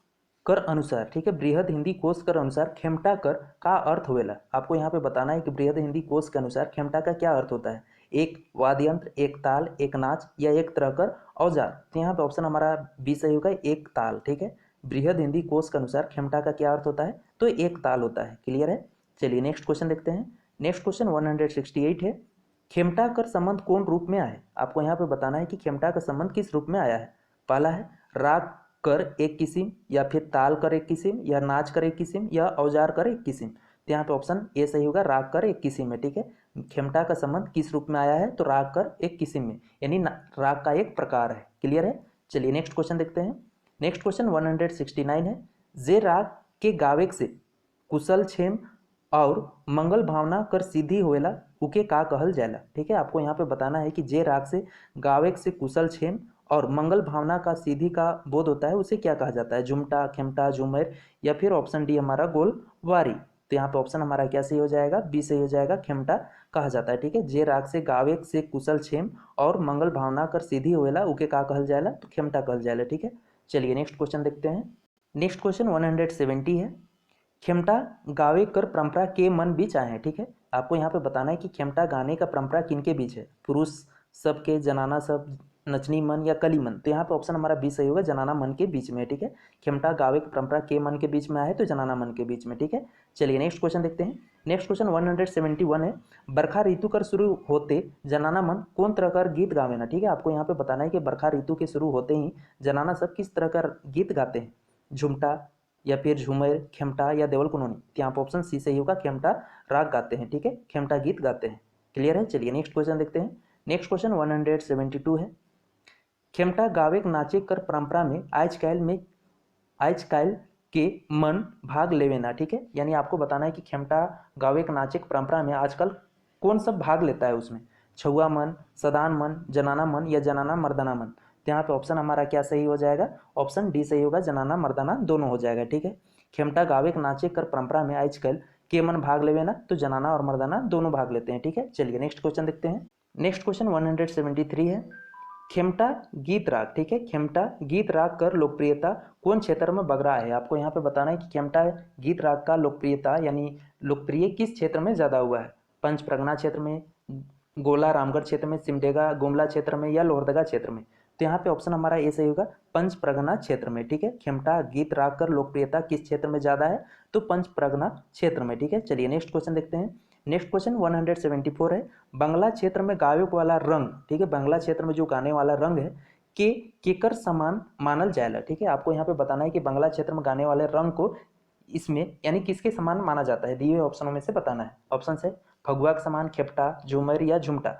कर अनुसार। ठीक है, बृहद हिंदी कोश कर अनुसार खेमटा कर का अर्थ होवेला। आपको यहाँ पे बताना है कि बृहद हिंदी कोश के अनुसार खेमटा का क्या अर्थ होता है, एक वाद्य यंत्र, एक ताल, एक नाच या एक तरह कर औजार। तो यहाँ पे ऑप्शन हमारा बी सही होगा, एक ताल। ठीक है, बृहद हिंदी कोश के अनुसार खेमटा का क्या अर्थ होता है, तो एक ताल होता है। क्लियर है, चलिए नेक्स्ट क्वेश्चन देखते हैं। नेक्स्ट क्वेश्चन 168 है, खेमटा कर संबंध कौन रूप में आए। आपको यहाँ पे बताना है कि खेमटा का संबंध किस रूप में आया है। पहला है राग कर एक किस्म, या फिर ताल कर एक किस्म, या नाच कर एक किस्म, या औजार कर एक किस्म। तो यहाँ पे ऑप्शन ए सही होगा, राग कर एक किस्म में। ठीक है, खेमटा का संबंध किस रूप में आया है, तो राग कर एक किस्म में, यानी राग का एक प्रकार है। क्लियर है, चलिए नेक्स्ट क्वेश्चन देखते हैं। नेक्स्ट क्वेश्चन 169 है, जे राग के गावेक से कुशल छेम और मंगल भावना कर सिद्धि होएला उके का कहल जाएला। ठीक है, आपको यहाँ पे बताना है कि जे राग से गावेक से कुशल छेम और मंगल भावना का सीधी का बोध होता है उसे क्या कहा जाता है, झुमटा, खेमटा, झूमर या फिर ऑप्शन डी हमारा गोल वारी। तो यहाँ पे ऑप्शन हमारा क्या सही हो जाएगा, बी सही हो जाएगा, खेमटा कहा जाता है। ठीक है, जे राग से गावेक से कुशल छेम और मंगल भावना कर सीधी होएला उके का कहल जाएला, तो खेमटा कहल जाएला। ठीक है, चलिए नेक्स्ट क्वेश्चन देखते हैं। नेक्स्ट क्वेश्चन 170 है, खेमटा गावे कर परंपरा के मन बीच आए हैं। ठीक है, आपको यहाँ पे बताना है कि खेमटा गाने का परंपरा किनके बीच है, पुरुष सब के, जनाना सब, नचनी मन या कली मन। तो यहाँ पे ऑप्शन हमारा बी सही होगा, जनाना मन के बीच में। ठीक है, खेमटा गावे की परंपरा के मन के बीच में आया है, तो जनाना मन के बीच में। ठीक है, चलिए नेक्स्ट क्वेश्चन देखते हैं। नेक्स्ट क्वेश्चन 171 है, बरखा ऋतु कर शुरू होते जनाना मन कौन तरह का गीत गावे ना। ठीक है, आपको यहाँ पे बताना है कि बरखा ऋतु के शुरू होते ही जनाना सब किस तरह का गीत गाते हैं, झुमटा या फिर झूमर, खेमटा या देवल कुनौनी। तो यहाँ पर ऑप्शन सी सही होगा, खेमटा राग गाते हैं। ठीक है, खेमटा गीत गाते हैं। क्लियर है, चलिए नेक्स्ट क्वेश्चन देखते हैं। नेक्स्ट क्वेश्चन 172 है, खेमटा गावे नाचे कर परंपरा में आज काल के मन भाग लेवेना। ठीक है, यानी आपको बताना है कि खेमटा गावे नाचे की परंपरा में आजकल कौन सब भाग लेता है उसमें, छुआ मन, सदान मन, जनाना मन या जनाना मर्दाना मन। तो यहाँ पे ऑप्शन हमारा क्या सही हो जाएगा, ऑप्शन डी सही होगा, जनाना मर्दाना दोनों हो जाएगा। ठीक है, खेमटा गावे नाचे कर परंपरा में आजकल के मन भाग लेवेना, तो जनाना और मर्दाना दोनों भाग लेते हैं। ठीक है, चलिए नेक्स्ट क्वेश्चन देखते हैं। नेक्स्ट क्वेश्चन 173 है, खेमटा गीत राग। ठीक है, खेमटा गीत राग कर लोकप्रियता कौन क्षेत्र में बढ़ रहा है। आपको यहाँ पे बताना है कि खेमटा गीत राग का लोकप्रियता यानी लोकप्रिय किस क्षेत्र में ज़्यादा हुआ है, पंच प्रगना क्षेत्र में, गोला रामगढ़ क्षेत्र में, सिमडेगा गुमला क्षेत्र में या लोहरदगा क्षेत्र में। तो यहाँ पे ऑप्शन हमारा ए सही होगा, पंच प्रगना क्षेत्र में। ठीक है, खेमटा गीत राग कर लोकप्रियता किस क्षेत्र में ज़्यादा है, तो पंच प्रगना क्षेत्र में। ठीक है, चलिए नेक्स्ट क्वेश्चन देखते हैं। नेक्स्ट क्वेश्चन 174 है, बंगला क्षेत्र में गावे वाला रंग। ठीक है, बंगला क्षेत्र में जो गाने वाला रंग है के केकर समान मानल जाएला। ठीक है, आपको यहाँ पे बताना है कि बंगला क्षेत्र में गाने वाले रंग को इसमें यानी किसके समान माना जाता है, दिए हुए ऑप्शनों में से बताना है। ऑप्शन है फगुआ के समान, खेपटा, झूमर या झुमटा।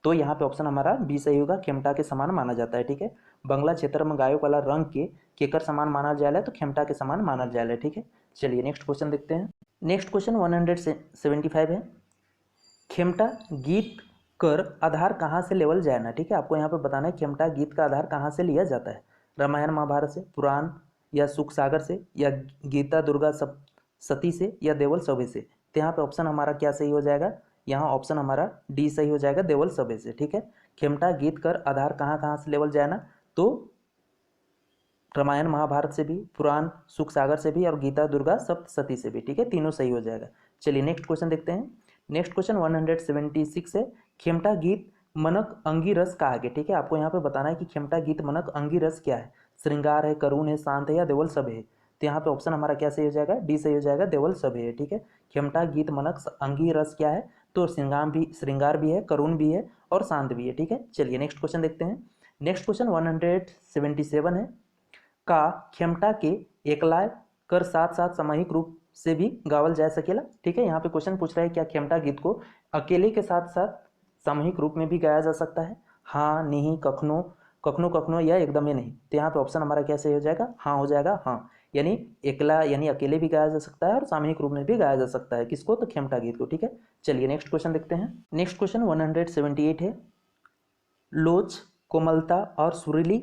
तो यहाँ पे ऑप्शन हमारा बी सही होगा, खेमटा के समान माना जाता है। ठीक है, बंगला क्षेत्र में गायक वाला रंग के केकर समान माना जाएला, तो खेमटा के समान माना जाएला। ठीक है, चलिए नेक्स्ट क्वेश्चन देखते हैं। नेक्स्ट क्वेश्चन 175 है, खेमटा गीत कर आधार कहाँ से लेवल जाए ना। ठीक है, आपको यहाँ पे बताना है खेमटा गीत का आधार कहाँ से लिया जाता है, रामायण महाभारत से, पुराण या सुख सागर से, या गीता दुर्गा सती से, या देवल सभे से। तो यहाँ पे ऑप्शन हमारा क्या सही हो जाएगा, यहाँ ऑप्शन हमारा डी सही हो जाएगा, देवल सभे से। ठीक है, खेमटा गीत कर आधार कहाँ कहाँ से लेवल जाए ना, तो रामायण महाभारत से भी, पुराण सुख सागर से भी, और गीता दुर्गा सप्तशती से भी। ठीक है, तीनों सही हो जाएगा। चलिए नेक्स्ट क्वेश्चन देखते हैं। नेक्स्ट क्वेश्चन 176 है, खेमटा गीत मनक अंगी रस का आगे। ठीक है, आपको यहाँ पे बताना है कि खेमटा गीत मनक अंगी रस क्या है, श्रृंगार है, करुण है, शांत है या देवल सभे है। तो यहाँ पे ऑप्शन हमारा क्या सही हो जाएगा, डी सही हो जाएगा, देवल सभे है। ठीक है, खेमटा गीत मनक अंगी रस क्या है, तो श्रृंगार भी है, करुण भी है और शांत भी है। ठीक है, चलिए नेक्स्ट क्वेश्चन देखते हैं। नेक्स्ट क्वेश्चन 177 है, का खेमटा के एकलाय कर साथ साथ सामूहिक रूप से भी गावल जा सकेला। ठीक है, यहाँ पे क्वेश्चन पूछ रहा है क्या खेमटा गीत को अकेले के साथ साथ सामूहिक रूप में भी गाया जा सकता है? हाँ, नहीं, कखनो, कखनो कखनो या एकदम ही नहीं। तो यहाँ पे ऑप्शन हमारा क्या सही हो जाएगा? हाँ हो जाएगा। हाँ यानी एकला यानी अकेले भी गाया जा सकता है और सामूहिक रूप में भी गाया जा सकता है। किसको? तो खेमटा गीत को। ठीक है, चलिए नेक्स्ट क्वेश्चन देखते हैं। नेक्स्ट क्वेश्चन 178 है। लोच, कोमलता और सुरीली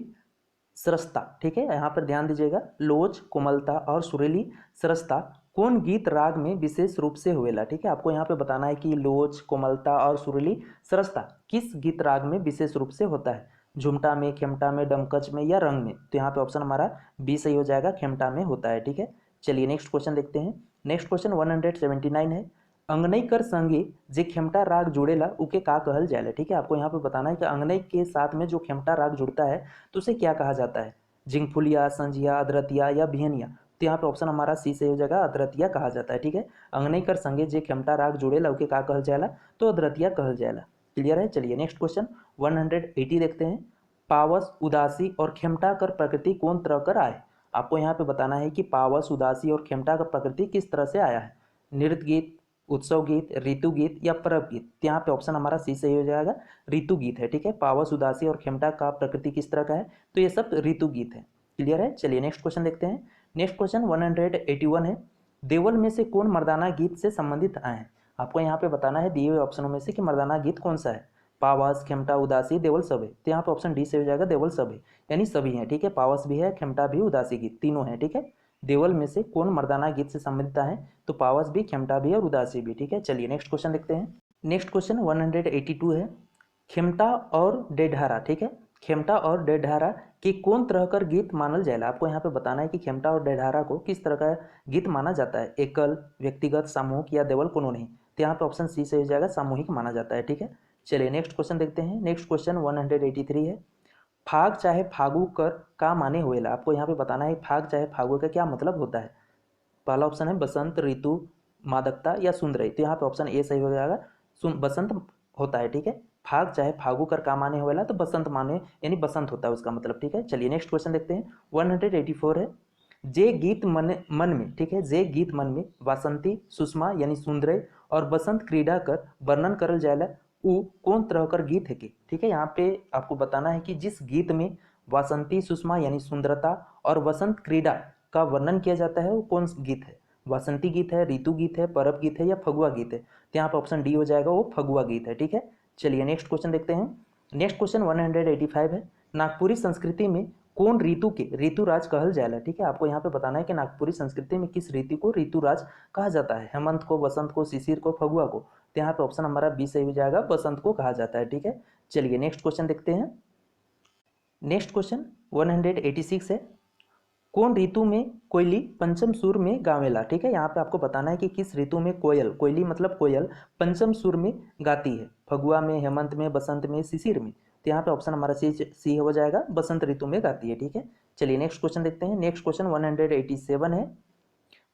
सरसता। ठीक है, यहाँ पर ध्यान दीजिएगा। लोच, कोमलता और सुरीली सरसता कौन गीत राग में विशेष रूप से हुएला? ठीक है, आपको यहाँ पे बताना है कि लोच, कोमलता और सुरीली सरसता किस गीत राग में विशेष रूप से होता है? झुमटा में, खेमटा में, डमकच में या रंग में? तो यहाँ पे ऑप्शन हमारा बी सही हो जाएगा, खेमटा में होता है। ठीक है, चलिए नेक्स्ट क्वेश्चन देखते हैं। नेक्स्ट क्वेश्चन 179 है। अंगनई कर संगे जे खेमटा राग जुड़ेला उके का कहल जाएला? ठीक है, आपको यहाँ पे बताना है कि अंगनई के साथ में जो खेमटा राग जुड़ता है तो उसे क्या कहा जाता है? झिंगफुलिया, संझिया, अदरतिया या बिहनिया? तो यहाँ पे ऑप्शन हमारा सी से हो जाएगा, अदरतिया कहा जाता है। ठीक है, अंगनई कर संगे जे खेमटा राग जुड़ेला उके का कहल जाएला? तो अदरतिया कहल जाएला। क्लियर है? चलिए नेक्स्ट क्वेश्चन 180 देखते हैं। पावस, उदासी और खेमटा कर प्रकृति कौन तरह कर आए? आपको यहाँ पे बताना है कि पावस, उदासी और खेमटा का प्रकृति किस तरह से आया है? नृत्य गीत, उत्सव गीत, ऋतु गीत या पर्व गीत? यहाँ पे ऑप्शन हमारा सी सही हो जाएगा, ऋतु गीत है। ठीक है, पावस, उदासी और खेमटा का प्रकृति किस तरह का है? तो ये सब ऋतु गीत है। क्लियर है? चलिए नेक्स्ट क्वेश्चन देखते हैं। नेक्स्ट क्वेश्चन 181 है। देवल में से कौन मर्दाना गीत से संबंधित आए हैं? आपको यहाँ पे बताना है दिए हुए ऑप्शनों में से कि मर्दाना गीत कौन सा है। पावस, खेमटा, उदासी, देवल, सब है। तो यहाँ पे ऑप्शन डी से हो जाएगा, देवल सब है, यानी सभी हैं। ठीक है, पावस भी है, खेमटा भी, उदासी गीत तीनों हैं। ठीक है, देवल में से कौन मर्दाना गीत से संबंधित है? तो पावस भी, खेमटा भी और उदासी भी। ठीक है, चलिए नेक्स्ट क्वेश्चन देखते हैं। नेक्स्ट क्वेश्चन 182 है। खेमटा और डेढारा। ठीक है, खेमटा और डेढारा की कौन तरह कर गीत मानल जाएगा? आपको यहाँ पे बताना है कि खेमटा और डेढारा को किस तरह का गीत माना जाता है? एकल, व्यक्तिगत, सामूहिक या देवल, कोनो नहीं? तो यहाँ पे ऑप्शन सी से हो जाएगा, सामूहिक माना जाता है। ठीक है, चलिए नेक्स्ट क्वेश्चन देखते हैं। नेक्स्ट क्वेश्चन 183 है। फाग चाहे फागु कर का माने हुएला? आपको यहाँ पे बताना है फाग चाहे फागु का क्या मतलब होता है। पहला ऑप्शन है बसंत ऋतु, मादकता या सुंदरई। तो यहाँ पे ऑप्शन ए सही हो जाएगा, बसंत होता है। ठीक है, फाग चाहे फागु कर का माने हुएला? तो बसंत माने यानी बसंत होता है उसका मतलब। ठीक है, चलिए नेक्स्ट क्वेश्चन देखते हैं। 184 है। जे गीत मन में, ठीक है, जे गीत मन में वासंती, सुषमा यानी सुंदरई और बसंत क्रीड़ा कर वर्णन करल जाएला उ कौन तरह कर गीत है कि? ठीक है, यहाँ पे आपको बताना है कि जिस गीत में वासंती, सुषमा यानी सुंदरता और वसंत क्रीड़ा का वर्णन किया जाता है वो कौन गीत है? वासंती गीत है, ऋतु गीत है, पर्व गीत है या फगुआ गीत है? तो यहाँ पे ऑप्शन डी हो जाएगा, वो फगुआ गीत है। ठीक है, चलिए नेक्स्ट क्वेश्चन देखते हैं। नेक्स्ट क्वेश्चन 185 है। नागपुरी संस्कृति में कौन ऋतु के ऋतुराज कहल जाएला? ठीक है, आपको यहाँ पे बताना है कि नागपुरी संस्कृति में किस ऋतु को ऋतुराज कहा जाता है? हेमंत को, वसंत को, शिशिर को, फगुआ को? तो यहाँ पे ऑप्शन हमारा बी सही हो जाएगा, बसंत को कहा जाता है। ठीक है, चलिए नेक्स्ट क्वेश्चन देखते हैं। नेक्स्ट क्वेश्चन 186 है। कौन ऋतु में कोयली पंचम सुर में गावेला? ठीक है, यहाँ पे आपको बताना है कि किस ऋतु में कोयल, कोयली मतलब कोयल, पंचम सुर में गाती है? फगुआ में, हेमंत में, बसंत में, शिशिर में? तो यहाँ पे ऑप्शन हमारा सी हो जाएगा, बसंत ऋतु में गाती है। ठीक है, चलिए नेक्स्ट क्वेश्चन देखते हैं। नेक्स्ट क्वेश्चन 187 है।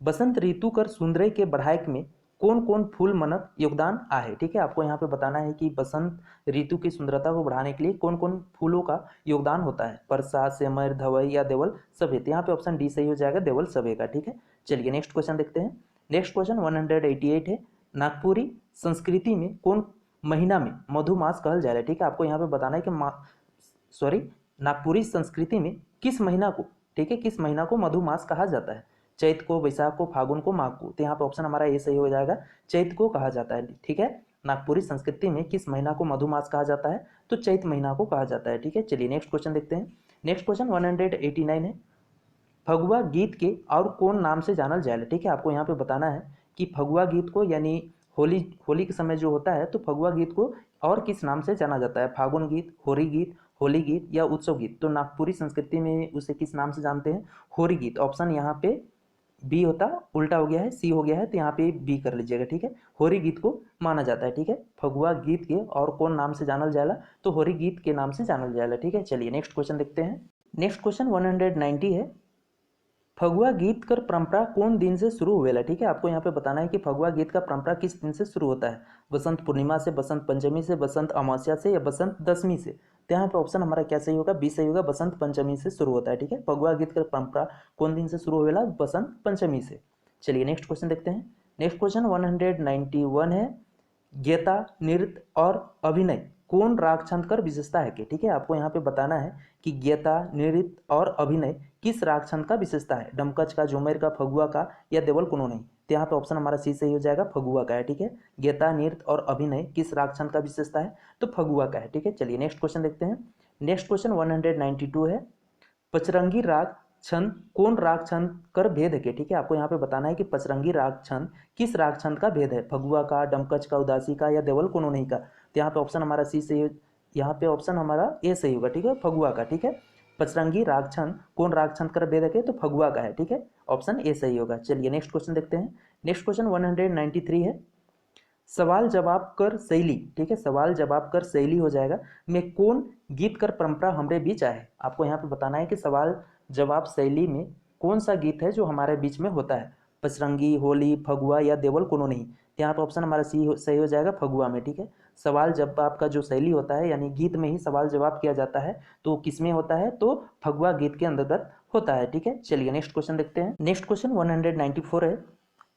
बसंत ऋतु कर सुंदरई के बढ़ाइक में कौन कौन फूल मनक योगदान आहे? ठीक है, आपको यहाँ पे बताना है कि बसंत ऋतु की सुंदरता को बढ़ाने के लिए कौन कौन फूलों का योगदान होता है? परसा, सेमर, धवई या देवल सफेद? यहाँ पे ऑप्शन डी सही हो जाएगा, देवल सफेद का। ठीक है, चलिए नेक्स्ट क्वेश्चन देखते हैं। नेक्स्ट क्वेश्चन 188 है। नागपुरी संस्कृति में कौन महीना में मधुमास कहल जाएगा? ठीक है, आपको यहाँ पे बताना है कि नागपुरी संस्कृति में किस महीना को, ठीक है, किस महीना को मधुमास कहा जाता है? चैत को, वैशाख को, फागुन को, माघ को? तो यहाँ पे ऑप्शन हमारा ये सही हो जाएगा, चैत को कहा जाता है। ठीक है, नागपुरी संस्कृति में किस महीना को मधुमास कहा जाता है? तो चैत महीना को कहा जाता है। ठीक है, चलिए नेक्स्ट क्वेश्चन देखते हैं। नेक्स्ट क्वेश्चन 189 है। फगुआ गीत के और कौन नाम से जानल जाएगा? ठीक है, आपको यहाँ पे बताना है कि फगुआ गीत को यानी होली के समय जो होता है तो फगुआ गीत को और किस नाम से जाना जाता है? फागुन गीत, होरी गीत, होली गीत या उत्सव गीत? तो नागपुरी संस्कृति में उसे किस नाम से जानते हैं? होरी गीत। ऑप्शन यहाँ पे बी होता, उल्टा हो गया है, सी हो गया है, तो यहाँ पे बी कर लीजिएगा। ठीक है, होरी गीत को माना जाता है। ठीक है, फगुआ गीत के और कौन नाम से जानल जाएगा? तो होरी गीत के नाम से जानल जाएगा। ठीक है, चलिए नेक्स्ट क्वेश्चन देखते हैं। नेक्स्ट क्वेश्चन 190 है। फगुआ गीत कर परंपरा कौन दिन से शुरू हुएला? ठीक है, आपको यहाँ पे बताना है कि फगुआ गीत का परंपरा किस दिन से शुरू होता है? बसंत पूर्णिमा से, बसंत पंचमी से, बसंत अमावस्या से या बसंत दशमी से? तो यहाँ पे ऑप्शन हमारा क्या सही होगा? बी सही होगा, बसंत पंचमी से शुरू होता है। ठीक है, फगुआ गीत का परंपरा कौन दिन से शुरू हुएला? बसंत पंचमी से। चलिए नेक्स्ट क्वेश्चन देखते हैं। नेक्स्ट क्वेश्चन 191 है, गीता, नृत्य और अभिनय कौन राग छंद कर विशेषता है कि, ठीक है, आपको यहाँ पे बताना है कि गीता, नृत्य और अभिनय किस राग छंद का विशेषता है, डमकच का, झूमर का, फगुआ का या देवल कोनो नहीं। तो यहाँ पे ऑप्शन हमारा सी सही हो जाएगा, फगुआ का है, ठीक है। गीता, नृत्य और अभिनय किस राग छंद का विशेषता है, तो फगुआ का है, ठीक है। चलिए नेक्स्ट क्वेश्चन देखते हैं। नेक्स्ट क्वेश्चन 192 है, पचरंगी राग छंद कौन राग छंद कर भेद है के, ठीक है, आपको यहाँ पे बताना है कि पचरंगी राग छंद किस राग छंद का भेद है, फगुआ का, डमकच का, उदासी का या देवल कोनो नहीं का। तो यहाँ पे ऑप्शन हमारा सी सही, यहाँ पे ऑप्शन हमारा ए सही होगा, ठीक है, फगुआ का, ठीक है। पचरंगी राग छंद कौन राग छंद कर भेद है के, तो फगुआ का है, ठीक है, ऑप्शन ए सही होगा। चलिए नेक्स्ट क्वेश्चन देखते हैं। नेक्स्ट क्वेश्चन 193 है, सवाल जवाब कर शैली, ठीक है, सवाल जवाब कर शैली हो जाएगा में कौन गीत कर परंपरा हमरे बीच आए। आपको यहाँ पे बताना है कि सवाल जवाब शैली में कौन सा गीत है जो हमारे बीच में होता है, पचरंगी, होली, फगुआ या देवल कोनो नहीं। यहाँ पे ऑप्शन हमारा सही हो जाएगा, फगुआ में, ठीक है। सवाल जवाब का जो शैली होता है यानी गीत में ही सवाल जवाब किया जाता है, तो किस में होता है, तो फगुआ गीत के अंतर्गत होता है, ठीक है। चलिए नेक्स्ट क्वेश्चन देखते हैं। नेक्स्ट क्वेश्चन 194 है,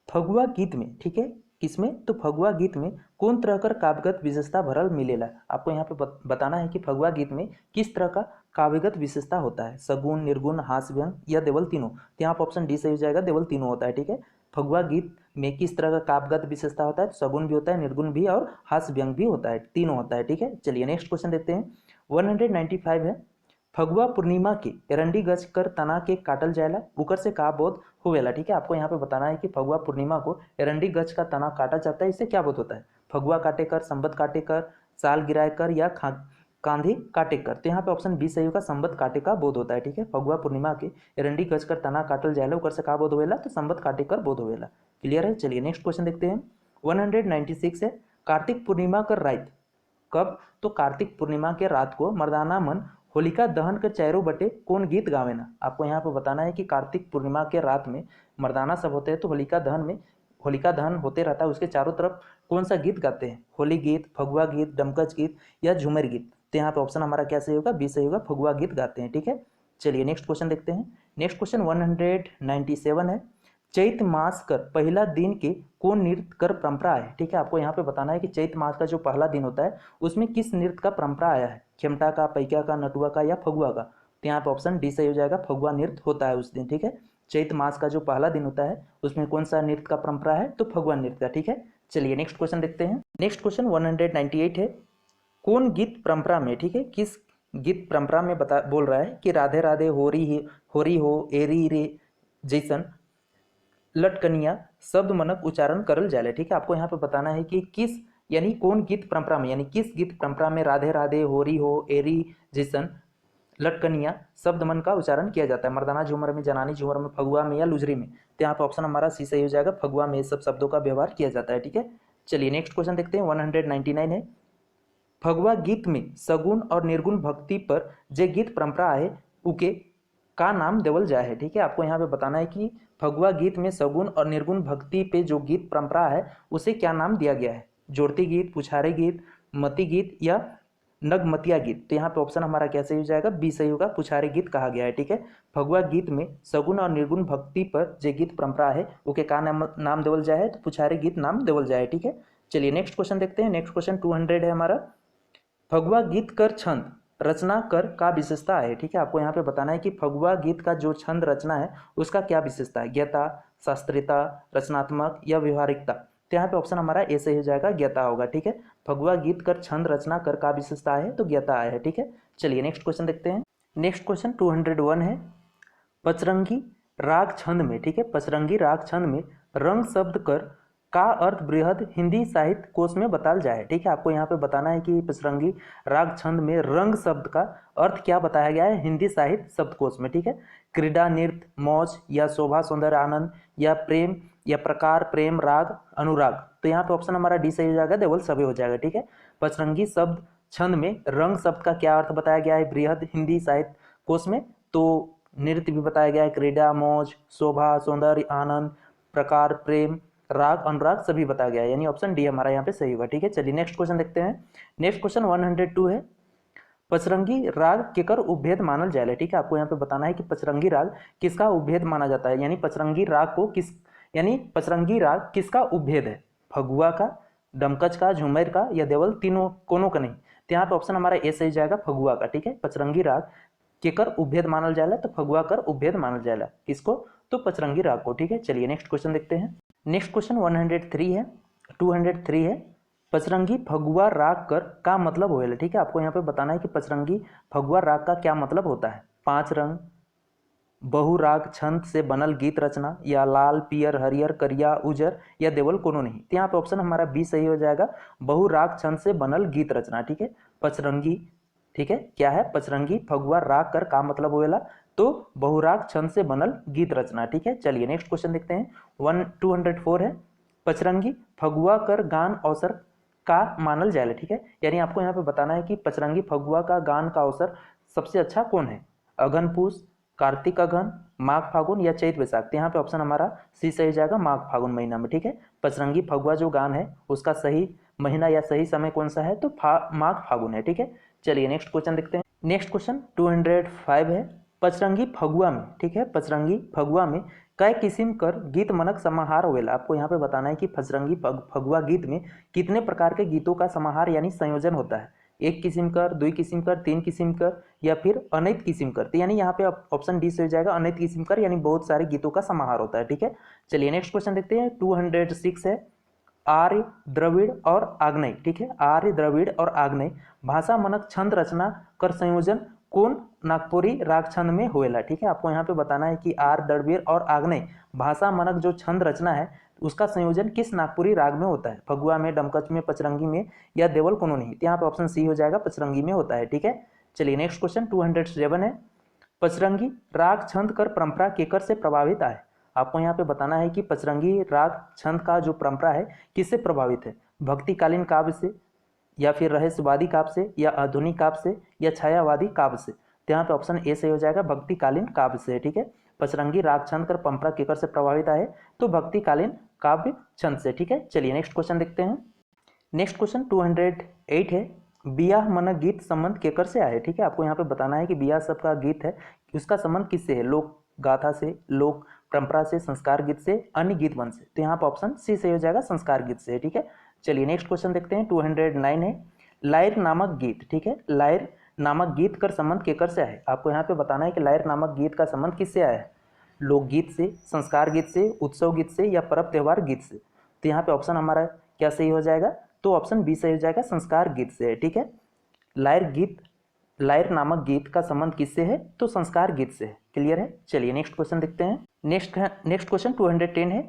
फगुआ गीत में, ठीक है, किसमें, तो फगुआ गीत में कौन तरह कर काव्यगत विशेषता भरल मिलेला। आपको यहाँ पे बताना है कि फगुआ गीत में किस तरह का काव्यगत विशेषता होता है, सगुण, निर्गुण, हास्य व्यंग या देवल तीनों। तो यहाँ पे ऑप्शन डी सही हो जाएगा, देवल तीनों होता है, ठीक है। फगुआ गीत में किस तरह का काव्यगत विशेषता होता है, तो सगुण भी होता है, निर्गुण भी और हास्य व्यंग भी होता है, तीनों होता है, ठीक है। चलिए नेक्स्ट क्वेश्चन देखते हैं। 195 है, फगुआ पूर्णिमा के एरंडी गज कर तना के काटल जाएला उकर से का बोध होवेला, ठीक है। आपको यहाँ पे बताना है कि फगुआ पूर्णिमा को एरंडी गज का तना काटा जाता है, इससे क्या बोध होता है, फगुआ काटे कर, संबत काटे कर, साल गिराए कर या कांधी काटे कर। तो यहाँ पे ऑप्शन बी सही होगा, संबत काटे का बोध होता है, ठीक है। फगुआ पूर्णिमा के एरंडी गज कर तना काटल जाएला उकर से का बोध होवेला, तो संबत काटे कर बोध होवेला। क्लियर है। चलिए नेक्स्ट क्वेश्चन देखते हैं। 196 है, कार्तिक पूर्णिमा कर रात कब, तो कार्तिक पूर्णिमा के रात को मर्दाना मन होलिका दहन के चारों बटे कौन गीत गावेना। आपको यहाँ पे बताना है कि कार्तिक पूर्णिमा के रात में मर्दाना सब होते हैं, तो होलिका दहन में होलिका दहन होते रहता है, उसके चारों तरफ कौन सा गीत गाते हैं, होली गीत, फगुआ गीत, डमकच गीत या झूमर गीत। तो यहाँ पे ऑप्शन हमारा क्या सही होगा, बी सही होगा, फगुआ गीत गाते हैं, ठीक है। चलिए नेक्स्ट क्वेश्चन देखते हैं। नेक्स्ट क्वेश्चन 197 है, चैत मास कर पहला दिन के कौन नृत्य कर परंपरा है, ठीक है। आपको यहाँ पे बताना है कि चैत मास का जो पहला दिन होता है उसमें किस नृत्य का परंपरा आया है, खेमटा का, पैक्या का, नटुआ का या फगुआ का। तो यहाँ पे ऑप्शन डी सही हो जाएगा, फगुआ नृत्य होता है उस दिन, ठीक है। चैत मास का जो पहला दिन होता है उसमें कौन सा नृत्य का परंपरा है, तो फगुआ नृत्य का, ठीक है। चलिए नेक्स्ट क्वेश्चन देखते हैं। नेक्स्ट क्वेश्चन 198 है, कौन गीत परंपरा में, ठीक है, किस गीत परंपरा में बोल रहा है कि राधे राधे होरी हो एरी रे जैसन लटकनिया शब्द मनक उच्चारण करल जाए, ठीक है। आपको यहाँ पे बताना है कि किस यानी कौन गीत परंपरा में यानी किस गीत परंपरा में राधे राधे, होरी हो, एरी जैसन लटकनिया शब्द मन का उच्चारण किया जाता है, मर्दाना झूमर में, जनानी झूमर में, फगुआ में या लुजरी में। तो यहाँ पे ऑप्शन हमारा सी सही हो जाएगा, फगुआ में सब शब्दों का व्यवहार किया जाता है, ठीक है। चलिए नेक्स्ट क्वेश्चन देखते हैं। 199 है, फगुआ गीत में सगुण और निर्गुण भक्ति पर जे गीत परंपरा है उके का नाम देवल जाए है, ठीक है। आपको यहाँ पे बताना है कि फगुआ गीत में सगुण और निर्गुण भक्ति पे जो गीत परंपरा है उसे क्या नाम दिया गया है, जोड़ती गीत, पुछारे गीत, मती गीत या नगमतिया गीत। तो यहाँ पे ऑप्शन हमारा क्या सही हो जाएगा, बी सही होगा, पुछारे गीत कहा गया है, ठीक है। फगुआ गीत में सगुण और निर्गुण भक्ति पर जो गीत परंपरा है उके का नाम देवल जाए है, तो पुछारे गीत नाम देवल जाए, ठीक है। चलिए नेक्स्ट क्वेश्चन देखते हैं। नेक्स्ट क्वेश्चन 200 है हमारा, फगुआ गीत कर छंद रचना कर का विशेषता है, ठीक है। आपको यहाँ पे बताना है कि फगुआ गीत का जो छंद रचना है उसका क्या विशेषता है, ज्ञता, शास्त्रीयता, रचनात्मक या व्यवहारिकता। तो यहाँ पे ऑप्शन हमारा ए सही हो जाएगा, ज्ञता होगा, ठीक है। फगुआ गीत कर छंद रचना कर का विशेषता है, तो ज्ञता है, ठीक है। चलिए नेक्स्ट क्वेश्चन देखते हैं। नेक्स्ट क्वेश्चन 201 है, पचरंगी राग छंद में, ठीक है, पचरंगी राग छंद में रंग शब्द कर का अर्थ बृहद हिंदी साहित्य कोश में बताल जाए, ठीक है। आपको यहाँ पे बताना है कि पचरंगी राग छंद में रंग शब्द का अर्थ क्या बताया गया है हिंदी साहित्य शब्दकोश में, ठीक है। क्रीड़ा, नृत्य, मौज या शोभा, सौंदर्य, आनंद या प्रेम या प्रकार, प्रेम, राग, अनुराग। तो यहाँ पे ऑप्शन हमारा डी सही हो जाएगा, देवल सभी हो जाएगा, ठीक है। पचरंगी शब्द छंद में रंग शब्द का क्या अर्थ बताया गया है बृहद हिंदी साहित्य कोश में, तो नृत्य भी बताया गया है, क्रीड़ा, मौज, शोभा, सौंदर्य, आनंद, प्रकार, प्रेम, राग, अनुराग सभी बताया गया है, यानी ऑप्शन डी हमारा यहाँ पे सही होगा, ठीक है। चलिए नेक्स्ट क्वेश्चन देखते हैं। नेक्स्ट क्वेश्चन 102 है, पचरंगी राग केकर उपभेद मानल जाए, ठीक है। आपको यहाँ पे बताना है कि पचरंगी राग किसका उपभेद माना जाता है, यानी पचरंगी राग को किस यानी पचरंगी राग किसका उपभेद है, फगुआ का, डमकच का, झुमर का या देवल तीनों कोनो का नहीं। तो यहाँ पे ऑप्शन हमारा ए सही जाएगा, फगुआ का। ठीक है, पचरंगी राग केकर उपभेद मानल जाएगा, तो फगुआ कर उपभेद मानल जाएगा। किसको, तो पचरंगी राग को। ठीक है, चलिए नेक्स्ट क्वेश्चन देखते हैं। नेक्स्ट क्वेश्चन 103 है, 203 है। पचरंगी फगुआ राग कर का मतलब होएला। ठीक है, आपको यहाँ पे बताना है कि पचरंगी फगुआ राग का क्या मतलब होता है। 5 रंग, बहुराग छंद से बनल गीत रचना, या लाल पियर हरियर करिया उजर या देवल कोनो नहीं। तो यहाँ पे ऑप्शन हमारा बी सही हो जाएगा, बहुराग छंद से बनल गीत रचना। ठीक है, पचरंगी, ठीक है, क्या है, पचरंगी फगुआ राग कर का मतलब होएला, तो बहुराग छंद से बनल गीत रचना। ठीक है, चलिए नेक्स्ट क्वेश्चन देखते हैं। 204 है। पचरंगी फगुआ कर गान अवसर का मानल जाएगा। ठीक है, यानी आपको यहाँ पे बताना है कि पचरंगी फगुआ का गान का अवसर सबसे अच्छा कौन है, अगन पूस, कार्तिक अगन, माघ फागुन या चैत वैशाख। यहाँ पे ऑप्शन हमारा सी सही जाएगा, माघ फागुन महीना में। ठीक है, पचरंगी फगुआ जो गान है उसका सही महीना या सही समय कौन सा है, तो माघ फागुन है। ठीक है, चलिए नेक्स्ट क्वेश्चन देखते हैं। नेक्स्ट क्वेश्चन 205 है। पचरंगी फगुआ में, ठीक है, पचरंगी फगुआ में कई किस्म कर गीत मनक समाहार होवेला। आपको यहाँ पे बताना है कि पचरंगी फगुआ गीत में कितने प्रकार के गीतों का समाहार यानी संयोजन होता है, 1 किस्म कर, 2 किस्म कर, 3 किस्म कर या फिर अनैत किस्म कर। तो यानी यहाँ पे ऑप्शन डी से हो जाएगा, अनैत किस्म कर, यानी बहुत सारे गीतों का समाहार होता है। ठीक है, चलिए नेक्स्ट क्वेश्चन देखते हैं। 206 है। आर्य द्रविड़ और आग्नेय। ठीक है, आर्य द्रविड़ और आग्नेय भाषा मनक छंद रचना कर संयोजन कौन नागपुरी राग छंद में होएला। ठीक है, आपको यहाँ पे बताना है कि आर्य द्रविड़ और आग्नेय भाषा मनक जो छंद रचना है उसका संयोजन किस नागपुरी राग में होता है, फगुआ में, डमकच में, पचरंगी में या देवल कोनो नहीं। यहाँ पे ऑप्शन सी हो जाएगा, पचरंगी में होता है। ठीक है, चलिए नेक्स्ट क्वेश्चन 207 है। पचरंगी राग छंद कर परंपरा केकर से प्रभावित है। आपको यहाँ पे बताना है कि पचरंगी राग छंद का जो परंपरा है किससे प्रभावित है, भक्तिकालीन काव्य से या फिर रहस्यवादी काव्य से या आधुनिक काव्य से या छायावादी काव्य से। तो यहाँ पे ऑप्शन ए सही हो जाएगा, भक्तिकालीन काव्य से। ठीक है, पचरंगी राग छंद कर परंपरा केकर से प्रभावित है, तो भक्तिकालीन काव्य छंद से। ठीक है, चलिए नेक्स्ट क्वेश्चन देखते हैं। नेक्स्ट क्वेश्चन 208 है। बियाह मन गीत संबंध केकर से आए। ठीक है, आपको यहाँ पे बताना है कि बियाह सबका गीत है उसका संबंध किससे है, लोक गाथा से, लोक परंपरा से, संस्कार गीत से, अन्य गीत वन से। तो यहाँ पे ऑप्शन सी से हो जाएगा, संस्कार गीत से। ठीक है, चलिए नेक्स्ट क्वेश्चन देखते हैं। 209 है। लायर नामक गीत। ठीक है, लायर नामक गीत कर संबंध केकर से है। आपको यहाँ पे बताना है कि लायर नामक गीत का संबंध किससे आया है, लोकगीत से, संस्कार गीत से, उत्सव गीत से या पर्व त्योहार गीत से। तो यहाँ पे ऑप्शन हमारा क्या सही हो जाएगा, तो ऑप्शन बी सही हो जाएगा, संस्कार गीत से। ठीक है, लायर नामक गीत का संबंध किससे है, तो संस्कार गीत से है। क्लियर है, चलिए नेक्स्ट क्वेश्चन देखते हैं। नेक्स्ट क्वेश्चन 210 है।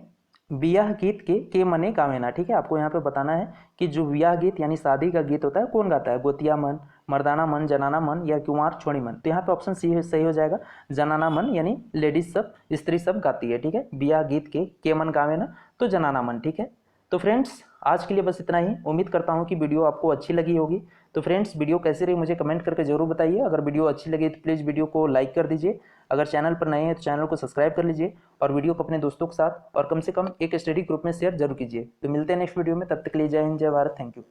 बियाह गीत के मने गावेना। ठीक है, आपको यहाँ पे बताना है कि जो बियाह गीत यानी शादी का गीत होता है कौन गाता है, गोतिया मन, मर्दाना मन, जनाना मन या कुंवार छोड़ी मन। तो यहाँ पे ऑप्शन सी सही हो जाएगा, जनाना मन, यानी लेडीज सब, स्त्री सब गाती है। ठीक है, बियाह गीत के मन गावेना, तो जनाना मन। ठीक है, तो फ्रेंड्स आज के लिए बस इतना ही। उम्मीद करता हूँ कि वीडियो आपको अच्छी लगी होगी। तो फ्रेंड्स वीडियो कैसी रही मुझे कमेंट करके जरूर बताइए। अगर वीडियो अच्छी लगी तो प्लीज़ वीडियो को लाइक कर दीजिए। अगर चैनल पर नए हैं तो चैनल को सब्सक्राइब कर लीजिए और वीडियो को अपने दोस्तों के साथ और कम से कम एक स्टडी ग्रुप में शेयर जरूर कीजिए। तो मिलते हैं नेक्स्ट वीडियो में, तब तक के लिए जय हिंद, जय भारत, थैंक यू।